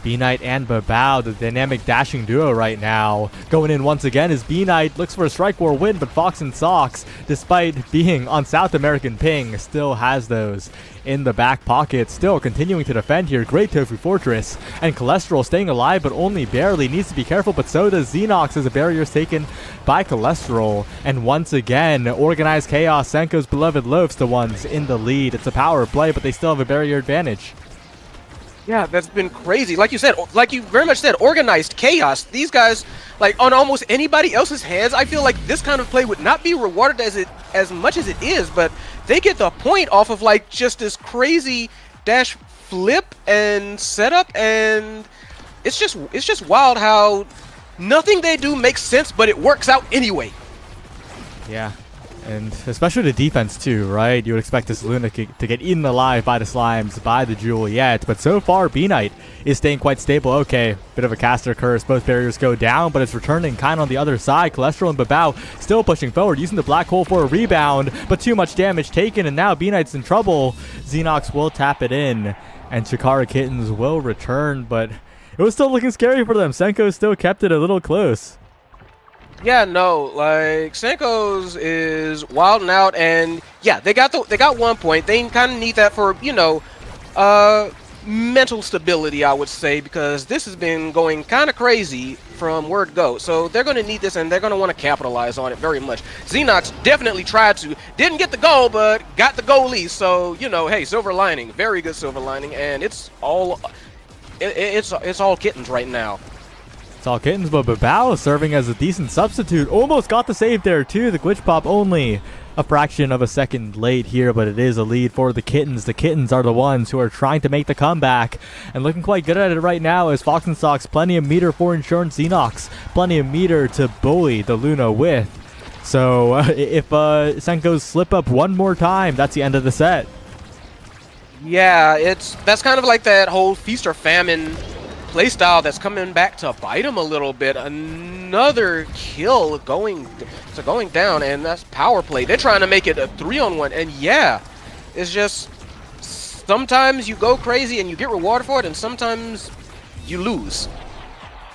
B-Knight and Babao, the dynamic dashing duo right now. Going in once again is B-Knight, looks for a Strike War win, but Fox and Sox, despite being on South American ping, still has those in the back pocket. Still continuing to defend here. Great Tofu Fortress. And Cholesterol staying alive, but only barely. Needs to be careful, but so does Xenox as a barrier is taken by Cholesterol. And once again, Organized Chaos, Senko's beloved Loafs, the ones in the lead. It's a power play, but they still have a barrier advantage. Yeah, that's been crazy. Like you said, like you very much said, Organized Chaos. These guys, like on almost anybody else's hands, I feel like this kind of play would not be rewarded as much as it is, but they get the point off of like just this crazy dash flip and setup, and it's just wild how nothing they do makes sense, but it works out anyway. Yeah. And especially the defense too, right? You would expect this Lunatic to get eaten alive by the Slimes, by the Juliet, but so far B-Knight is staying quite stable. Okay, bit of a caster curse, both barriers go down, but it's returning kind of on the other side. Cholesterol and Babao still pushing forward, using the black hole for a rebound, but too much damage taken, and now B-Knight's in trouble. Xenox will tap it in, and Chikara Kittens will return, but it was still looking scary for them. Senko still kept it a little close. Yeah, no, like Senko's is wilding out, and yeah, they got 1 point. They kind of need that for, you know, mental stability, I would say, because this has been going kind of crazy from word go. So they're going to need this, and they're going to want to capitalize on it very much. Xenox definitely tried to, didn't get the goal, but got the goalie. So, you know, hey, silver lining, very good silver lining, and it's all kittens right now. It's all Kittens, but Babao serving as a decent substitute. Almost got the save there too. The glitch pop only a fraction of a second late here, but it is a lead for the Kittens. The Kittens are the ones who are trying to make the comeback and looking quite good at it right now as Fox and Sox, plenty of meter for Insurance Xenox, plenty of meter to bully the Luna with. So if Senko's slip up one more time, that's the end of the set. Yeah, that's kind of like that whole feast or famine playstyle that's coming back to bite him a little bit. Another kill going down, and that's power play. They're trying to make it a 3-on-1, and yeah, it's just sometimes you go crazy and you get rewarded for it, and sometimes you lose.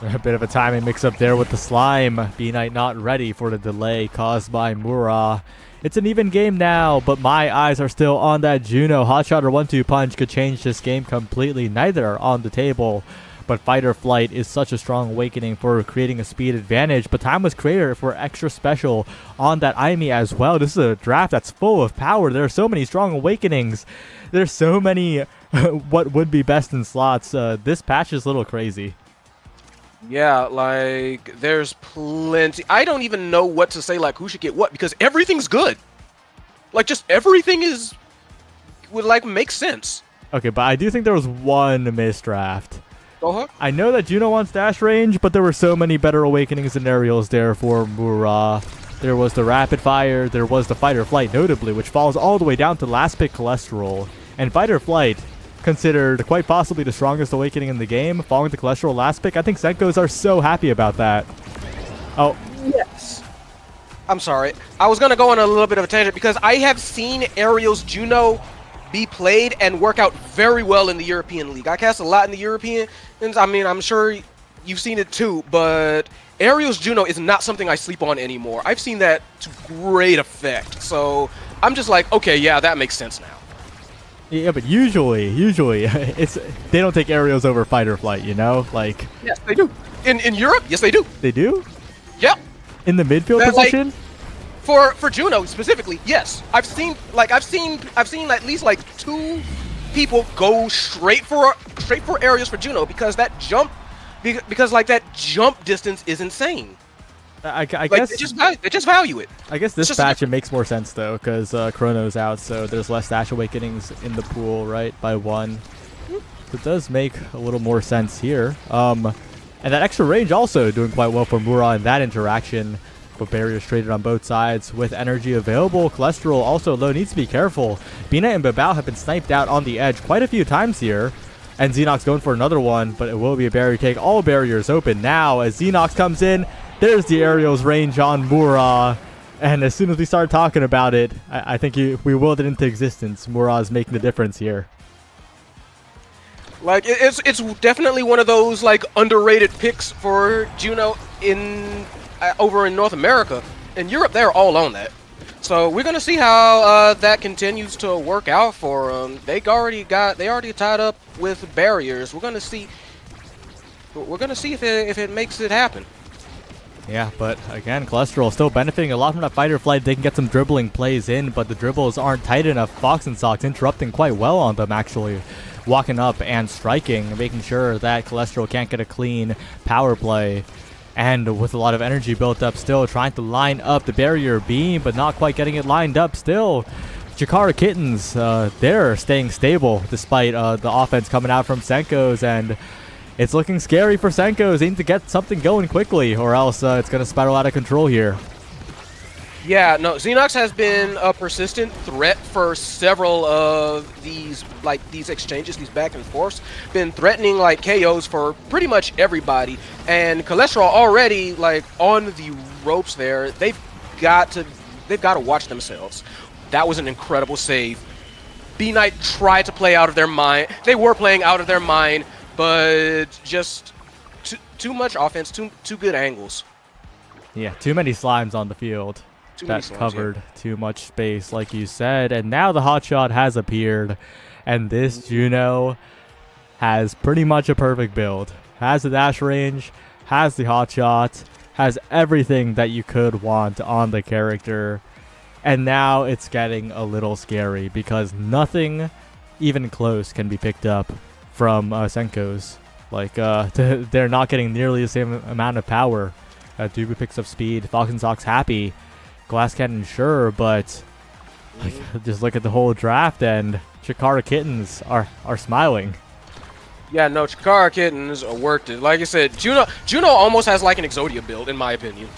A bit of a timing mix-up there with the Slime. B-Knight not ready for the delay caused by Mura. It's an even game now, but my eyes are still on that Juno. Hotshot or 1-2 punch could change this game completely. Neither are on the table. But Fight or Flight is such a strong awakening for creating a speed advantage. But time was created for extra special on that Aimi as well. This is a draft that's full of power. There are so many strong awakenings. There's so many what would be best in slots. This patch is a little crazy. Yeah, like there's plenty. I don't even know what to say. Like who should get what because everything's good. Like just everything is would like make sense. Okay, but I do think there was one misdraft. Go ahead. I know that Juno wants dash range, but there were so many better awakening scenarios there for Mura. There was the rapid fire, there was the fight or flight notably, which falls all the way down to last pick cholesterol. And fight or flight, considered quite possibly the strongest awakening in the game, falling to cholesterol last pick. I think Senkos are so happy about that. Oh, Yes. I'm sorry. I was gonna go on a little bit of a tangent because I have seen Ariel's Juno be played and work out very well in the European League. I cast a lot in the European, and I mean I'm sure you've seen it too, but Ariel's Juno is not something I sleep on anymore. I've seen that to great effect. So I'm just like, okay, yeah, that makes sense now. yeah, but usually, it's they don't take aerials over fight or flight, you know? Like, Yes, they do. In Europe, yes, they do. they do? Yep. In the midfield They're like- position? For Juno specifically, yes. I've seen at least like 2 people go straight for areas for Juno because that jump distance is insane. I Like guess they just value it. I guess It's this just a batch it makes more sense though, because Chrono's out, so there's less dash awakenings in the pool, right? By 1. So it does make a little more sense here. And that extra range also doing quite well for Mura in that interaction. But barriers traded on both sides with energy available. Cholesterol also low, needs to be careful. Bina and Babao have been sniped out on the edge quite a few times here. And Xenox going for another one, but it will be a barrier take. All barriers open now as Xenox comes in. There's the aerials range on Mura. And as soon as we start talking about it, I think we willed it into existence. Mura is making the difference here. Like it's definitely one of those like underrated picks for Juno in over in North America. In Europe, they're all on that. So we're gonna see how that continues to work out for them. They already tied up with barriers. We're gonna see if it makes it happen. Yeah, but again, Cholesterol still benefiting a lot from that fight or flight. They can get some dribbling plays in, but the dribbles aren't tight enough. Fox and Sox interrupting quite well on them, actually. Walking up and striking, making sure that Cholesterol can't get a clean power play. And with a lot of energy built up still, trying to line up the barrier beam, but not quite getting it lined up still. Chikara Kittens, they're staying stable despite the offense coming out from Senko's, and it's looking scary for Senko's. They need to get something going quickly, or else it's going to spiral out of control here. Yeah, no, Xenox has been a persistent threat for several of these exchanges, these back and forths. Been threatening like KOs for pretty much everybody. And Cholesterol already like on the ropes there. They've got to watch themselves. That was an incredible save. B-Knight tried to play out of their mind. They were playing out of their mind, but just too much offense, too good angles. Yeah, too many slimes on the field. That covered too much space, like you said. And now the hotshot has appeared. And this Juno has pretty much a perfect build. Has the dash range, has the hotshot, has everything that you could want on the character. And now it's getting a little scary because nothing even close can be picked up from Senko's. Like, they're not getting nearly the same amount of power. Dubu picks up speed. Falcon Sox happy. Glass Cannon, sure, but like, just look at the whole draft and Chikara Kittens are smiling. Yeah, no, Chikara Kittens worked it. Like I said, Juno almost has like an Exodia build, in my opinion.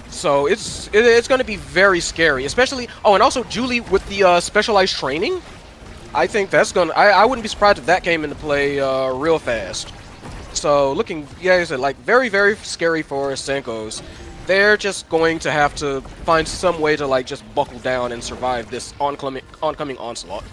So it's going to be very scary, especially. Oh, and also Julie with the specialized training. I think that's gonna. I wouldn't be surprised if that came into play real fast. So looking, yeah, like I said, like very very scary for Senko's. They're just going to have to find some way to like just buckle down and survive this oncoming onslaught.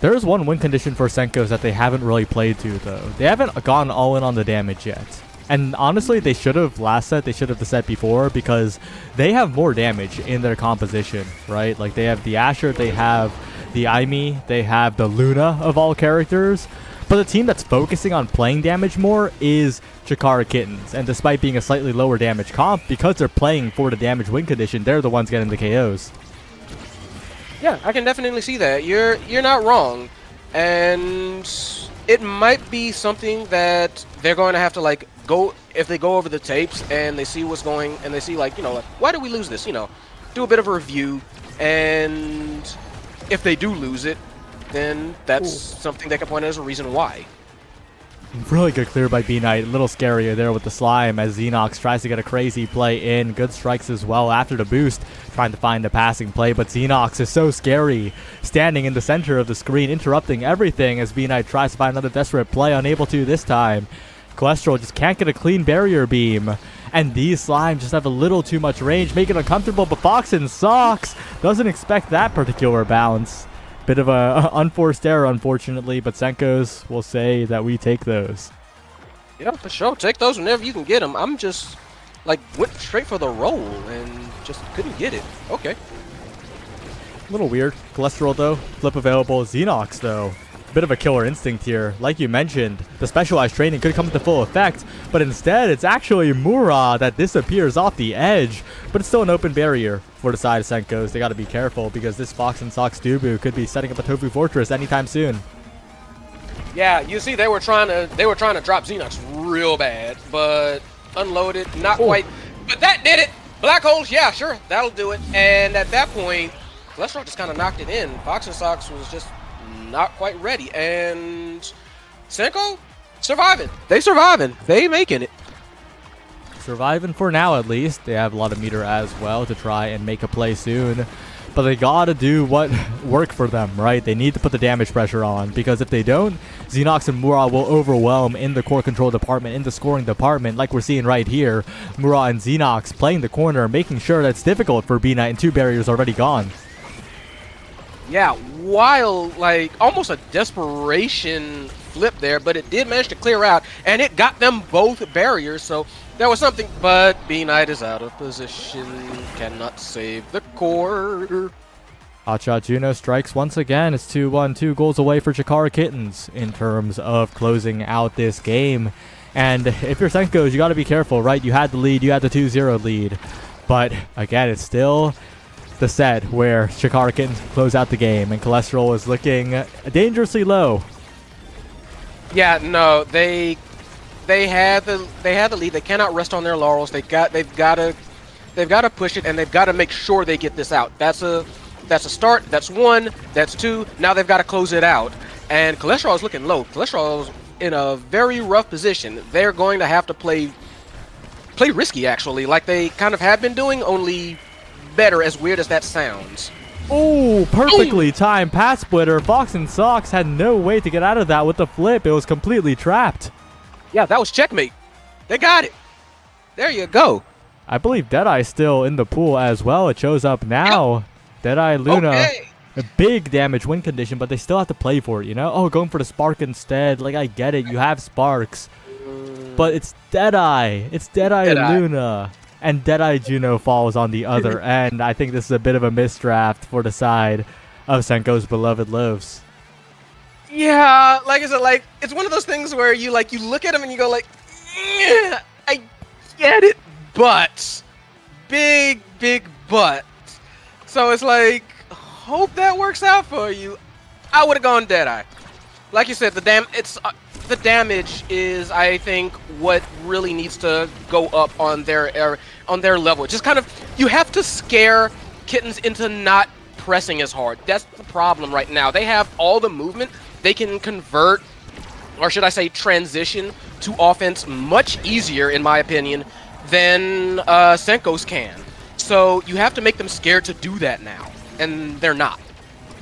There is one win condition for Senko's that they haven't really played to, though. They haven't gone all in on the damage yet. And honestly, they should have last set, they should have the set before, because they have more damage in their composition, right? Like, they have the Asher, they have the Aimi, they have the Luna of all characters. But the team that's focusing on playing damage more is Chikara Kittens. And despite being a slightly lower damage comp, because they're playing for the damage win condition, they're the ones getting the KOs. Yeah, I can definitely see that. You're not wrong. And it might be something that they're going to have to like go if they go over the tapes and they see what's going and they see like, you know, like, why did we lose this? You know, do a bit of a review, and if they do lose it, then that's something they can point out as a reason why. Really good clear by B-Knight. A little scarier there with the slime as Xenox tries to get a crazy play in. Good strikes as well after the boost, trying to find the passing play, but Xenox is so scary, standing in the center of the screen, interrupting everything as B-Knight tries to find another desperate play, unable to this time. Cholesterol just can't get a clean barrier beam, and these slimes just have a little too much range, make it uncomfortable, but Fox and Sox doesn't expect that particular bounce. Bit of a unforced error, unfortunately, but Senko's will say that we take those. Yeah, for sure. Take those whenever you can get them. I'm just, like, went straight for the roll and just couldn't get it. Okay. A little weird. Cholesterol, though. Flip available. Xenox, though. Bit of a killer instinct here. Like you mentioned, the specialized training could come into full effect, but instead it's actually Mura that disappears off the edge, but it's still an open barrier for the side of Senko's. They got to be careful because this Fox and Sox Dubu could be setting up a Tofu Fortress anytime soon. Yeah, you see, they were trying to drop Xenox real bad, but unloaded, not quite. But that did it. Black holes, yeah, sure, that'll do it. And at that point, Cholesterol just kind of knocked it in. Fox and Sox was just not quite ready, and Senko surviving. They surviving. They making it. Surviving for now, at least. They have a lot of meter as well to try and make a play soon. But they gotta do what work for them, right? They need to put the damage pressure on, because if they don't, Xenox and Mura will overwhelm in the core control department, in the scoring department, like we're seeing right here. Mura and Xenox playing the corner, making sure that it's difficult for B-Knight, and 2 barriers already gone. Yeah, while like almost a desperation flip there, but it did manage to clear out, and it got them both barriers, so that was something. But B-Knight is out of position, cannot save the core. Hotshot Juno strikes once again. It's 2-1, 2 goals away for Chikara Kittens in terms of closing out this game. And if you're Senko's, you got to be careful, right? You had the lead, you had the 2-0 lead. But again, it's still the set where Chikara Kittens close out the game, and Cholesterol is looking dangerously low. Yeah, no, they had the lead. They cannot rest on their laurels. They've got to push it, and they've got to make sure they get this out. That's a start. That's 1. That's 2. Now they've got to close it out. And Cholesterol is looking low. Cholesterol is in a very rough position. They're going to have to play risky, actually, like they kind of have been doing, only better, as weird as that sounds. Oh, perfectly timed pass splitter. Fox and Sox had no way to get out of that with the flip. It was completely trapped. Yeah, that was checkmate. They got it. There you go. I believe Deadeye's still in the pool as well. It shows up now. Yep. Deadeye Luna. Okay. A big damage win condition, but they still have to play for it, you know? Oh, going for the spark instead. Like, I get it. You have sparks. But it's Deadeye. It's Deadeye Luna. And Deadeye Juno falls on the other end. I think this is a bit of a misdraft for the side of Senko's beloved Loaves. Yeah, like I said, like, it's one of those things where you look at him and you go like, yeah, I get it, but big but. So it's like, hope that works out for you. I would have gone Deadeye. Like you said, the damage is, I think, what really needs to go up on their level. Just kind of, you have to scare Kittens into not pressing as hard. That's the problem right now. They have all the movement. They can convert, or should I say transition, to offense much easier, in my opinion, than Senko's can. So you have to make them scared to do that now, and they're not.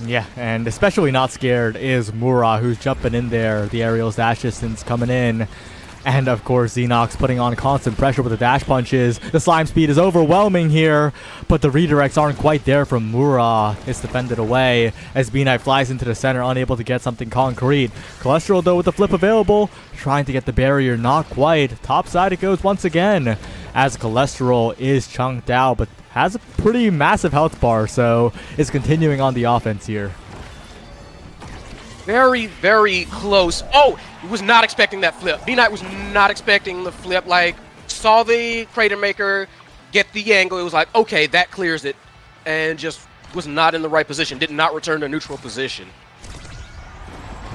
Yeah, and especially not scared is Mura, who's jumping in there. The aerials dash distance coming in. And of course, Xenox putting on constant pressure with the dash punches. The slime speed is overwhelming here, but the redirects aren't quite there from Mura. It's defended away as B-Knight flies into the center, unable to get something concrete. Cholesterol, though, with the flip available, trying to get the barrier, not quite. Top side it goes once again, as Cholesterol is chunked out, but has a pretty massive health bar, so is continuing on the offense here. Very, very close. Oh, was not expecting that flip. B-Knight was not expecting the flip. Like, saw the Crater Maker get the angle. It was like, okay, that clears it. And just was not in the right position. Did not return to neutral position.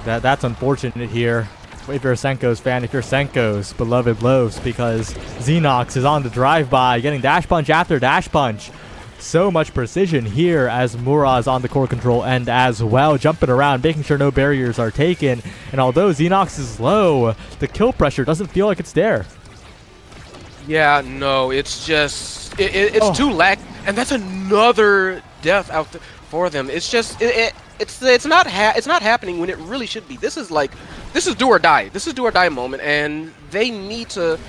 That's unfortunate here. If you're a Senko's fan, if you're Senko's beloved loaves, because Xenox is on the drive-by, getting dash punch after dash punch. So much precision here as Mura is on the core control end as well, jumping around, making sure no barriers are taken. And although Xenox is low, the kill pressure doesn't feel like it's there. Yeah, no, it's just it's too lack, and that's another death out there for them. It's just it's not happening when it really should be. This is do or die. This is do or die moment, and they need to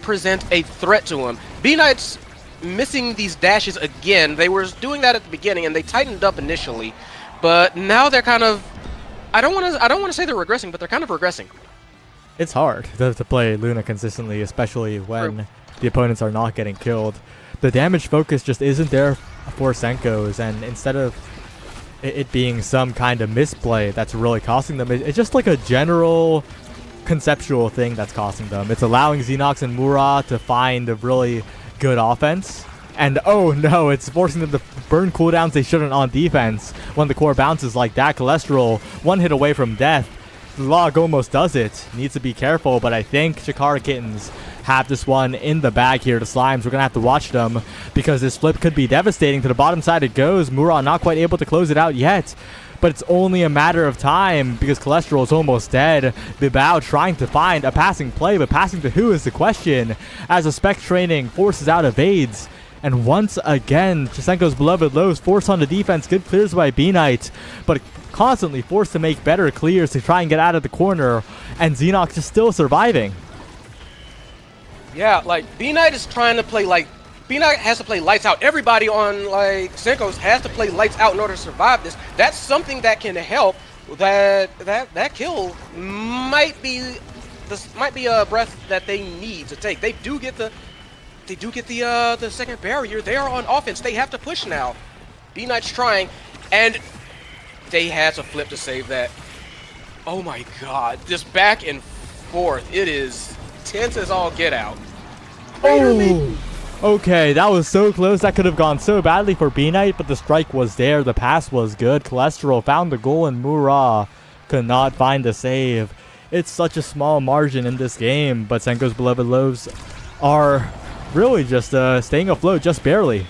present a threat to him. B-Knight's missing these dashes again. They were doing that at the beginning, and they tightened up initially, but now they're kind of. I don't want to say they're regressing, but they're kind of regressing. It's hard to play Luna consistently, especially when the opponents are not getting killed. The damage focus just isn't there for Senko's, and instead of it being some kind of misplay that's really costing them, it's just like a general conceptual thing that's costing them. It's allowing Xenox and Mura to find a really good offense, and oh no, it's forcing them to burn cooldowns they shouldn't on defense when the core bounces like that. Cholesterol, one hit away from death. The log almost does it. Needs to be careful, but I think Chikara Kittens have this one in the bag here. The Slimes, we're going to have to watch them because this flip could be devastating. To the bottom side it goes. Mura not quite able to close it out yet, but it's only a matter of time because Cholesterol is almost dead. Bibao trying to find a passing play, but passing to who is the question as a spec training forces out evades. And once again, Chisenko's beloved lows forced on the defense. Good clears by B-Knight, but constantly forced to make better clears to try and get out of the corner. And Xenox is still surviving. Yeah, like B-Knight is trying to play like B-Knight has to play lights out. Everybody on like Senko's has to play lights out in order to survive this. That's something that can help. That kill might be a breath that they need to take. They do get the second barrier. They are on offense. They have to push now. B-Knight's trying, and they had to flip to save that. Oh my god, just back and forth. It is tense as all get out. Oh, okay, that was so close. That could have gone so badly for B-Knight, but the strike was there. The pass was good. Cholesterol found the goal, and Mura could not find the save. It's such a small margin in this game, but Senko's beloved loaves are really just staying afloat, just barely.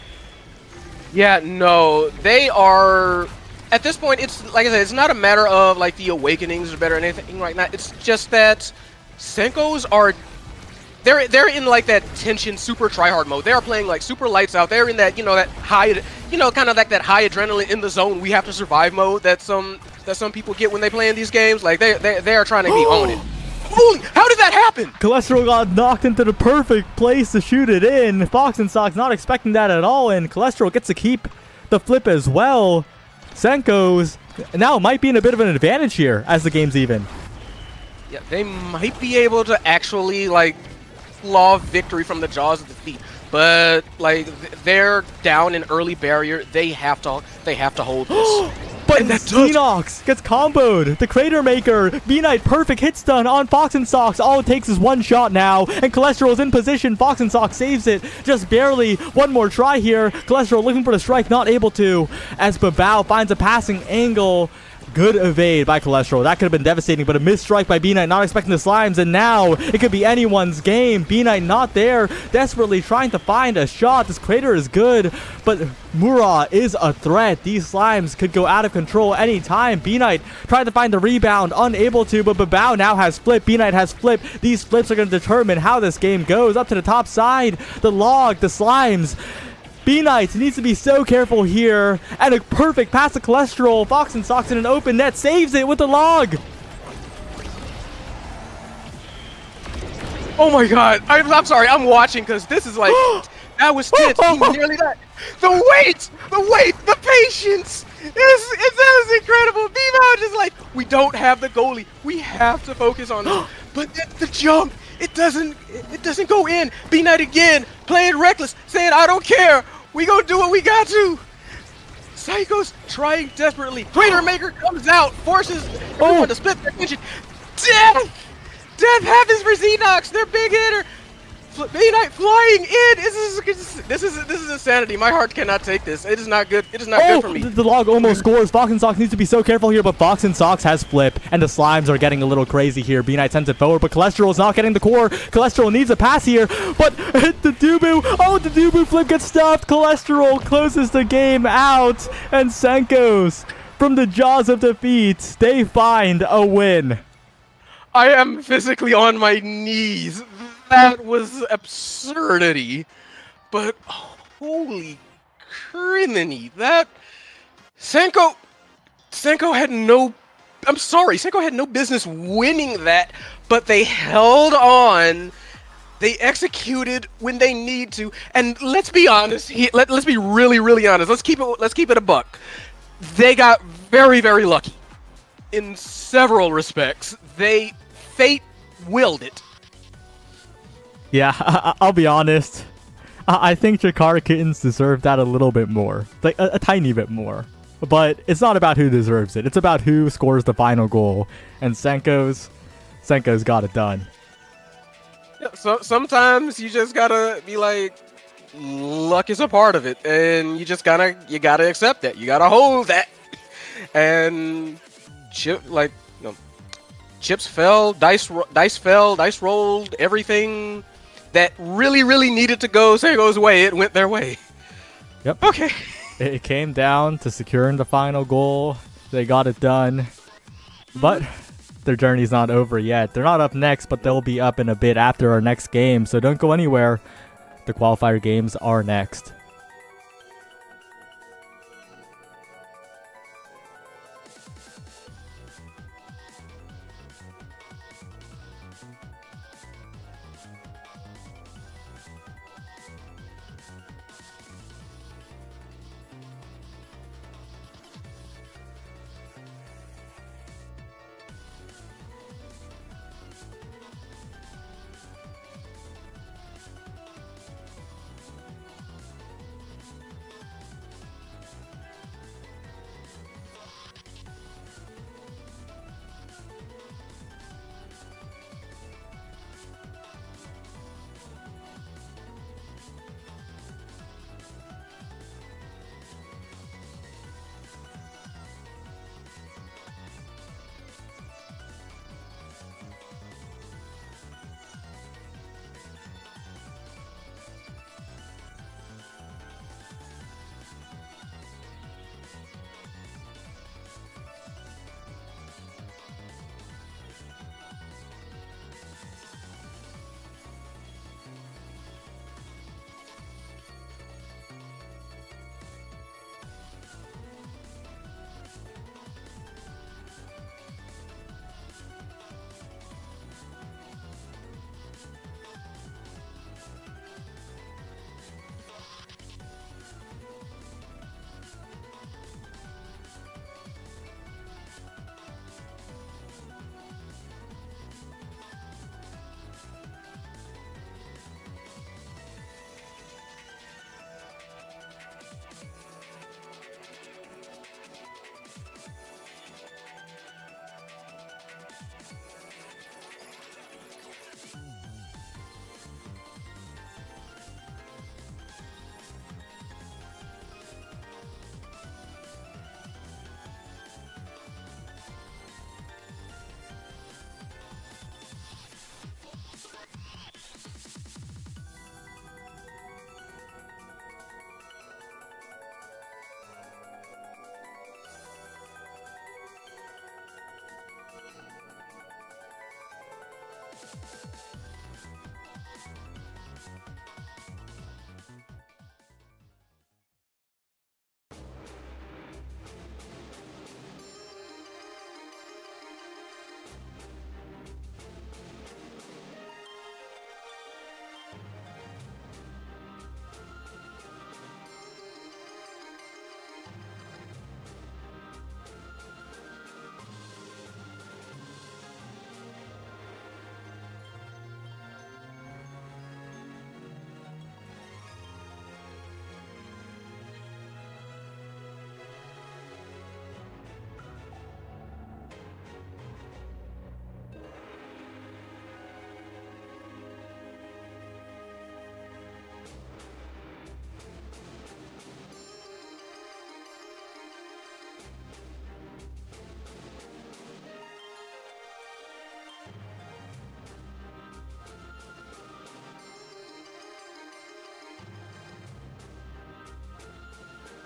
Yeah, no, they are. At this point, it's like I said, it's not a matter of like the awakenings are better or anything like that. It's just that Senko's are. They're in like that tension, super tryhard mode. They are playing like super lights out. They're in that that high, kind of like that high adrenaline in the zone. We have to survive mode that some people get when they play in these games. Like they are trying to be on it. Holy, how did that happen? Cholesterol got knocked into the perfect place to shoot it in. Fox and Sox not expecting that at all, and Cholesterol gets to keep the flip as well. Senko's now might be in a bit of an advantage here as the game's even. Yeah, they might be able to actually like claw victory from the jaws of defeat, but like they're down in early barrier. They have to hold this. But Xenox gets comboed. The Crater Maker, B-Knight, perfect hit stun on Fox and Sox. All it takes is one shot now, and Cholesterol is in position. Fox and Sox saves it, just barely. One more try here. Cholesterol looking for the strike, not able to, as Babao finds a passing angle. Good evade by Cholesterol. That could have been devastating, but a missed strike by B-Knight, not expecting the Slimes, and now it could be anyone's game. B-Knight not there, desperately trying to find a shot. This Crater is good, but Mura is a threat. These Slimes could go out of control anytime. B-Knight tried to find the rebound, unable to, but Babao now has flip. B-Knight has flip. These flips are going to determine how this game goes. Up to the top side, the log, the Slimes. B-Knight needs to be so careful here, and a perfect pass to Cholesterol. Fox and Sox in an open net saves it with the log. Oh my god, I'm sorry, I'm watching because this is like, that was tense, nearly that. The wait, the patience, that is incredible. B-Mount is like, we don't have the goalie, we have to focus on this. But the jump, it doesn't go in. B-Knight again, playing reckless, saying I don't care. We gonna do what we got to. Psycho's trying desperately. Crater Maker comes out, forces everyone to split their attention. Death happens for Xenox, their big hitter. B-Knight flying in. This is insanity. My heart cannot take this. It is not good. It is not good for me. The log almost scores. Fox and Sox needs to be so careful here, but Fox and Sox has flip, and the slimes are getting a little crazy here. B-Knight sends it forward, but Cholesterol is not getting the core. Cholesterol needs a pass here, but the Dubu. Oh, the Dubu flip gets stopped. Cholesterol closes the game out, and Senkos, from the jaws of defeat, they find a win. I am physically on my knees. That was absurdity. But holy criminy, that Senko had no Senko had no business winning that, but they held on. They executed when they need to. And let's be honest, let's be really honest. Let's keep it a buck. They got very lucky in several respects. Fate willed it. Yeah, I'll be honest. I think Chikara Kittens deserve that a little bit more. Like, a tiny bit more. But it's not about who deserves it. It's about who scores the final goal. And Senko's got it done. Yeah, so sometimes you just gotta be like, luck is a part of it. And you gotta accept that. You gotta hold that. And chips fell, dice fell, dice rolled, everything that really needed to go Sengo's way, it went their way. Yep. Okay. It came down to securing the final goal. They got it done. But their journey's not over yet. They're not up next, but they'll be up in a bit after our next game, so don't go anywhere. The qualifier games are next.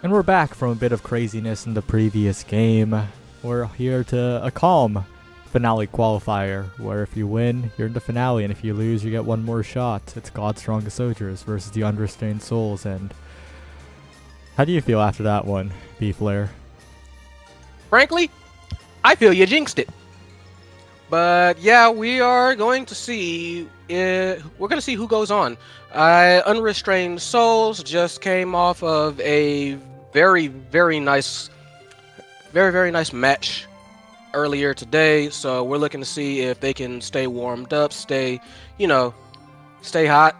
And we're back from a bit of craziness in the previous game. We're here to a calm finale qualifier, where if you win, you're in the finale, and if you lose, you get one more shot. It's God's Strongest Soldiers versus the Unrestrained Souls, and how do you feel after that one, B-Flare? Frankly, I feel you jinxed it. But yeah, we are going to see. We're going to see who goes on. Unrestrained Souls just came off of a very, very nice match earlier today. So we're looking to see if they can stay warmed up, stay hot.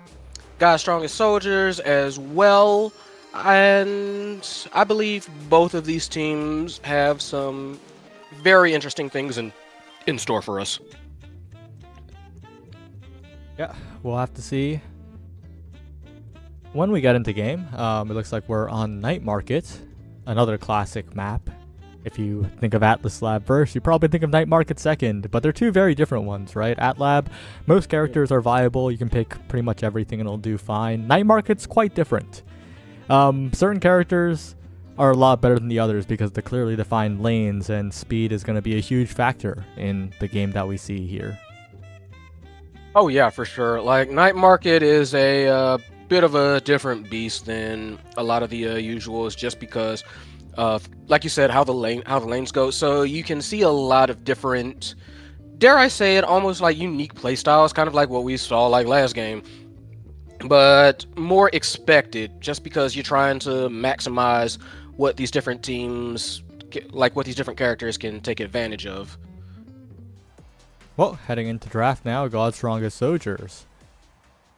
God's Strongest Soldiers as well. And I believe both of these teams have some very interesting things in store for us. Yeah, we'll have to see when we get into game. It looks like we're on Night Market, another classic map. If you think of Atlas Lab first, you probably think of Night Market second, but they're two very different ones, right? At Lab, most characters are viable. You can pick pretty much everything and it'll do fine. Night Market's quite different. Certain characters are a lot better than the others because the clearly defined lanes and speed is going to be a huge factor in the game that we see here. Oh yeah, for sure. Like, Night Market is a bit of a different beast than a lot of the usuals, just because of, like you said, how the lanes go. So you can see a lot of different, dare I say it, almost like unique playstyles, kind of like what we saw like last game, but more expected, just because you're trying to maximize what these different teams, like what these different characters can take advantage of. Well, heading into draft now, God's Strongest Soldiers.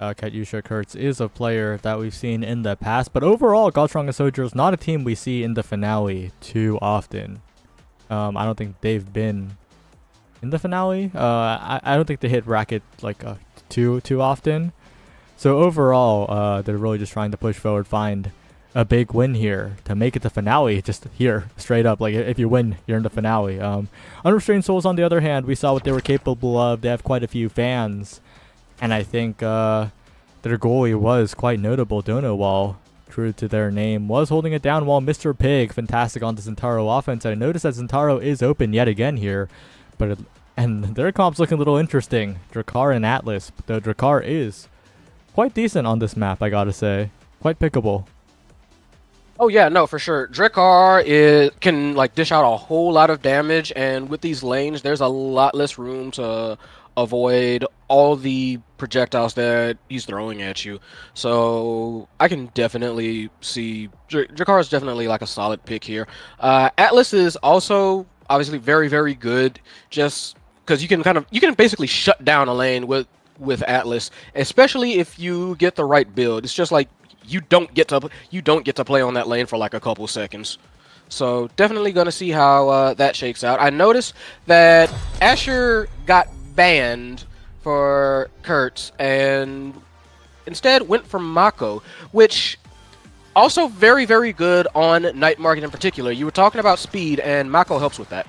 Katyusha Kurtz is a player that we've seen in the past, but overall, God's Strongest Soldiers not a team we see in the finale too often. I don't think they've been in the finale. I don't think they hit bracket like too often. So overall, they're really just trying to push forward, find a big win here to make it to finale. Just here, straight up, like if you win, you're in the finale. Unrestrained Souls, on the other hand, we saw what they were capable of. They have quite a few fans. And I think their goalie was quite notable. Donowall, true to their name, was holding it down, while Mr. Pig, fantastic on the Zentaro offense. I noticed that Zentaro is open yet again here, and their comp's looking a little interesting. Drakkar and Atlas, though Drakkar is quite decent on this map, I gotta say. Quite pickable. Oh yeah, no, for sure. Drakkar can like dish out a whole lot of damage, and with these lanes, there's a lot less room to avoid all the projectiles that he's throwing at you. So I can definitely see Drakkar is definitely like a solid pick here. Atlas is also obviously very, very good, just because you can basically shut down a lane with Atlas, especially if you get the right build. It's just like you don't get to play on that lane for like a couple seconds. So definitely gonna see how that shakes out. I noticed that Asher got banned for Kurtz and instead went for Mako, which also very, very good on Night Market in particular. You were talking about speed, and Mako helps with that.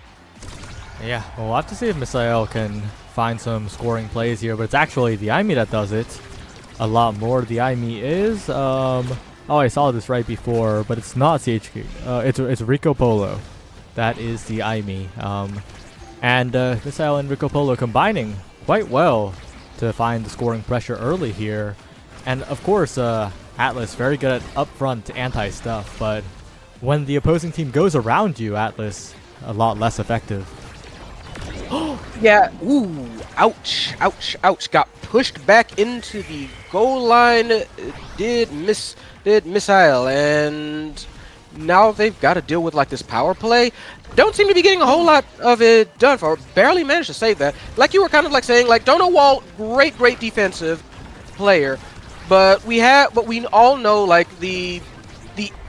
Yeah, well, we'll have to see if Misael can find some scoring plays here, but it's actually the Aimi that does it a lot more. The Aimi is oh, I saw this right before, but it's not CHQ. It's Rico Polo. That is the Aimi. And Misael and Rico Polo combining quite well to find the scoring pressure early here. And of course, Atlas very good at upfront anti-stuff, but when the opposing team goes around you, Atlas a lot less effective. Yeah, ooh, ouch, ouch, ouch. Got pushed back into the goal line, did Misael, and now they've got to deal with like this power play. Don't seem to be getting a whole lot of it done for. Barely managed to save that. Like you were kind of like saying, like Donowall, great defensive player, but we all know like the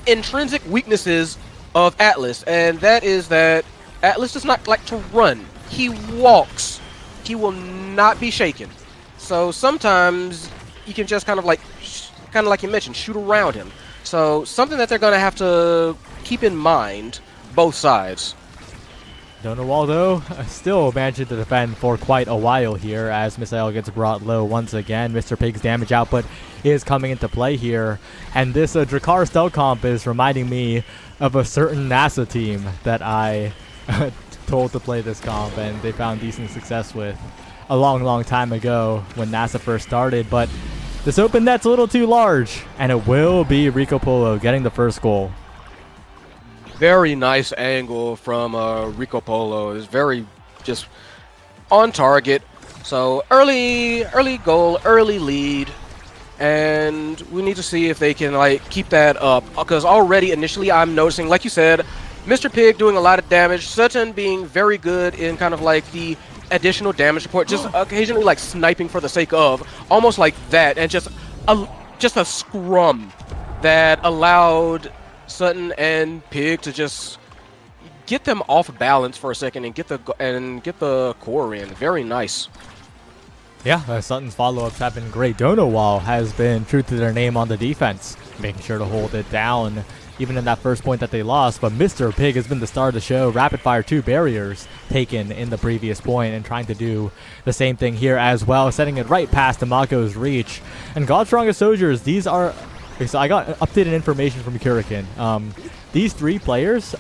intrinsic weaknesses of Atlas, and that is that Atlas does not like to run. He walks. He will not be shaken. So sometimes you can just kind of like you mentioned, shoot around him. So something that they're going to have to keep in mind, both sides. Donawall, though, still managing to defend for quite a while here as Misael gets brought low once again. Mr. Pig's damage output is coming into play here. And this Drakkar Stealth comp is reminding me of a certain NASA team that I told to play this comp, and they found decent success with a long time ago when NASA first started. But this open net's a little too large, and it will be Rico Polo getting the first goal. Very nice angle from Rico Polo. Is very just on target. So early goal, early lead, and we need to see if they can like keep that up. Because already initially I'm noticing, like you said, Mr. Pig doing a lot of damage, Sutton being very good in kind of like the additional damage support, just occasionally like sniping for the sake of, almost like that, and just a scrum that allowed Sutton and Pig to just get them off balance for a second and get the core in. Very nice. Yeah, Sutton's follow-ups have been great. Donawall has been true to their name on the defense, making sure to hold it down even in that first point that they lost. But Mr. Pig has been the star of the show. Rapid fire 2 barriers taken in the previous point and trying to do the same thing here as well, setting it right past Amako's reach. And God's Strongest Soldiers, these are... So I got updated information from Kurikan. These 3 players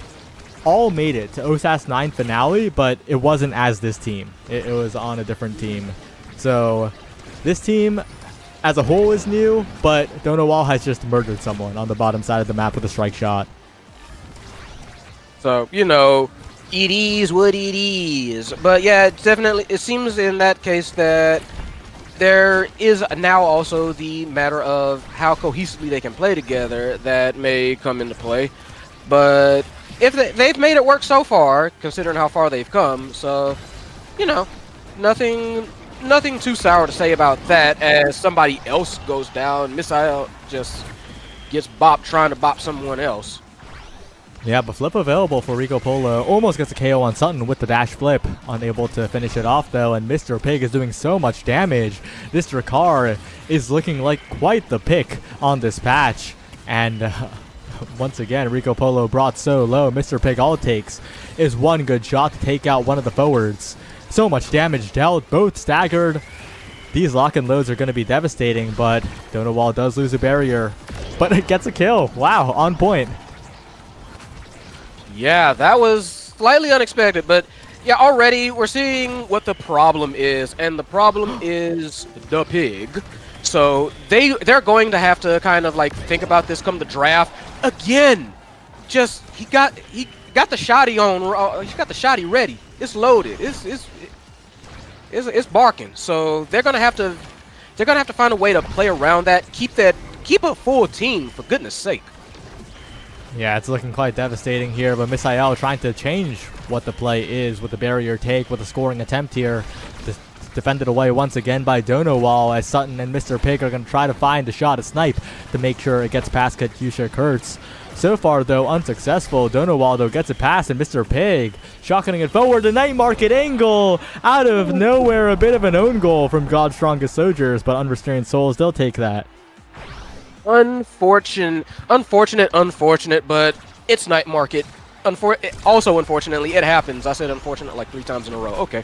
all made it to OSAS 9 finale, but it wasn't as this team. It was on a different team. So this team as a whole is new, but Donawall has just murdered someone on the bottom side of the map with a strike shot. So, you know, it is what it is. But yeah, definitely, it seems in that case that there is now also the matter of how cohesively they can play together that may come into play. But if they've made it work so far, considering how far they've come, so, you know, nothing too sour to say about that as somebody else goes down. Misael just gets bopped trying to bop someone else. Yeah, but flip available for Rico Polo. Almost gets a KO on Sutton with the dash flip. Unable to finish it off, though, and Mr. Pig is doing so much damage. This Drakkar is looking like quite the pick on this patch. And once again, Rico Polo brought so low. Mr. Pig, all it takes is one good shot to take out one of the forwards. So much damage dealt, both staggered. These lock and loads are going to be devastating, but Donawall does lose a barrier. But it gets a kill. Wow, on point. Yeah, that was slightly unexpected, but yeah, already we're seeing what the problem is, and the problem is the pig. So they're going to have to kind of like think about this come the draft again. Just he got the shotty on. He got the shotty ready. It's loaded. It's barking. So they're gonna have to find a way to play around that. Keep a full team, for goodness sake. Yeah, it's looking quite devastating here, but Misael trying to change what the play is with the barrier take, with the scoring attempt here. Defended away once again by Donawall as Sutton and Mr. Pig are going to try to find a shot, a snipe, to make sure it gets past Katyusha Kurtz. So far, though, unsuccessful. Donawall, though, gets it past, and Mr. Pig shotgunning it forward. The night market angle out of nowhere. A bit of an own goal from God's Strongest Soldiers, but Unrestrained Souls, they'll take that. Unfortunate, but it's night market. Also, unfortunately, it happens. I said unfortunate like 3 times in a row. Okay.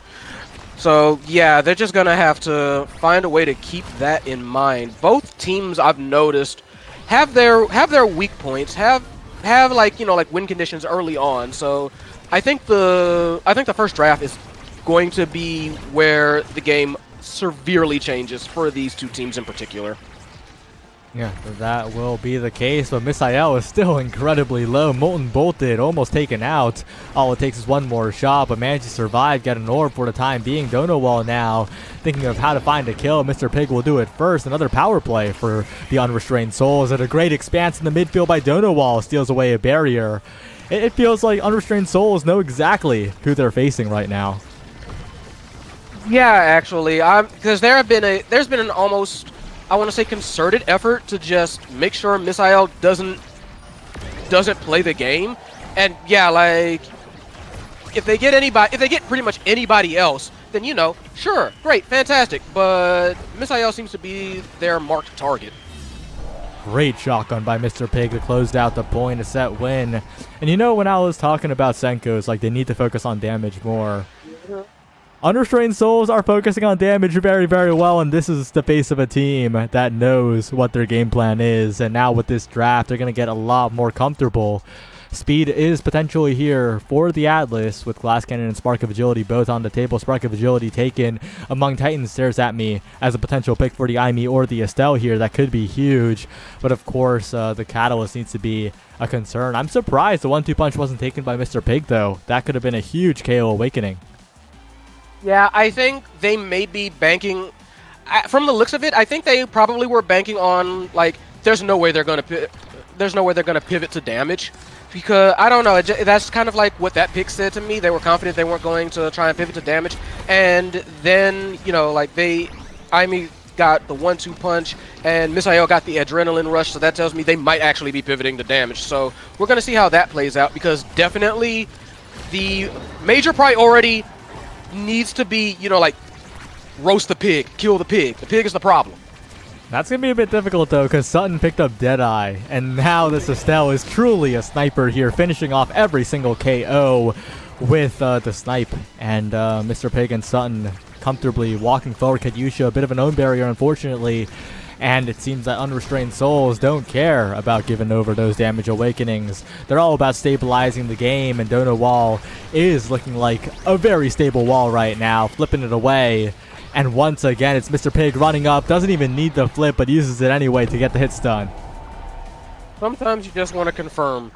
So, yeah, they're just going to have to find a way to keep that in mind. Both teams, I've noticed, have their weak points, have like, you know, like win conditions early on. So, I think the first draft is going to be where the game severely changes for these 2 teams in particular. Yeah, that will be the case, but Misael is still incredibly low. Molten bolted, almost taken out. All it takes is one more shot, but managed to survive, get an orb for the time being. Donawall now thinking of how to find a kill. Mr. Pig will do it first. Another power play for the Unrestrained Souls, and a great expanse in the midfield by Donawall steals away a barrier. It feels like Unrestrained Souls know exactly who they're facing right now. Yeah, actually, because there's been an almost, I want to say, concerted effort to just make sure Misael doesn't play the game. And yeah, like if they get pretty much anybody else, then, you know, sure, great, fantastic. But Misael seems to be their marked target. Great shotgun by Mr. Pig that closed out the point, a set win. And you know, when I was talking about Senko's, like, they need to focus on damage more. Unrestrained Souls are focusing on damage very, very well, and this is the face of a team that knows what their game plan is. And now with this draft, they're going to get a lot more comfortable. Speed is potentially here for the Atlas with Glass Cannon and Spark of Agility both on the table. Spark of Agility taken among Titans stares at me as a potential pick for the Aimee or the Estelle here. That could be huge, but of course the Catalyst needs to be a concern. I'm surprised the 1-2 punch wasn't taken by Mr. Pig though. That could have been a huge KO awakening. Yeah, I think they may be banking. From the looks of it, I think they probably were banking on like there's no way they're gonna pivot to damage, because I don't know. That's kind of like what that pick said to me. They were confident they weren't going to try and pivot to damage, and then like Aimee got the 1-2 punch, and Misael got the adrenaline rush. So that tells me they might actually be pivoting to damage. So we're gonna see how that plays out, because definitely the major priority needs to be, like, roast the pig, kill the pig. The pig is the problem. That's going to be a bit difficult, though, because Sutton picked up Deadeye, and now this Estelle is truly a sniper here, finishing off every single KO with the snipe. And Mr. Pig and Sutton comfortably walking forward. Katyusha, a bit of an own barrier, unfortunately. And it seems that Unrestrained Souls don't care about giving over those damage awakenings. They're all about stabilizing the game, and Dono Wall is looking like a very stable wall right now, flipping it away. And once again, it's Mr. Pig running up, doesn't even need the flip, but uses it anyway to get the hit stun. Sometimes you just want to confirm.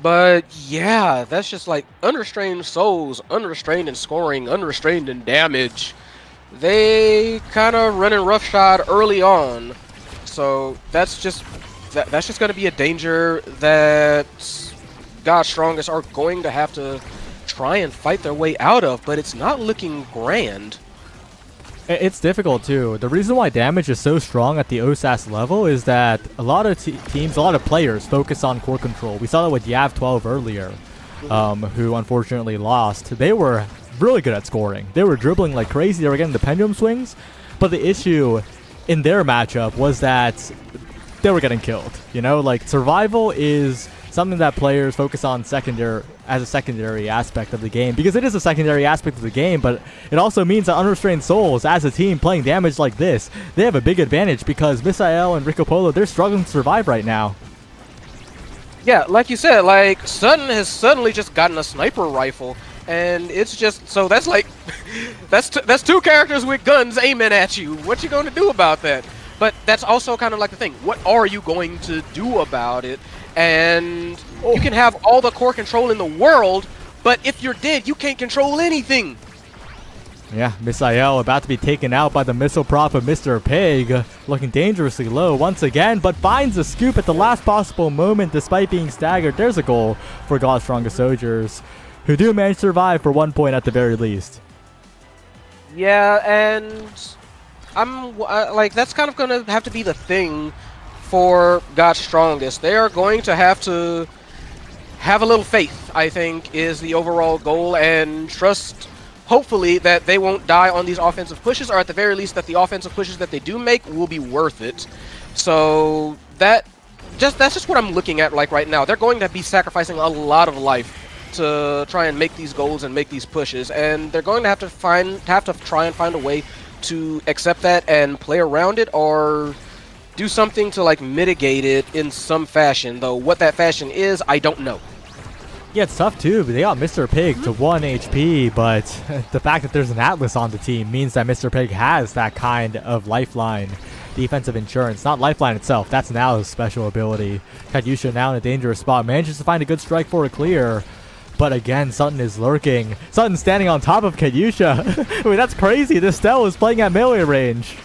But yeah, that's just like Unrestrained Souls, unrestrained in scoring, unrestrained in damage. They kind of running roughshod early on. So that's just going to be a danger that God's Strongest are going to have to try and fight their way out of, but it's not looking grand. It's difficult too. The reason why damage is so strong at the OSAS level is that a lot of teams, a lot of players focus on core control. We saw that with Yav12 earlier, who unfortunately lost. They were really good at scoring. They were dribbling like crazy. They were getting the pendulum swings, but the issue in their matchup was that they were getting killed. Like, survival is something that players focus on as a secondary aspect of the game, because it is a secondary aspect of the game, but it also means that Unrestrained Souls, as a team playing damage like this, they have a big advantage, because Misael and Rico Polo, they're struggling to survive right now. Yeah, like you said, like, Sutton has suddenly just gotten a sniper rifle, and it's just, so that's like, that's two characters with guns aiming at you. What you going to do about that? But that's also kind of like the thing. What are you going to do about it? And you can have all the core control in the world, but if you're dead, you can't control anything. Yeah, Misael about to be taken out by the missile prop of Mr. Pig, looking dangerously low once again, but finds a scoop at the last possible moment despite being staggered. There's a goal for God's Strongest Soldiers, who do manage to survive for 1 point at the very least. Yeah, and I'm like, that's kind of going to have to be the thing for God's Strongest. They are going to have a little faith, I think, is the overall goal, and trust, hopefully, that they won't die on these offensive pushes, or at the very least that the offensive pushes that they do make will be worth it. So that's just what I'm looking at like right now. They're going to be sacrificing a lot of life to try and make these goals and make these pushes, and they're going to have to try and find a way to accept that and play around it, or do something to like mitigate it in some fashion. Though what that fashion is, I don't know. Yeah, it's tough too. They got Mr. Pig to 1 HP, but the fact that there's an Atlas on the team means that Mr. Pig has that kind of lifeline, defensive insurance. Not lifeline itself, that's Now's special ability. Katyusha now in a dangerous spot, manages to find a good strike for a clear. But again, Sutton is lurking. Sutton standing on top of Katyusha. I mean, that's crazy. This Stell is playing at melee range.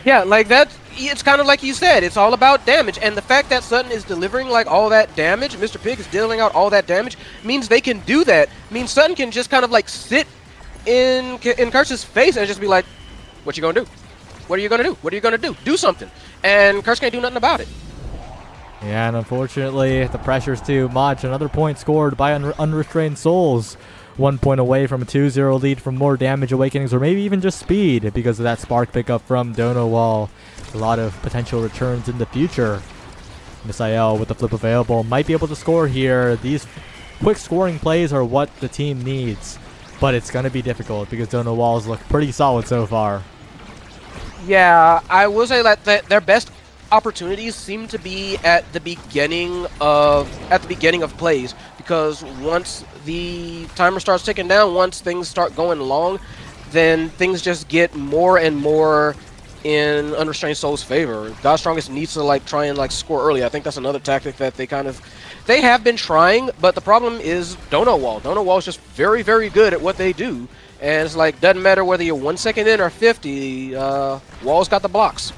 Yeah, like that. It's kind of like you said. It's all about damage, and the fact that Sutton is delivering like all that damage, Mr. Pig is dealing out all that damage, means they can do that. Means Sutton can just kind of like sit in Curse's face and just be like, "What you gonna do? What are you gonna do? What are you gonna do? Do something!" And Curse can't do nothing about it. Yeah, and unfortunately, the pressure's too much. Another point scored by Unrestrained Souls 1 point away from a 2-0 lead from more damage awakenings, or maybe even just speed because of that spark pickup from Donowal. A lot of potential returns in the future. Misael with the flip available might be able to score here. These quick scoring plays are what the team needs, but it's going to be difficult because Donowal's look pretty solid so far. Yeah, I will say that their best opportunities seem to be at the beginning of plays, because once the timer starts ticking down, once things start going long, then things just get more and more in Unrestrained Soul's favor. God Strongest needs to like try and like score early. I think that's another tactic that they have been trying, but the problem is Donowal. Donowal is just very, very good at what they do, and it's like doesn't matter whether you're 1 second in or 50. Wall's got the blocks.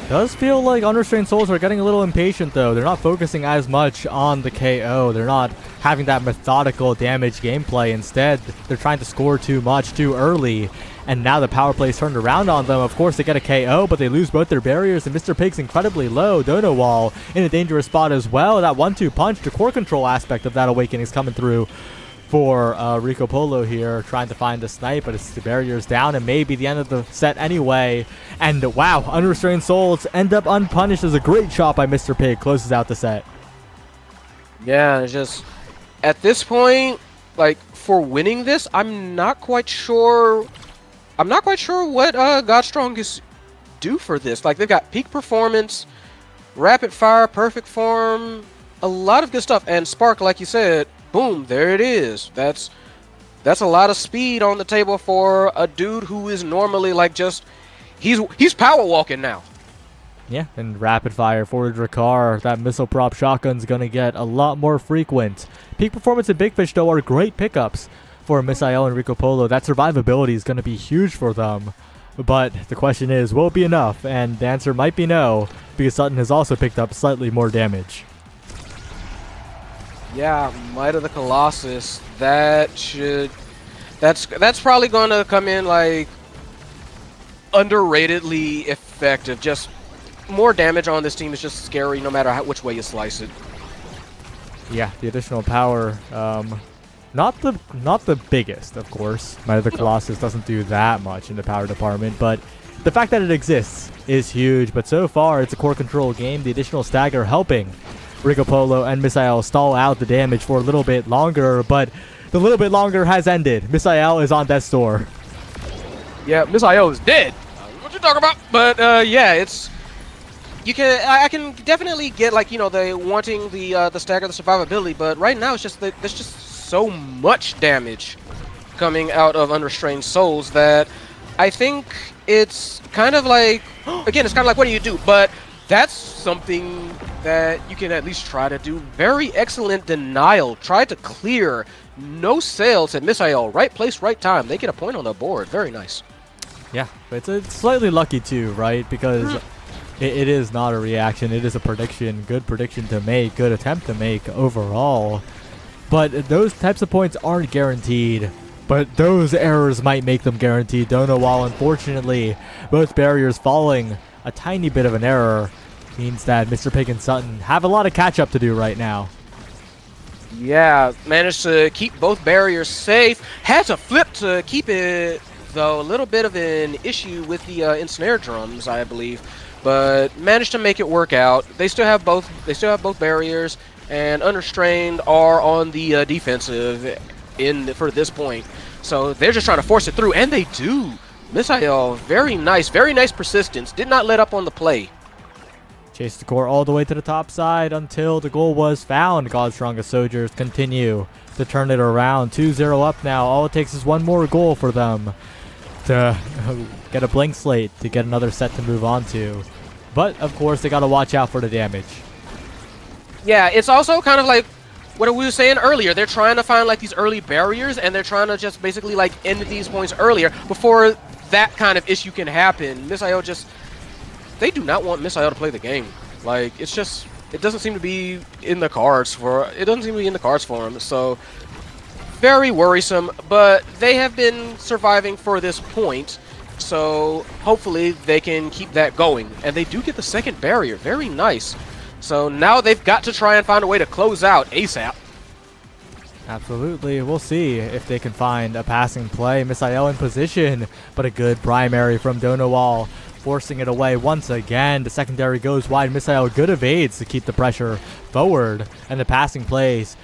Does feel like Unrestrained Souls are getting a little impatient though. They're not focusing as much on the KO. They're not having that methodical damage gameplay. Instead, they're trying to score too much too early. And now the power play is turned around on them. Of course, they get a KO, but they lose both their barriers, and Mr. Pig's incredibly low. Donowal in a dangerous spot as well. That 1-2 punch, the core control aspect of that awakening is coming through for Rico Polo here, trying to find the snipe, but it's the barriers down, and maybe the end of the set anyway. And wow, Unrestrained Souls end up unpunished as a great shot by Mr. Pig closes out the set. Yeah, it's just at this point, like for winning this, I'm not quite sure what God Strongest do for this. Like they've got peak performance, rapid fire, perfect form, a lot of good stuff, and Spark, like you said. Boom, there it is. That's a lot of speed on the table for a dude who is normally like just he's power walking now. Yeah, and rapid fire for Drakkar. That missile prop shotgun's gonna get a lot more frequent. Peak performance and Big Fish though are great pickups for Misael and Rico Polo. That survivability is gonna be huge for them. But the question is, will it be enough? And the answer might be no, because Sutton has also picked up slightly more damage. Yeah, Might of the Colossus. That's probably going to come in like underratedly effective. Just more damage on this team is just scary no matter which way you slice it. Yeah, the additional power, not the biggest, of course. Might of the Colossus doesn't do that much in the power department, but the fact that it exists is huge. But so far, it's a core control game. The additional stagger helping Rico Polo and Misael stall out the damage for a little bit longer, but the little bit longer has ended. Misael is on death's door. Yeah, Misael is dead. What you talking about? But yeah, it's I can definitely get like the wanting the stagger, the survivability, but right now it's just that there's just so much damage coming out of Unrestrained Souls that I think it's kind of like again, it's kind of like what do you do? But that's something that you can at least try to do. Very excellent denial. Try to clear. No sales at Misael. Right place, right time. They get a point on the board. Very nice. Yeah, but it's slightly lucky too, right? Because it is not a reaction. It is a prediction. Good prediction to make. Good attempt to make overall. But those types of points aren't guaranteed. But those errors might make them guaranteed. Donowal, unfortunately, both barriers falling. A tiny bit of an error means that Mr. Pig and Sutton have a lot of catch-up to do right now. Yeah, managed to keep both barriers safe. Had to flip to keep it, though. A little bit of an issue with the ensnare drums, I believe, but managed to make it work out. They still have both. They still have both barriers, and Unrestrained are on the defensive for this point. So they're just trying to force it through, and they do. Misael, very nice persistence. Did not let up on the play. Chase the core all the way to the top side until the goal was found. God's Strongest Soldiers continue to turn it around. 2-0 up now. All it takes is one more goal for them to get a blank slate, to get another set to move on to. But, of course, they got to watch out for the damage. Yeah, it's also kind of like what we were saying earlier. They're trying to find like these early barriers, and they're trying to just basically like end these points earlier before that kind of issue can happen. Misael they do not want Misael to play the game. Like, it's just, it doesn't seem to be in the cards for him. So, very worrisome, but they have been surviving for this point. So, hopefully they can keep that going. And they do get the second barrier. Very nice. So, now they've got to try and find a way to close out ASAP. Absolutely. We'll see if they can find a passing play. Misael in position, but a good primary from Donowal, forcing it away once again. The secondary goes wide. Misael good evades to keep the pressure forward, and the passing plays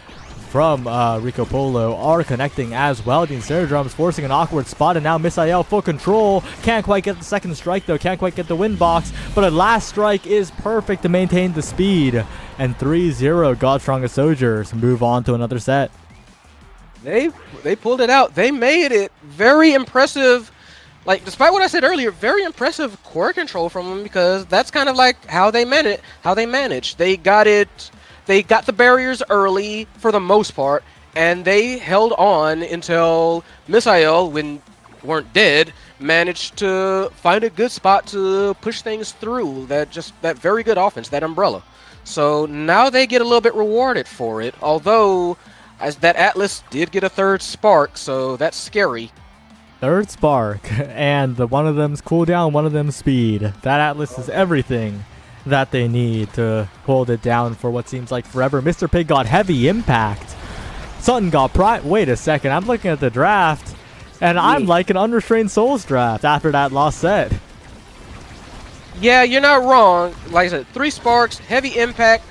from Rico Polo are connecting as well. The Ensnare Drums forcing an awkward spot, and now Misael full control. Can't quite get the second strike though, can't quite get the win box, but a last strike is perfect to maintain the speed. And 3-0 Godstrongest Soldiers move on to another set. They pulled it out. They made it very impressive. Like, despite what I said earlier, very impressive core control from them, because that's kind of like how they managed. They got the barriers early for the most part, and they held on until Misael, when weren't dead, managed to find a good spot to push things through. That very good offense, that umbrella. So now they get a little bit rewarded for it, although as that Atlas did get a third spark, so that's scary. Third spark, and one of them's cooldown, one of them's speed. That Atlas is everything that they need to hold it down for what seems like forever. Mr. Pig got heavy impact. Sutton got prime. Wait a second, I'm looking at the draft, and I'm like an Unrestrained Souls draft after that lost set. Yeah, you're not wrong. Like I said, 3 sparks, heavy impact,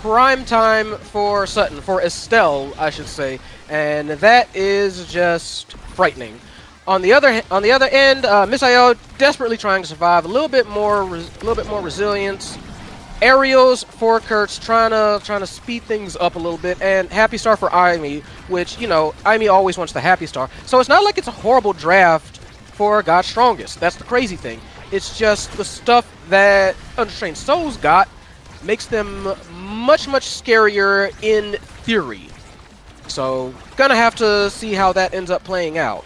prime time for Sutton, for Estelle, I should say, and that is just frightening. On the other end, Misael desperately trying to survive, a little bit more resilience. Aerials for Kurtz trying to speed things up a little bit, and Happy Star for Aimi, which, you know, Aimi always wants the Happy Star. So it's not like it's a horrible draft for God's Strongest. That's the crazy thing. It's just the stuff that Unrestrained Souls got makes them much scarier in theory. So gonna have to see how that ends up playing out.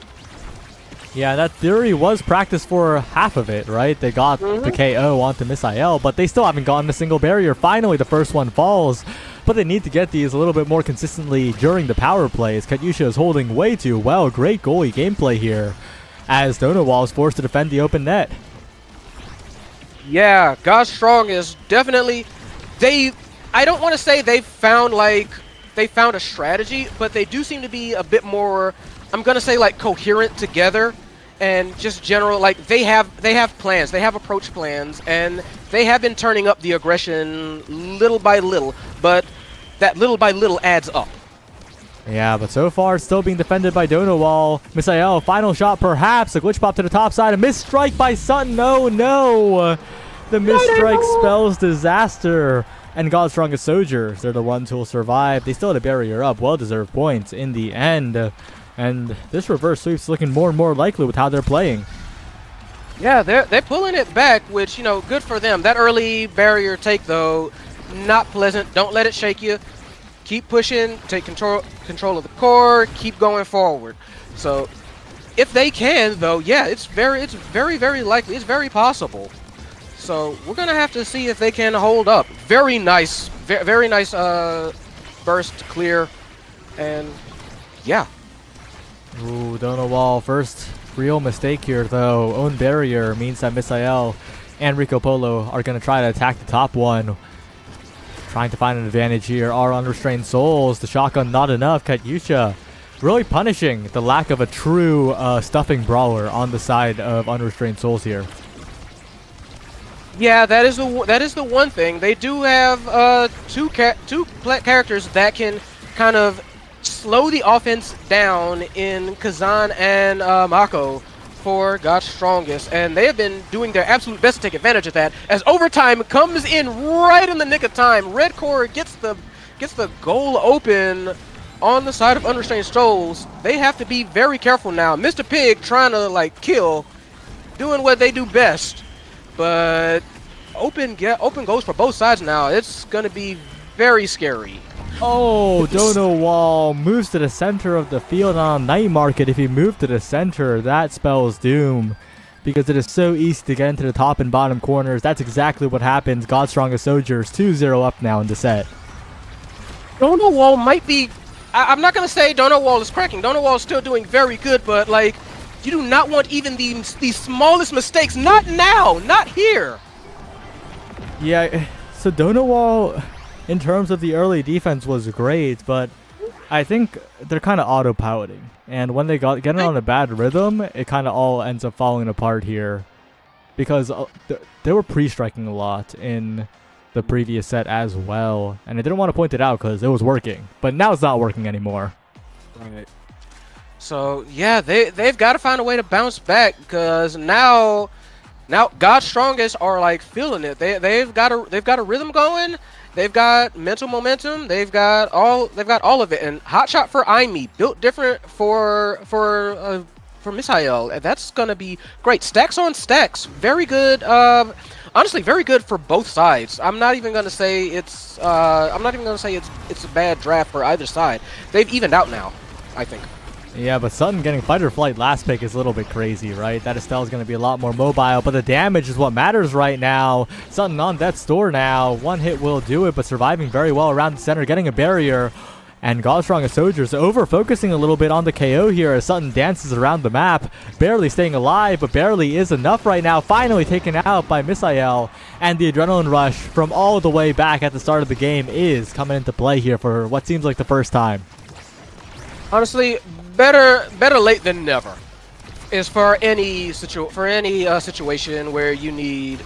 Yeah, that theory was practiced for half of it, right? They got the KO onto Misael, but they still haven't gotten a single barrier. Finally, the first one falls, but they need to get these a little bit more consistently during the power plays. Katyusha is holding way too well. Great goalie gameplay here, as Donowal is forced to defend the open net. Yeah, God's Strongest definitely. I don't want to say they found a strategy, but they do seem to be a bit more, I'm gonna say, like, coherent together, and just general, like, they have plans, they have approach plans, and they have been turning up the aggression little by little, but that little by little adds up. Yeah, but so far it's still being defended by Donowal. Misael, final shot perhaps, a glitch pop to the top side, a missed strike by Sutton. No, the missed strike spells disaster. And God's Strongest Soldiers, they're the ones who will survive. They still had a barrier up, well-deserved points in the end. And this reverse sweep's looking more and more likely with how they're playing. Yeah, they're pulling it back, which, you know, good for them. That early barrier take, though, not pleasant. Don't let it shake you. Keep pushing, take control of the core, keep going forward. So if they can, though, yeah, it's very likely, it's very possible. So we're gonna have to see if they can hold up. Very nice, very nice burst to clear, and yeah. Ooh, Donowal, first real mistake here though. Own barrier means that Misael and Rico Polo are gonna try to attack the top one. Trying to find an advantage here are Unrestrained Souls. The shotgun not enough. Katyusha really punishing the lack of a true stuffing brawler on the side of Unrestrained Souls here. Yeah, that is the one thing. They do have two characters that can kind of slow the offense down in Kazan and Mako for God's Strongest, and they have been doing their absolute best to take advantage of that. As overtime comes in right in the nick of time, Red Core gets the goal open on the side of Unrestrained Souls. They have to be very careful now. Mr. Pig trying to, like, kill, doing what they do best. But open goes for both sides now. It's going to be very scary. Oh, Donowal moves to the center of the field on Night Market. If he moved to the center, that spells doom, because it is so easy to get into the top and bottom corners. That's exactly what happens. God's Strongest Soldiers 2-0 up now in the set. Donowal might be... I'm not going to say Donowal is cracking. Donowal is still doing very good, but, like, you do not want even the smallest mistakes. Not now. Not here. Yeah, so Donowal, in terms of the early defense, was great, but I think they're kind of autopiloting, and when they get on a bad rhythm, it kind of all ends up falling apart here, because they were pre-striking a lot in the previous set as well, and I didn't want to point it out because it was working, but now it's not working anymore. Right. So yeah, they've got to find a way to bounce back, because now God's Strongest are like feeling it. They've got a rhythm going. They've got mental momentum. They've got all of it. And Hotshot for Aimee, built different for Misael. And that's gonna be great. Stacks on stacks, very good. Honestly, very good for both sides. I'm not even gonna say it's a bad draft for either side. They've evened out now, I think. Yeah, but Sutton getting Fight or Flight last pick is a little bit crazy, right? That Estelle is going to be a lot more mobile, but the damage is what matters right now. Sutton on death's door now. One hit will do it, but surviving very well around the center, getting a barrier. And Godstrong and Soldiers over-focusing a little bit on the KO here as Sutton dances around the map. Barely staying alive, but barely is enough right now. Finally taken out by Misael. And the adrenaline rush from all the way back at the start of the game is coming into play here for what seems like the first time. Honestly, better late than never. Is for any situation where you need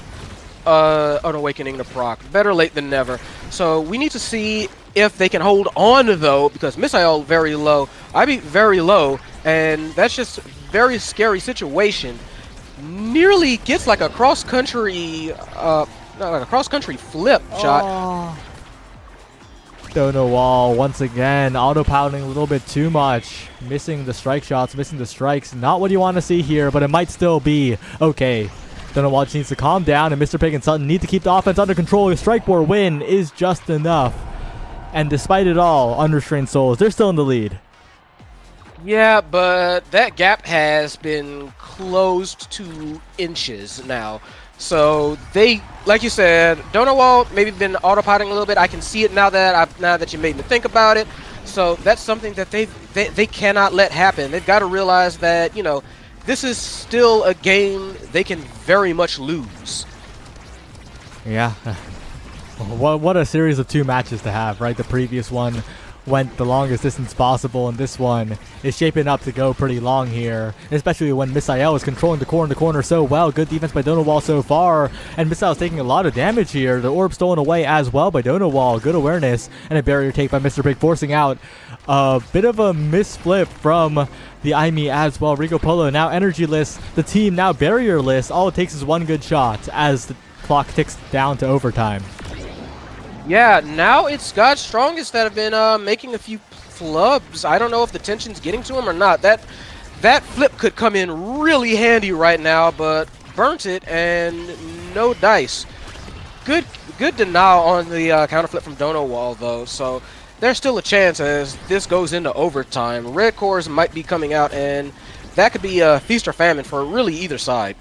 an awakening to proc. Better late than never. So we need to see if they can hold on though, because Misael very low, Ivy very low, and that's just very scary situation. Nearly gets like a cross country flip shot. Dono Wall once again autopiloting a little bit too much, missing the strike shots, missing the strikes. Not what you want to see here, but it might still be okay. Dono Wall just needs to calm down, and Mr. Pig and Sutton need to keep the offense under control. A strike board win is just enough. And despite it all, Unrestrained Souls, they're still in the lead. Yeah, but that gap has been closed to inches now. So they, like you said, Dono Wall maybe been autopiloting a little bit. I can see it now that you made me think about it. So that's something that they cannot let happen. They've got to realize that, you know, this is still a game they can very much lose. Yeah. What a series of 2 matches to have, right? The previous one went the longest distance possible, and this one is shaping up to go pretty long here, especially when Misael is controlling the core in the corner so well. Good defense by Dono Wall so far, and Misael is taking a lot of damage here. The orb stolen away as well by Dono Wall. Good awareness, and a barrier take by Mr. Pig, forcing out a bit of a misflip from the Aimee as well. Rico Polo now energyless, the team now barrierless. All it takes is one good shot as the clock ticks down to overtime. Yeah, now it's God's Strongest that have been making a few flubs. I don't know if the tension's getting to him or not. That flip could come in really handy right now, but burnt it and no dice. Good denial on the counter flip from Dono Wall though, so there's still a chance as this goes into overtime. Red cores might be coming out, and that could be a feast or famine for really either side.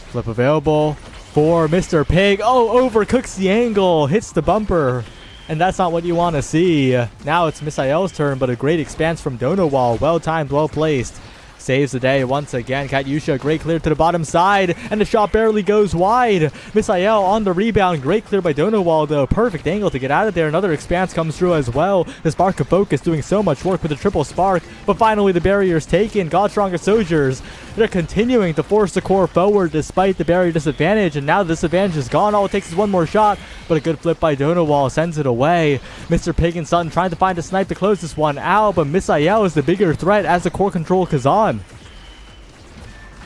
Flip available for Mr. Pig. Oh, overcooks the angle, hits the bumper, and that's not what you want to see. Now it's Misael's turn, but a great expanse from Dono Wall. Well timed, well placed. Saves the day once again. Katyusha, great clear to the bottom side, and the shot barely goes wide. Misael on the rebound. Great clear by Dono Wall, though. Perfect angle to get out of there. Another expanse comes through as well. The Spark of Focus doing so much work with the triple spark, but finally the barrier's taken. Godstrong Soldiers, they're continuing to force the core forward despite the barrier disadvantage, and now the disadvantage is gone. All it takes is one more shot, but a good flip by Dono Wall sends it away. Mr. Pig and Sutton trying to find a snipe to close this one out, but Misael is the bigger threat as the core control Kazan.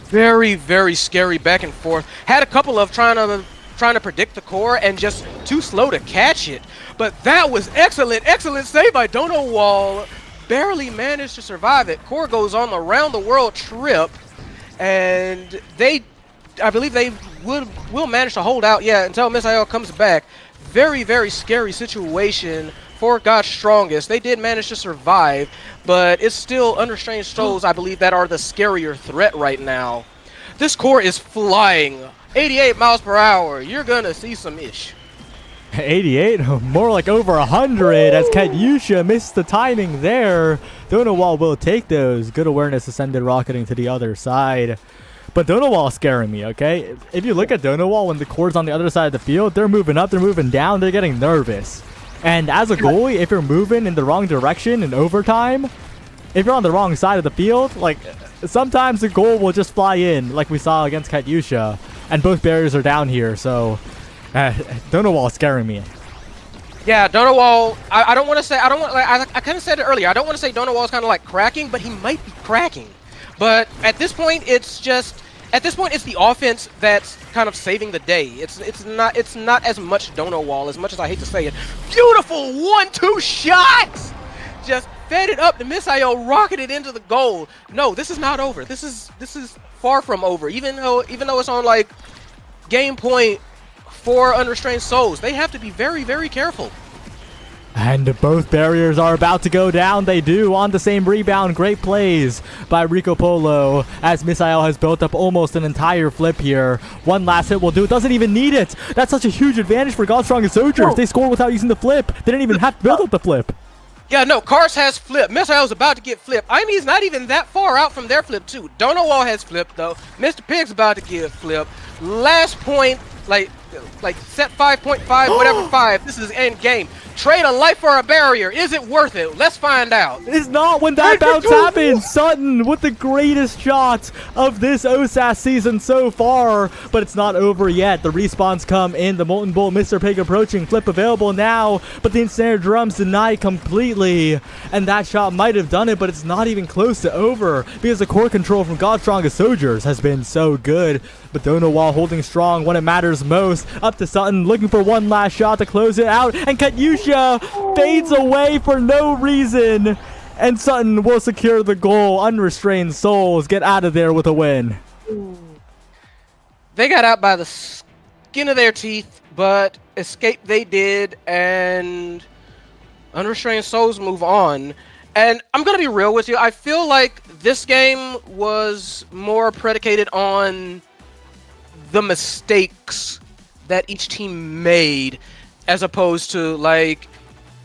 Very, very scary back and forth. Had a couple of trying to predict the core and just too slow to catch it. But that was excellent save by Dono Wall. Barely managed to survive it. Core goes on the round the world trip, and I believe they will manage to hold out, yeah, until Misael comes back. Very, very scary situation for God's Strongest. They did manage to survive, but it's still Unrestrained Souls, I believe, that are the scarier threat right now. This core is flying 88 miles per hour. You're gonna see some ish. 88? More like over 100 as Katyusha missed the timing there. Dono Wall will take those. Good awareness, ascended rocketing to the other side. But Dono Wall is scaring me, okay? If you look at Dono Wall when the core's on the other side of the field, they're moving up, they're moving down, they're getting nervous. And as a goalie, if you're moving in the wrong direction in overtime, if you're on the wrong side of the field, like, sometimes the goal will just fly in, like we saw against Katyusha. And both barriers are down here, so Donawall is scaring me. Yeah, Donawall, I don't want to say, I kind of said it earlier, I don't want to say Donawall is kind of like cracking, but he might be cracking. But at this point, it's the offense that's kind of saving the day. It's not as much Donawall, as much as I hate to say it. Beautiful 1-2 shots! Just fed it up. The Misael rocketed into the goal. No, this is not over. This is far from over. Even though it's on like game point for Unrestrained Souls, they have to be very, very careful. And both barriers are about to go down. They do on the same rebound. Great plays by Rico Polo as Misael has built up almost an entire flip here. One last hit will do it. Doesn't even need it. That's such a huge advantage for Godstrong and Soldiers. They score without using the flip. They didn't even have to build up the flip. Yeah, no, Kars has flipped. Misael's about to get flipped. He's not even that far out from their flip, too. Donawall has flipped, though. Mr. Pig's about to get flipped. Last point, like set 5.5, whatever 5. This is end game. Trade a life for a barrier. Is it worth it? Let's find out. It's not when that bounce happens. Sutton with the greatest shot of this OSAS season so far, but it's not over yet. The respawns come in. The Molten Bull, Mr. Pig approaching. Flip available now, but the Ensnared Drums deny completely. And that shot might have done it, but it's not even close to over because the core control from Godstrong and Soldiers has been so good. But Donawall holding strong when it matters most. Up to Sutton, looking for one last shot to close it out. And Katyusha fades away for no reason. And Sutton will secure the goal. Unrestrained Souls get out of there with a win. They got out by the skin of their teeth, but escape they did, and Unrestrained Souls move on. And I'm going to be real with you. I feel like this game was more predicated on the mistakes that each team made, as opposed to like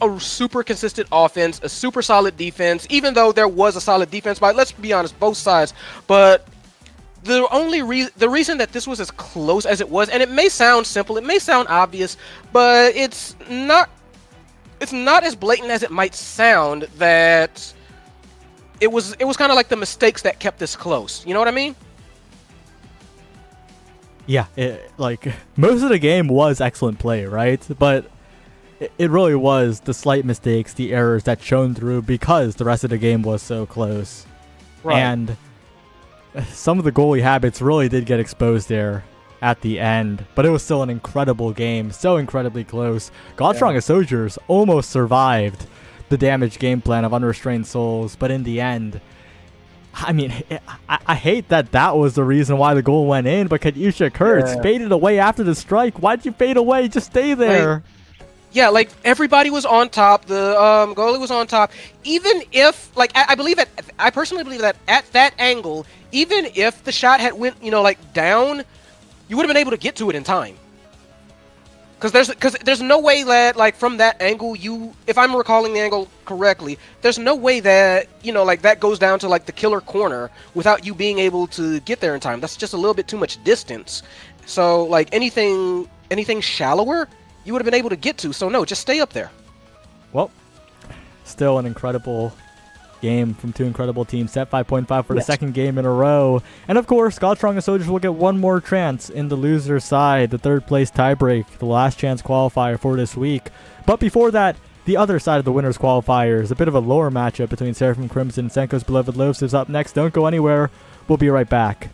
a super consistent offense, a super solid defense, even though there was a solid defense by, let's be honest, both sides. But the reason that this was as close as it was, and it may sound simple, it may sound obvious, but it's not as blatant as it might sound, that it was kind of like the mistakes that kept this close. You know what I mean? Yeah, like most of the game was excellent play, right? But it really was the slight mistakes, the errors that shone through because the rest of the game was so close. Right. And some of the goalie habits really did get exposed there at the end, but it was still an incredible game, so incredibly close. Godstrong and Soldiers almost survived the damaged game plan of Unrestrained Souls, but in the end, I mean, I hate that was the reason why the goal went in, but Katyusha Kurtz faded away after the strike. Why'd you fade away? Just stay there. Yeah, like everybody was on top. The goalie was on top. Even if, like, I personally believe that at that angle, even if the shot had went, like down, you would have been able to get to it in time. Because there's no way that, like, from that angle, if I'm recalling the angle correctly, there's no way that, like, that goes down to, like, the killer corner without you being able to get there in time. That's just a little bit too much distance. So, like, anything shallower, you would have been able to get to. So, no, just stay up there. Well, still an incredible game from two incredible teams. Set 5.5 for the second game in a row. And of course, Godstrong and Soldiers will get one more chance in the loser side, the third place tiebreak, the last chance qualifier for this week. But before that, the other side of the winners qualifiers, a bit of a lower matchup between Seraphim Crimson and Senko's Beloved Loaves is up next. Don't go anywhere. We'll be right back.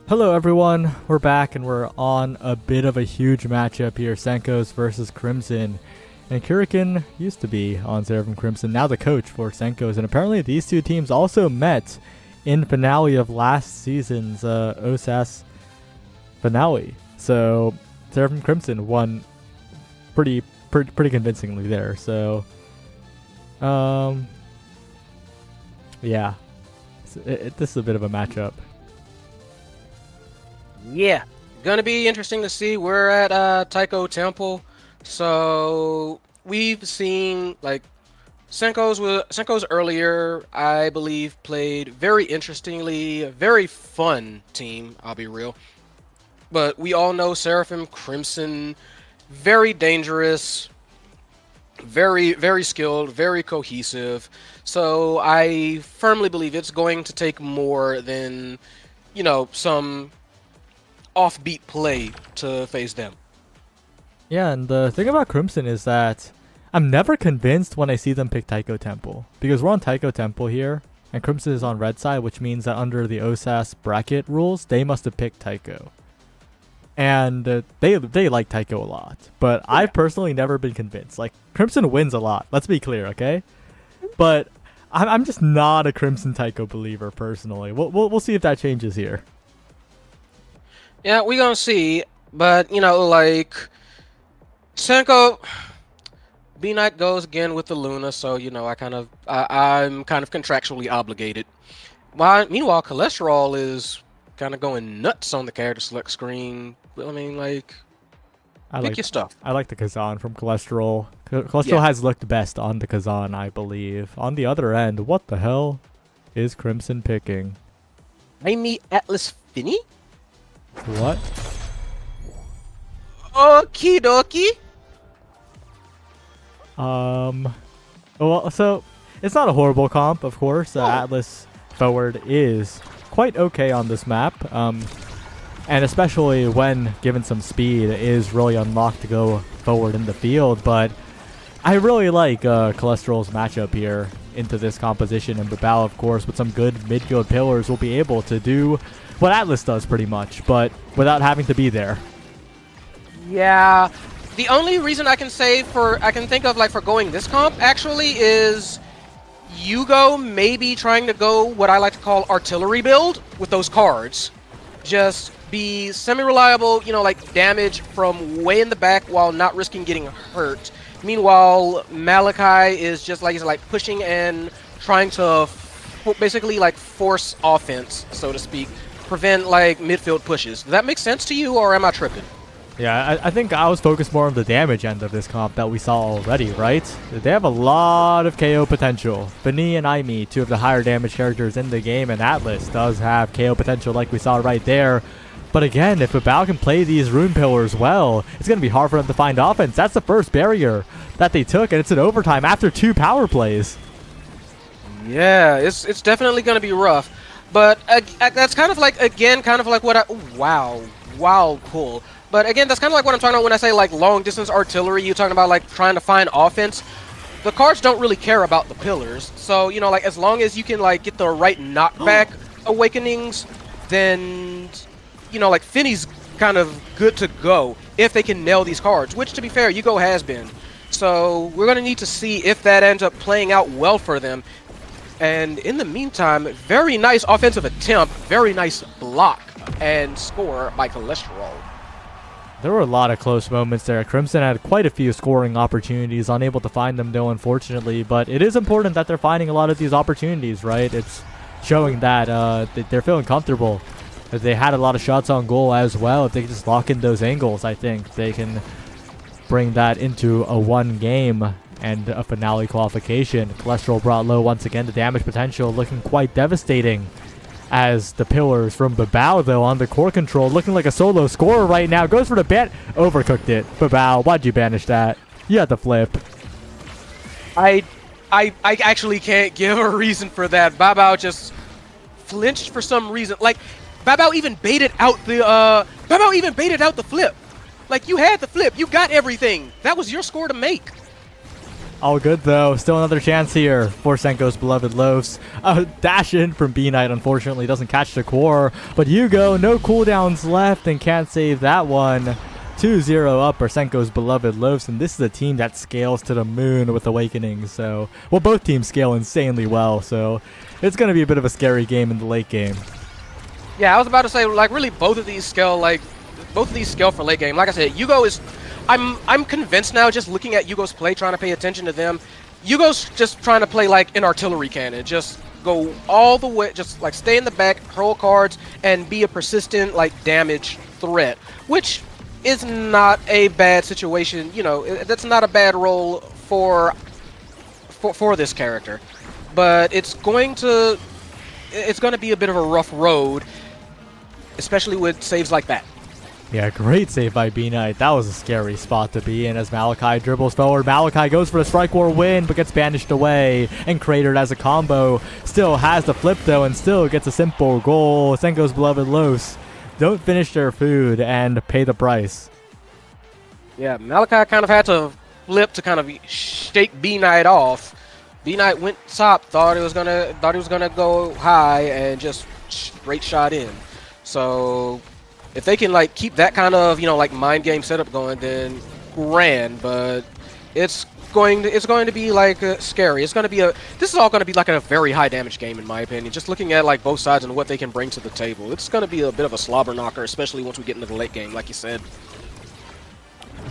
Hello everyone, we're back and we're on a bit of a huge matchup here, Senkos versus Crimson. And Kurikan used to be on Seraphim Crimson, now the coach for Senkos, and apparently these two teams also met in finale of last season's OSAS finale. So Seraphim Crimson won pretty convincingly there. So yeah, this is a bit of a matchup. Yeah, gonna be interesting to see. We're at Taiko Temple, so we've seen like Senko's earlier, I believe, played very interestingly, a very fun team. I'll be real, but we all know Seraphim Crimson, very dangerous, very skilled, very cohesive. So I firmly believe it's going to take more than, you know, some offbeat play to face them. Yeah, and the thing about Crimson is that I'm never convinced when I see them pick Taiko Temple, because we're on Taiko Temple here, and Crimson is on red side, which means that under the OSAS bracket rules, they must have picked Taiko. And they like Taiko a lot, but yeah. I've personally never been convinced. Like, Crimson wins a lot, let's be clear, okay? But I'm just not a Crimson Taiko believer personally. We'll see if that changes here. Yeah, we're gonna see, but you know, like Senko, B-Knight goes again with the Luna, so you know, I'm kind of contractually obligated. Meanwhile, Cholesterol is kind of going nuts on the character select screen. I mean, like, pick your stuff. I like the Kazan from Cholesterol. Cholesterol has looked best on the Kazan, I believe. On the other end, what the hell is Crimson picking? Amy Atlas Finney? What? Okie dokie. Well, so it's not a horrible comp, of course. Atlas forward is quite okay on this map, and especially when given some speed, is really unlocked to go forward in the field. But I really like Cholesterol's matchup here into this composition, and Babao, of course, with some good midfield pillars, will be able to do what Atlas does pretty much, but without having to be there. Yeah, the only reason I can think of like for going this comp actually is Yugo maybe trying to go what I like to call artillery build with those cards. Just be semi-reliable, you know, like damage from way in the back while not risking getting hurt. Meanwhile, Malachi is just like, he's like pushing and trying to basically like force offense, so to speak. Prevent like midfield pushes. Does that make sense to you, or am I tripping? Yeah, I think I was focused more on the damage end of this comp that we saw already, right? They have a lot of KO potential. Bani and Aimi, two of the higher damage characters in the game, and Atlas does have KO potential like we saw right there. But again, if Babao can play these rune pillars well, it's going to be hard for them to find offense. That's the first barrier that they took, and it's an overtime after 2 power plays. Yeah, it's definitely going to be rough. But that's kind of like, again, kind of like what I... Wow, cool. But again, that's kind of like what I'm talking about when I say like long distance artillery. You're talking about like trying to find offense. The cards don't really care about the pillars. So, you know, like as long as you can like get the right knockback awakenings, then, you know, like Finney's kind of good to go if they can nail these cards, which to be fair, Yugo has been. So we're going to need to see if that ends up playing out well for them. And in the meantime, very nice offensive attempt, very nice block and score by Cholesterol. There were a lot of close moments there. Crimson had quite a few scoring opportunities, unable to find them though, unfortunately. But it is important that they're finding a lot of these opportunities, right? It's showing that they're feeling comfortable. That they had a lot of shots on goal as well. If they can just lock in those angles, I think they can bring that into a 1 game and a finale qualification. Cholesterol brought low once again. The damage potential looking quite devastating as the pillars from Babao, though, on the core control, looking like a solo scorer right now. Goes for the ban. Overcooked it. Babao, why'd you banish that? You had the flip. I actually can't give a reason for that. Babao just flinched for some reason. Like, Babao even baited out the flip. Like, you had the flip. You got everything. That was your score to make. All good though. Still another chance here for Senko's beloved Loafs. Dash in from B-Knight unfortunately doesn't catch the core. But Yugo, no cooldowns left and can't save that one. 2-0 up for Senko's beloved Loafs, and this is a team that scales to the moon with Awakening. So, well, both teams scale insanely well. So, it's going to be a bit of a scary game in the late game. Yeah, I was about to say, like, really both of these scale for late game. Like I said, Yugo is, I'm convinced now, just looking at Yugo's play, trying to pay attention to them. Yugo's just trying to play like an artillery cannon, just go all the way, just like stay in the back, hurl cards, and be a persistent like damage threat, which is not a bad situation. You know, that's not a bad role for this character, but it's going to be a bit of a rough road, especially with saves like that. Yeah, great save by B-Knight. That was a scary spot to be in as Malachi dribbles forward. Malachi goes for the Strike War win, but gets banished away and cratered as a combo. Still has the flip though, and still gets a simple goal. Senko's beloved Los don't finish their food and pay the price. Yeah, Malachi kind of had to flip to kind of shake B-Knight off. B-Knight went top, thought he was gonna go high, and just straight shot in. So if they can like keep that kind of, you know, like mind game setup going, then grand. But it's going to be like scary. This is all going to be like a very high damage game in my opinion. Just looking at like both sides and what they can bring to the table, it's going to be a bit of a slobber knocker, especially once we get into the late game, like you said.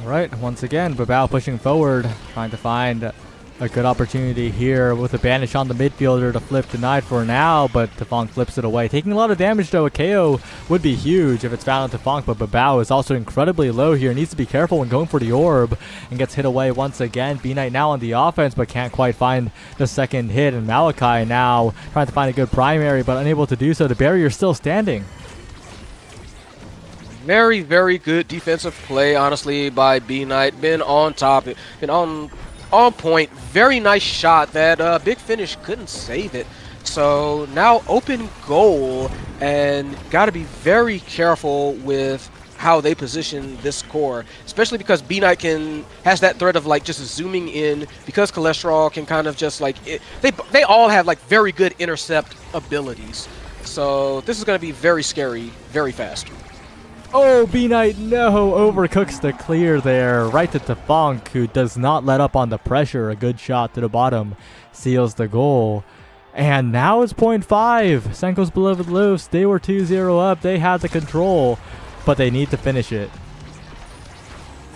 All right, once again, Babao pushing forward, trying to find a good opportunity here with a banish on the midfielder to flip denied for now, but Tefong flips it away. Taking a lot of damage though, a KO would be huge if it's found on Tefong, but Babao is also incredibly low here. Needs to be careful when going for the orb and gets hit away once again. B-Knight now on the offense, but can't quite find the second hit, and Malachi now trying to find a good primary, but unable to do so. The barrier's still standing. Very, very good defensive play, honestly, by B-Knight. Been on top, been on point. Very nice shot. That Big Finish couldn't save it. So now open goal, and got to be very careful with how they position this core, especially because B-Knight has that threat of like just zooming in, because Cholesterol can kind of just like they all have like very good intercept abilities. So this is going to be very scary, very fast. Oh, B-Knight, no, overcooks the clear there, right to Tefong, who does not let up on the pressure. A good shot to the bottom seals the goal. And now it's 0.5. Senko's beloved Loafs, they were 2-0 up. They had the control, but they need to finish it.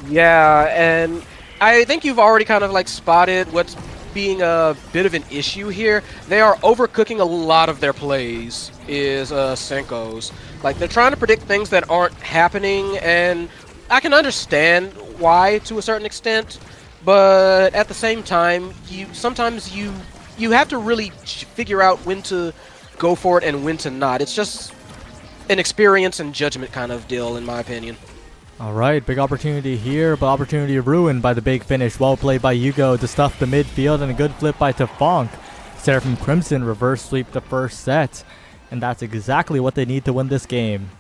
Yeah, and I think you've already kind of like spotted what's being a bit of an issue here. They are overcooking a lot of their plays, is Senko's. Like, they're trying to predict things that aren't happening, and I can understand why to a certain extent, but at the same time, sometimes you have to really figure out when to go for it and when to not. It's just an experience and judgment kind of deal, in my opinion. All right, big opportunity here, but opportunity ruined by the Big Finish. Well played by Yugo to stuff the midfield, and a good flip by Tefong. Seraphim Crimson reverse sweep the first set, and that's exactly what they need to win this game.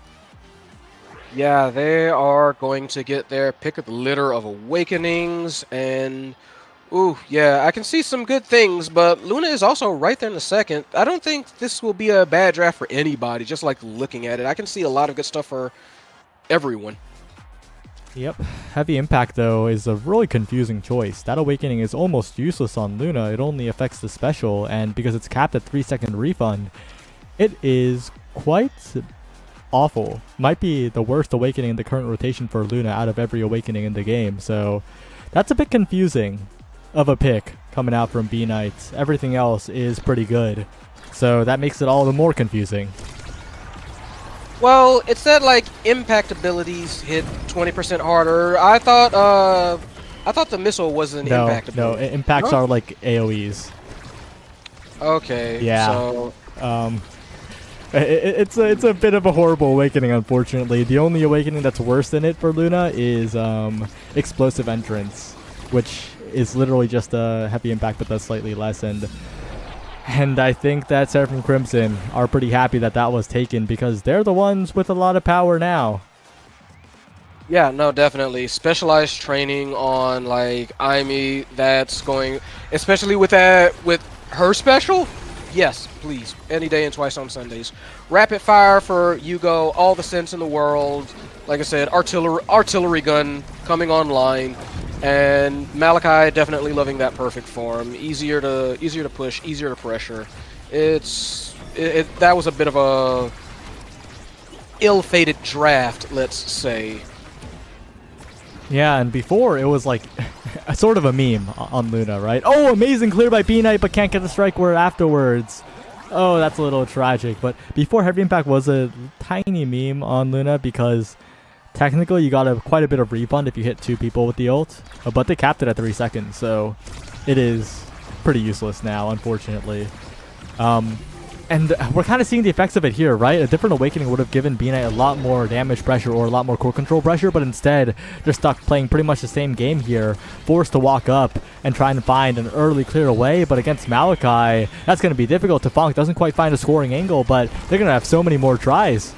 Yeah, they are going to get their pick of the litter of Awakenings, and ooh, yeah, I can see some good things, but Luna is also right there in the second. I don't think this will be a bad draft for anybody, just like looking at it. I can see a lot of good stuff for everyone. Yep. Heavy Impact, though, is a really confusing choice. That Awakening is almost useless on Luna. It only affects the special, and because it's capped at 3-second refund, it is quite awful. Might be the worst Awakening in the current rotation for Luna out of every Awakening in the game, so that's a bit confusing of a pick coming out from B-Knight. Everything else is pretty good, so that makes it all the more confusing. Well, it said like impact abilities hit 20% harder. I thought the missile was an impact ability. No, impacts are like AoEs. Okay. Yeah. So it's a bit of a horrible Awakening, unfortunately. The only Awakening that's worse than it for Luna is Explosive Entrance, which is literally just a heavy impact but that's slightly lessened. And I think that Seraphim Crimson are pretty happy that that was taken, because they're the ones with a lot of power now. Yeah, no, definitely. Specialized training on like Aimi that's going, especially with her special. Yes, please. Any day and twice on Sundays. Rapid fire for Yugo, all the sense in the world. Like I said, artillery gun coming online, and Malachi definitely loving that perfect form. Easier to push, easier to pressure. That was a bit of a ill-fated draft, let's say. Yeah, and before it was like a sort of a meme on Luna, right? Oh, amazing clear by B-Knight, but can't get the strike word afterwards. Oh, that's a little tragic. But before Heavy Impact was a tiny meme on Luna because technically you got quite a bit of refund if you hit 2 people with the ult. But they capped it at 3 seconds, so it is pretty useless now, unfortunately. And we're kind of seeing the effects of it here, right? A different awakening would have given B-Knight a lot more damage pressure or a lot more core control pressure, but instead they're stuck playing pretty much the same game here, forced to walk up and try and find an early clear away. But against Malachi, that's going to be difficult. Tefong doesn't quite find a scoring angle, but they're going to have so many more tries.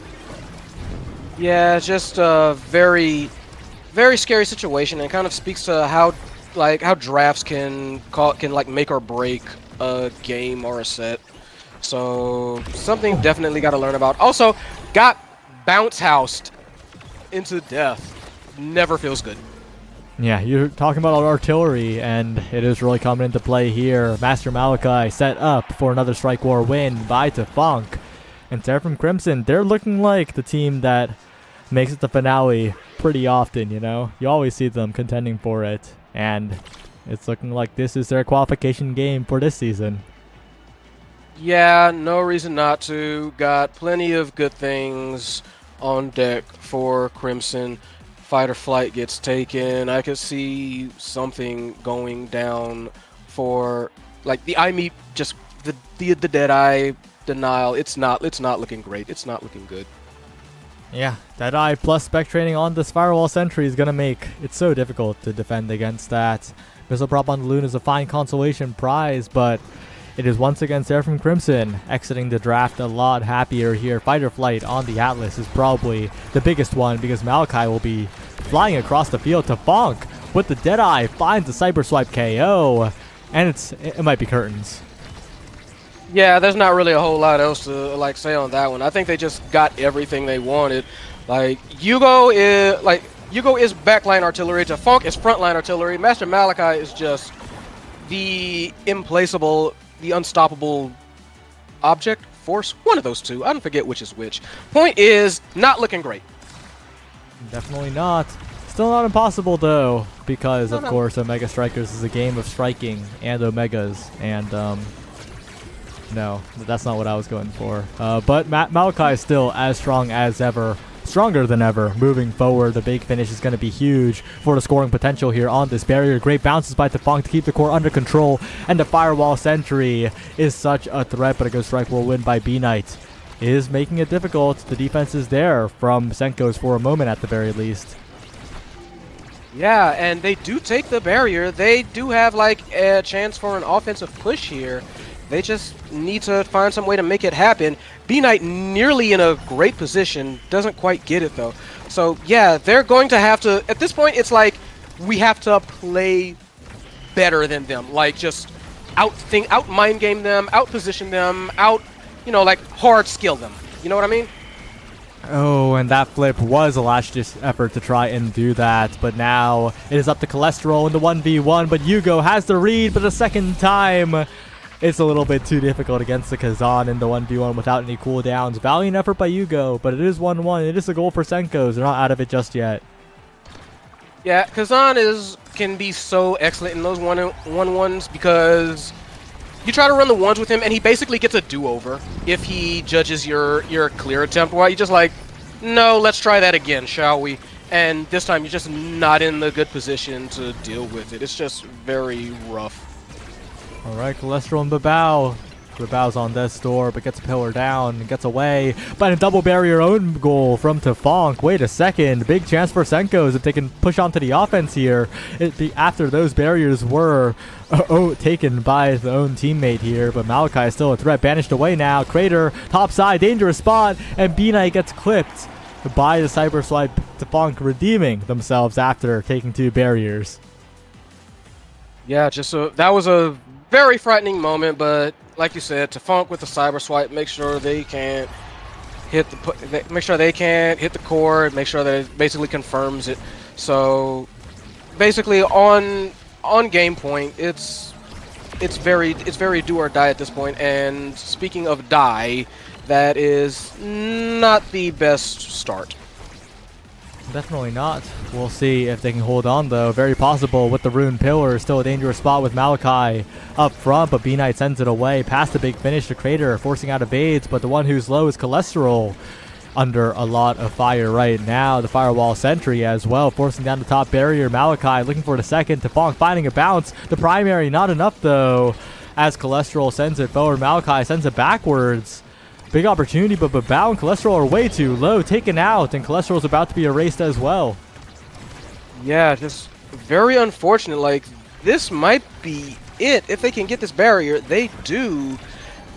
Yeah, just a very, very scary situation, and kind of speaks to how drafts can make or break a game or a set. So something definitely got to learn about. Also, got bounce housed into death. Never feels good. Yeah, you're talking about artillery, and it is really coming into play here. Master Malachi set up for another Strike War win by Tefong. And Seraphim Crimson, they're looking like the team that makes it the finale pretty often, you know? You always see them contending for it, and it's looking like this is their qualification game for this season. Yeah, no reason not to. Got plenty of good things on deck for Crimson. Fight or flight gets taken. I could see something going down for like the Aimi, just the Deadeye denial. It's not looking great. It's not looking good. Yeah, Deadeye plus spec training on this Firewall Sentry is going to make it so difficult to defend against that. Missile Prop on the Loon is a fine consolation prize, but it is once again Seraphim Crimson exiting the draft a lot happier here. Fight or flight on the Atlas is probably the biggest one because Malachi will be flying across the field. Tefong with the Deadeye finds the Cyber Swipe KO, and it might be curtains. Yeah, there's not really a whole lot else to say on that one. I think they just got everything they wanted. Yugo is backline artillery. Tefong is frontline artillery. Master Malachi is just the implaceable, the unstoppable object, force, one of those two. I don't forget which is which. Point is, not looking great. Definitely not. Still not impossible though, because of course Omega Strikers is a game of striking and Omegas, and no, that's not what I was going for. But Malachi is still as strong as ever. Stronger than ever moving forward. The big finish is going to be huge for the scoring potential here on this barrier. Great bounces by Tefong to keep the core under control, and the Firewall Sentry is such a threat, but a Ghost Strike will win by B-Knight. Is making it difficult. The defense is there from Senko's for a moment at the very least. Yeah, and they do take the barrier. They do have a chance for an offensive push here. They just need to find some way to make it happen. B-Knight nearly in a great position. Doesn't quite get it, though. So, yeah, they're going to have to... At this point, it's like we have to play better than them. Just out-mind game them, out-position them, hard skill them. You know what I mean? Oh, and that flip was a last-ditch effort to try and do that, but now it is up to Cholesterol in the 1v1, but Yugo has the read, but a second time... It's a little bit too difficult against the Kazan in the 1v1 without any cooldowns. Valiant effort by Yugo, but it is 1-1. It is a goal for Senko's. They're not out of it just yet. Yeah, Kazan can be so excellent in those 1-1s because you try to run the ones with him and he basically gets a do-over if he judges your clear attempt. Why, you're just like, no, let's try that again, shall we? And this time you're just not in the good position to deal with it. It's just very rough. Alright, Cholesterol and Babao. Babao's on death's door, but gets a pillar down and gets away. But a double barrier own goal from Tefong. Wait a second. Big chance for Senko's if they can push onto the offense here. After those barriers were taken by the own teammate here. But Malachi is still a threat. Banished away now. Crater, top side, dangerous spot. And B-Knight gets clipped. by the Cyber Swipe. Tefunk redeeming themselves after taking 2 barriers. Yeah, that was a very frightening moment, but like you said, Tefunk with the Cyber Swipe, make sure they can't make sure they can't hit the core, make sure that it basically confirms it. So basically on game point, it's very do or die at this point. And speaking of die, that is not the best start. Definitely not. We'll see if they can hold on, though. Very possible with the Rune Pillar. Still a dangerous spot with Malachi up front, but B-Knight sends it away. Past the big finish to Crater, forcing out evades, but the one who's low is Cholesterol. Under a lot of fire right now. The Firewall Sentry as well, forcing down the top barrier. Malachi looking for the second. Tefunk finding a bounce. The primary not enough, though, as Cholesterol sends it forward. Malachi sends it backwards. Big opportunity, but Babao and Cholesterol are way too low, taken out, and Cholesterol's about to be erased as well. Yeah, just very unfortunate. Like, this might be it. If they can get this barrier, they do.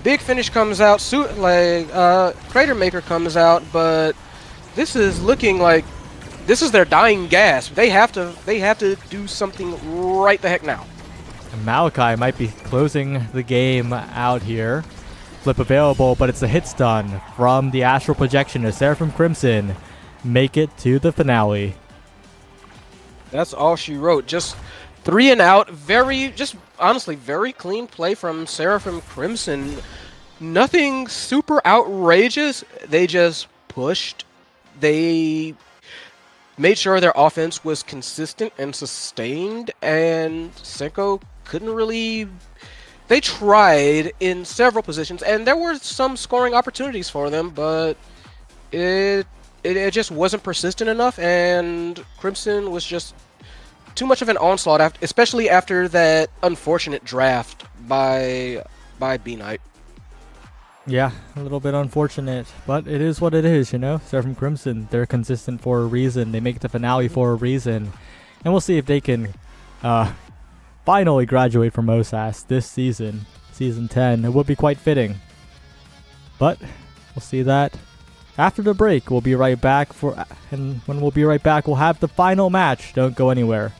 Big Finish comes out, Crater Maker comes out, but this is looking like this is their dying gasp. They have to do something right the heck now. And Malachi might be closing the game out here. Flip available, but it's a hit stun from the Astral Projection as Seraphim Crimson make it to the finale. That's all she wrote. Just 3 and out. Honestly, very clean play from Seraphim Crimson. Nothing super outrageous. They just pushed. They made sure their offense was consistent and sustained, and Senko couldn't really... They tried in several positions, and there were some scoring opportunities for them, but it just wasn't persistent enough, and Crimson was just too much of an onslaught, especially after that unfortunate draft by B-Knight. Yeah, a little bit unfortunate, but it is what it is, you know? Seraphim Crimson, they're consistent for a reason. They make the finale for a reason. And we'll see if they can finally graduate from OSAS this season, Season 10. It would be quite fitting. But we'll see that after the break. We'll be right back and when we'll be right back, we'll have the final match. Don't go anywhere.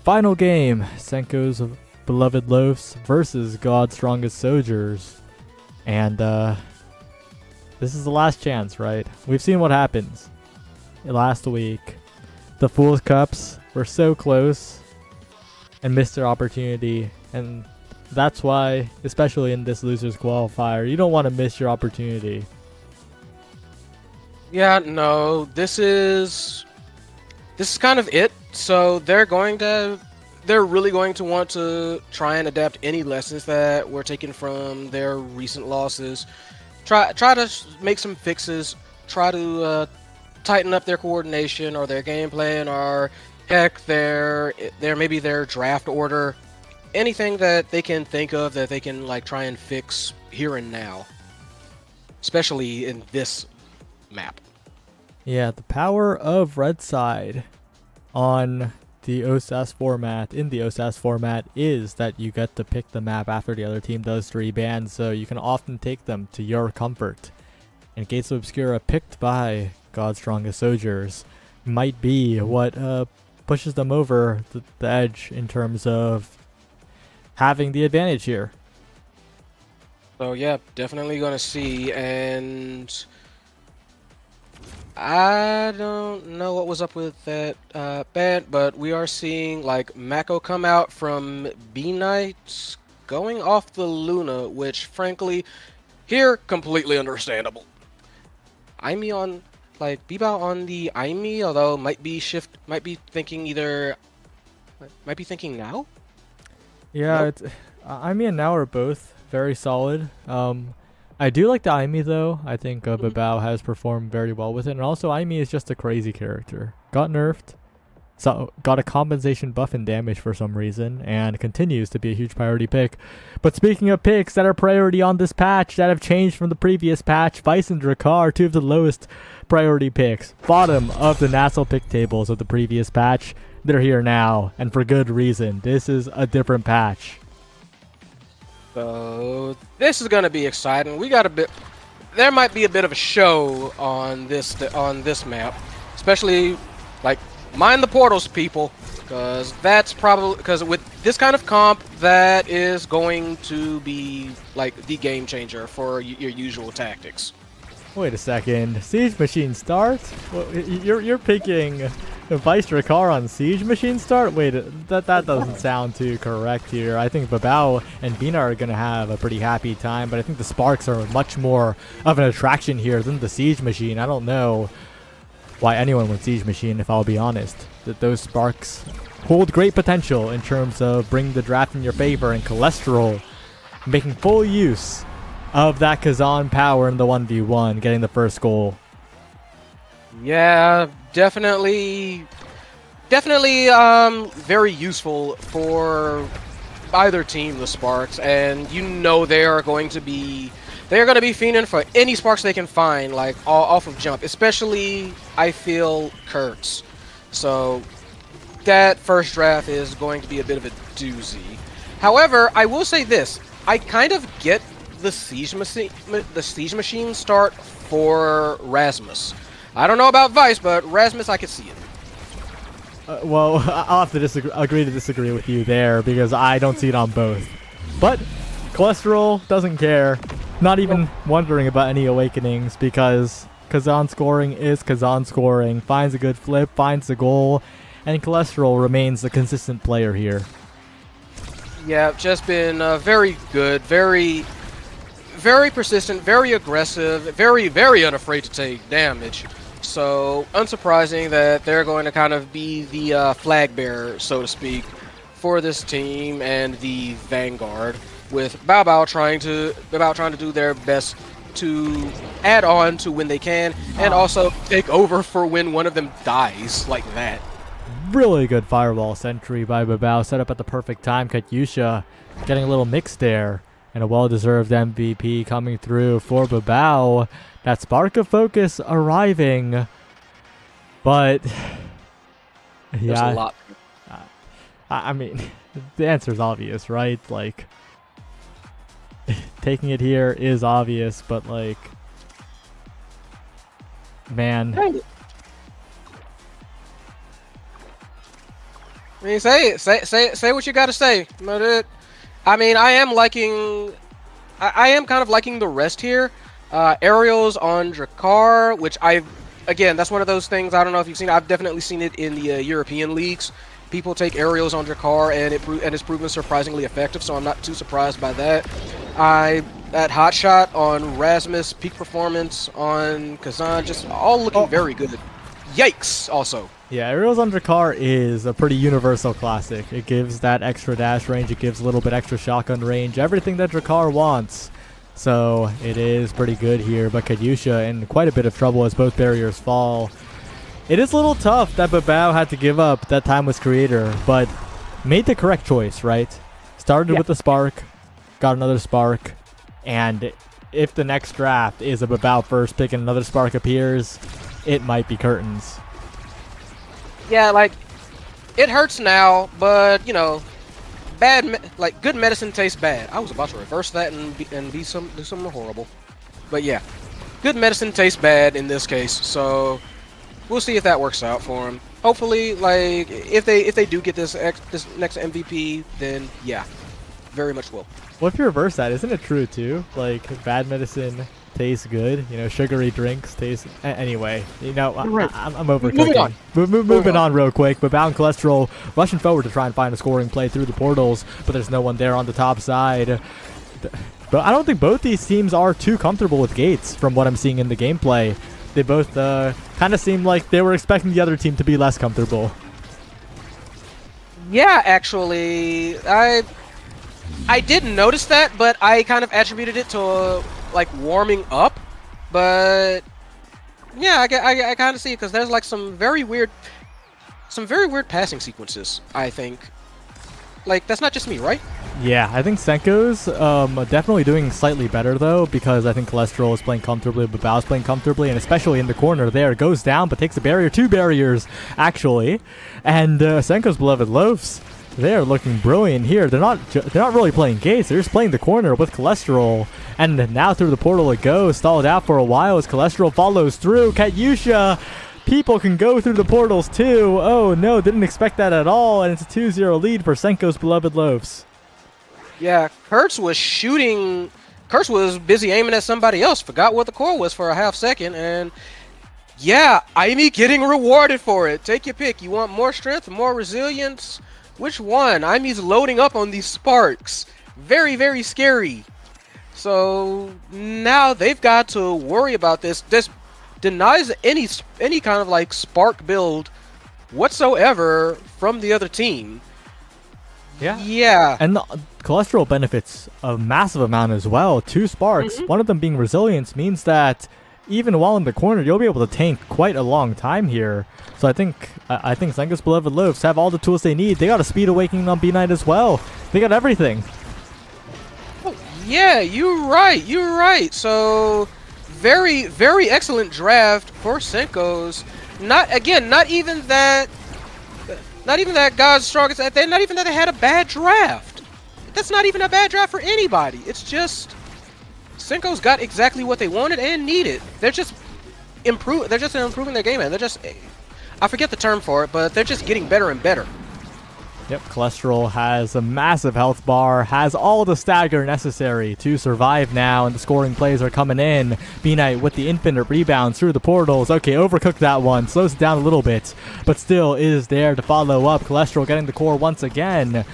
Final game, Senko's Beloved Loafs versus God's Strongest Soldiers. And this is the last chance, right? We've seen what happens. Last week, the Fool's Cups were so close and missed their opportunity. And that's why, especially in this losers qualifier, you don't want to miss your opportunity. Yeah, no, this is kind of it. So they're really going to want to try and adapt any lessons that were taken from their recent losses. Try to make some fixes. Try to tighten up their coordination or their game plan, or heck, their maybe their draft order. Anything that they can think of that they can like try and fix here and now, especially in this map. Yeah, the power of Red Side on the OSAS format, in the OSAS format, is that you get to pick the map after the other team does 3 bans, so you can often take them to your comfort. And Gates of Obscura, picked by God's Strongest Soldiers, might be what pushes them over the edge in terms of having the advantage here. So yeah, definitely gonna see, and I don't know what was up with that ban, but we are seeing like Mako come out from B-Knight going off the Luna, which frankly, here, completely understandable. Aimi on, like, Bibao on the Aimi, although might be thinking now? Yeah, Nope. it's Aimi and Now are both very solid. I do like the Aimi though. I think Babao has performed very well with it, and also Aimi is just a crazy character. Got nerfed, so got a compensation buff in damage for some reason, and continues to be a huge priority pick. But speaking of picks that are priority on this patch that have changed from the previous patch, Vice and Drakkar, 2 of the lowest priority picks, bottom of the Nassau pick tables of the previous patch. They're here now, and for good reason. This is a different patch. So this is gonna be exciting. There might be a bit of a show on this map, especially like mind the portals, people, because with this kind of comp, that is going to be like the game changer for your usual tactics. Wait a second. Siege Machine start? Well, you're picking Vice Drakkar on Siege Machine start? Wait, that doesn't sound too correct here. I think Babao and Bina are going to have a pretty happy time, but I think the Sparks are much more of an attraction here than the Siege Machine. I don't know why anyone would Siege Machine, if I'll be honest. That those Sparks hold great potential in terms of bringing the draft in your favor, and Cholesterol making full use of that Kazan power in the 1v1, getting the first goal. Yeah, definitely very useful for either team, the Sparks, and you know they're going to be fiending for any Sparks they can find, like off of jump, especially I feel Kurtz. So that first draft is going to be a bit of a doozy. However, I will say this, I kind of get the Siege Machine start for Rasmus. I don't know about Vice, but Rasmus, I can see it. Well, I'll have to agree to disagree with you there, because I don't see it on both. But Cholesterol doesn't care, not even wondering about any awakenings, because Kazan scoring is Kazan scoring. Finds a good flip, finds the goal, and Cholesterol remains the consistent player here. Yeah, just been very good, very persistent, very aggressive, very unafraid to take damage. So unsurprising that they're going to kind of be the flag bearer, so to speak, for this team and the vanguard, with Bao trying to do their best to add on to when they can, and also take over for when one of them dies like that. Really good firewall sentry by Babao, set up at the perfect time. Katyusha getting a little mixed there, and a well-deserved MVP coming through for Babao. That spark of focus arriving, but There's a lot. I mean, the answer is obvious, right? Like, taking it here is obvious, but like, man. Kind of. I mean, say it. Say what you got to say. I mean, I am liking. I am kind of liking the rest here. Aerials on Drakkar, which again, that's one of those things. I don't know if you've seen. I've definitely seen it in the European leagues. People take aerials on Drakkar, and it's proven surprisingly effective. So I'm not too surprised by that. That hot shot on Rasmus, peak performance on Kazan, just all looking very good. Yikes! Also. Yeah, Aerials on Drakkar is a pretty universal classic. It gives that extra dash range, it gives a little bit extra shotgun range, everything that Drakkar wants. So it is pretty good here, but Kadyusha in quite a bit of trouble as both barriers fall. It is a little tough that Babao had to give up that Timeless Creator, but made the correct choice, right? Started with the Spark, got another Spark, and if the next draft is a Babao first pick and another Spark appears, it might be curtains. Yeah, like, it hurts now, but, you know, good medicine tastes bad. I was about to reverse that and do something horrible. But yeah, good medicine tastes bad in this case, so we'll see if that works out for him. Hopefully, like, if they do get this next MVP, then yeah, very much will. Well, if you reverse that, isn't it true too? Like, bad medicine tastes good. You know, sugary drinks taste. Anyway, you know, I'm overcooking. Moving on real quick. But Bound Cholesterol rushing forward to try and find a scoring play through the portals, but there's no one there on the top side. But I don't think both these teams are too comfortable with gates from what I'm seeing in the gameplay. They both kind of seem like they were expecting the other team to be less comfortable. Yeah, actually, I didn't notice that, but I kind of attributed it to like warming up. But yeah, I kind of see it because there's like some very weird passing sequences. I think, like, that's not just me, right? Yeah, I think Senko's definitely doing slightly better though, because I think Cholesterol is playing comfortably, Babao's playing comfortably, and especially in the corner there, goes down but takes a barrier, 2 barriers actually, and Senko's Beloved Loafs. They're looking brilliant here. They're not really playing gates. They're just playing the corner with Cholesterol. And now through the portal it goes. Stalled out for a while as Cholesterol follows through. Katyusha, people can go through the portals too. Oh no, didn't expect that at all. And it's a 2-0 lead for Senko's Beloved Loafs. Yeah, Kurtz was shooting. Kurtz was busy aiming at somebody else. Forgot what the core was for a half second. And yeah, Aimi getting rewarded for it. Take your pick. You want more strength, more resilience? Which one? Aimi's loading up on these sparks. Very, very scary. So now they've got to worry about this. This denies any kind of like spark build whatsoever from the other team. Yeah. And the Cholesterol benefits a massive amount as well. 2 sparks, one of them being resilience, means that even while in the corner, you'll be able to tank quite a long time here. So I think Senko's Beloved Loafs have all the tools they need. They got a Speed Awakening on B-Knight as well. They got everything. Oh, yeah, you're right. So very, very excellent draft for Senko's. Not even that God's strongest. Not even that they had a bad draft. That's not even a bad draft for anybody. It's just Senko's got exactly what they wanted and needed. They're just improving their game, and they're just, I forget the term for it, but they're just getting better and better. Yep, Cholesterol has a massive health bar, has all the stagger necessary to survive now, and the scoring plays are coming in. B-Knight with the infinite rebounds through the portals. Okay, overcooked that one, slows it down a little bit, but still is there to follow up. Cholesterol getting the core once again,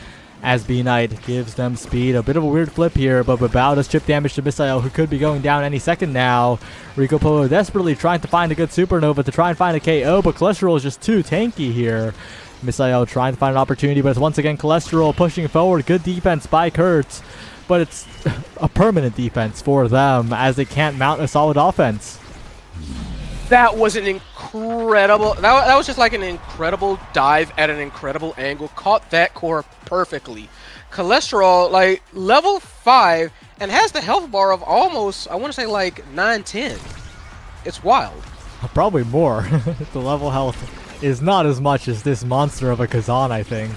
as B-Knight gives them speed. A bit of a weird flip here, but Babao does chip damage to Misael, who could be going down any second now. Rico Polo desperately trying to find a good Supernova to try and find a KO, but Cholesterol is just too tanky here. Misael trying to find an opportunity, but it's once again Cholesterol pushing forward. Good defense by Kurtz, but it's a permanent defense for them as they can't mount a solid offense. That was an incredible. That was just like an incredible dive at an incredible angle. Caught that core perfectly. Cholesterol, like, level 5 and has the health bar of almost, I want to say, like 9-10. It's wild. Probably more. The level health is not as much as this monster of a Kazan, I think.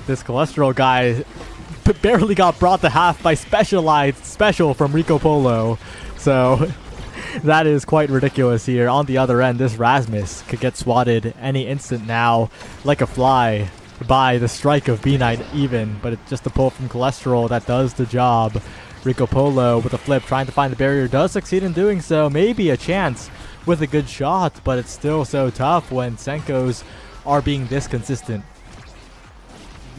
This cholesterol guy barely got brought to half by special from Rico Polo. So that is quite ridiculous here. On the other end, this Rasmus could get swatted any instant now like a fly by the strike of B-Knight even, but it's just a pull from cholesterol that does the job. Rico Polo with a flip trying to find the barrier does succeed in doing so. Maybe a chance with a good shot, but it's still so tough when Senkos are being this consistent.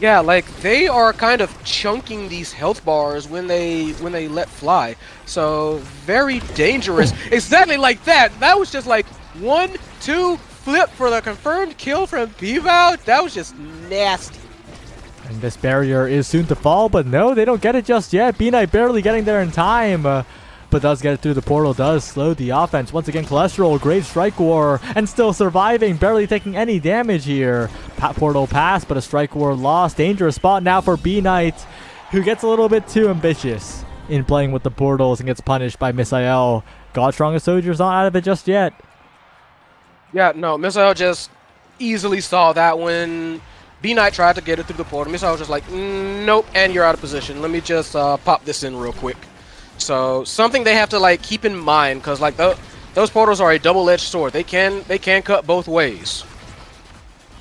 Yeah, like they are kind of chunking these health bars when they let fly. So very dangerous. Exactly like that. That was just like 1, 2, flip for the confirmed kill from Pivout. That was just nasty. And this barrier is soon to fall, but no, they don't get it just yet. B-Knight barely getting there in time, but does get it through the portal, does slow the offense. Once again, Cholesterol, great strike war, and still surviving, barely taking any damage here. Portal pass, but a strike war lost. Dangerous spot now for B-Knight, who gets a little bit too ambitious in playing with the portals and gets punished by Misael. Godstrongest Soldier's not out of it just yet. Yeah, no, Misael just easily saw that when B-Knight tried to get it through the portal. Misael was just like, nope, and you're out of position. Let me just pop this in real quick. So something they have to like keep in mind, because like those portals are a double-edged sword. They can cut both ways.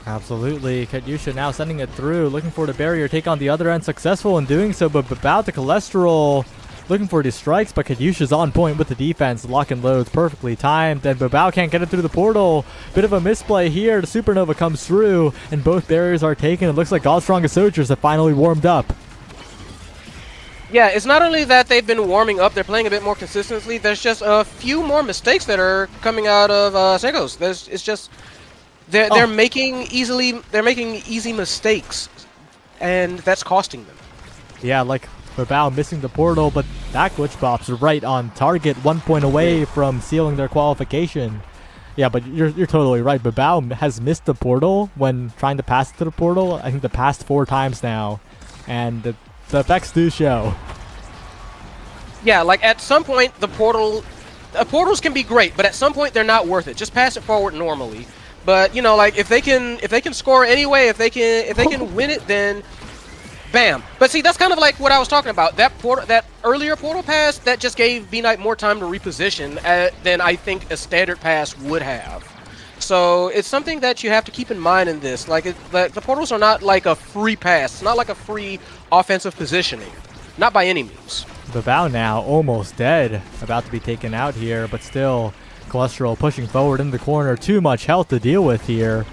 Absolutely. Katyusha now sending it through, looking for the barrier, take on the other end, successful in doing so, but about the Cholesterol looking for these strikes, but Katyusha's on point with the defense. Lock and loads perfectly timed, and Babao can't get it through the portal. Bit of a misplay here. The Supernova comes through, and both barriers are taken. It looks like Godstrongest Soldiers have finally warmed up. Yeah, it's not only that they've been warming up, they're playing a bit more consistently. There's just a few more mistakes that are coming out of Senkos. It's just they're making easy mistakes, and that's costing them. Yeah, like Babao missing the portal, but that glitch pop's right on target, 1 point away from sealing their qualification. Yeah, but you're totally right. Babao has missed the portal when trying to pass it to the portal, I think the past 4 times now, and the effects do show. Yeah, like at some point portals can be great, but at some point they're not worth it. Just pass it forward normally. But you know, like if they can score anyway, if they can win it, then bam. But see, that's kind of like what I was talking about. That earlier portal pass that just gave B-Knight more time to reposition than I think a standard pass would have. So it's something that you have to keep in mind in this. Like the portals are not like a free pass. It's not like a free offensive positioning. Not by any means. Babao now almost dead, about to be taken out here, but still Cholesterol pushing forward in the corner. Too much health to deal with here.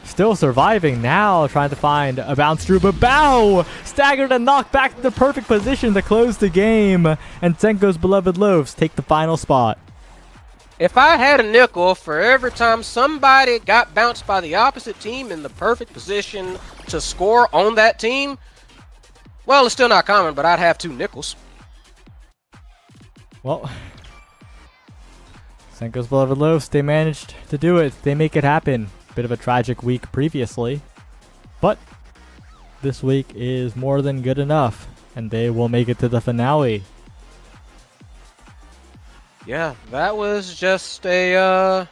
Still surviving now, trying to find a bounce through. Babao staggered and knocked back to the perfect position to close the game. And Senko's beloved Loaves take the final spot. If I had a nickel for every time somebody got bounced by the opposite team in the perfect position to score on that team, well, it's still not common, but I'd have 2 nickels. Well, Senko's beloved Loaves, they managed to do it. They make it happen. Bit of a tragic week previously, but this week is more than good enough, and they will make it to the finale. Yeah, that was just that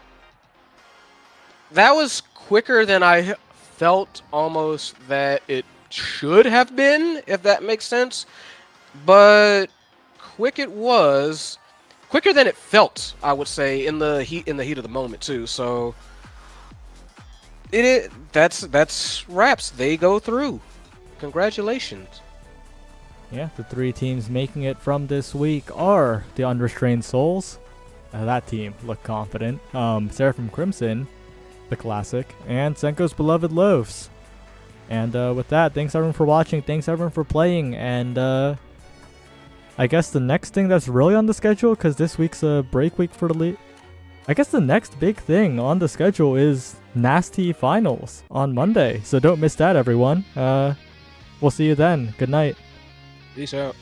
was quicker than I felt almost that it should have been, if that makes sense. But it was quicker than it felt, I would say, in the heat of the moment too. So that's wraps. They go through. Congratulations. Yeah, the 3 teams making it from this week are the Unrestrained Souls. That team looked confident. Seraphim Crimson, the classic, and Senko's beloved Loaves. And with that, thanks everyone for watching. Thanks everyone for playing. And I guess the next thing that's really on the schedule, because this week's a break week for the league. I guess the next big thing on the schedule is Nasty Finals on Monday. So don't miss that, everyone. We'll see you then. Good night. Peace out.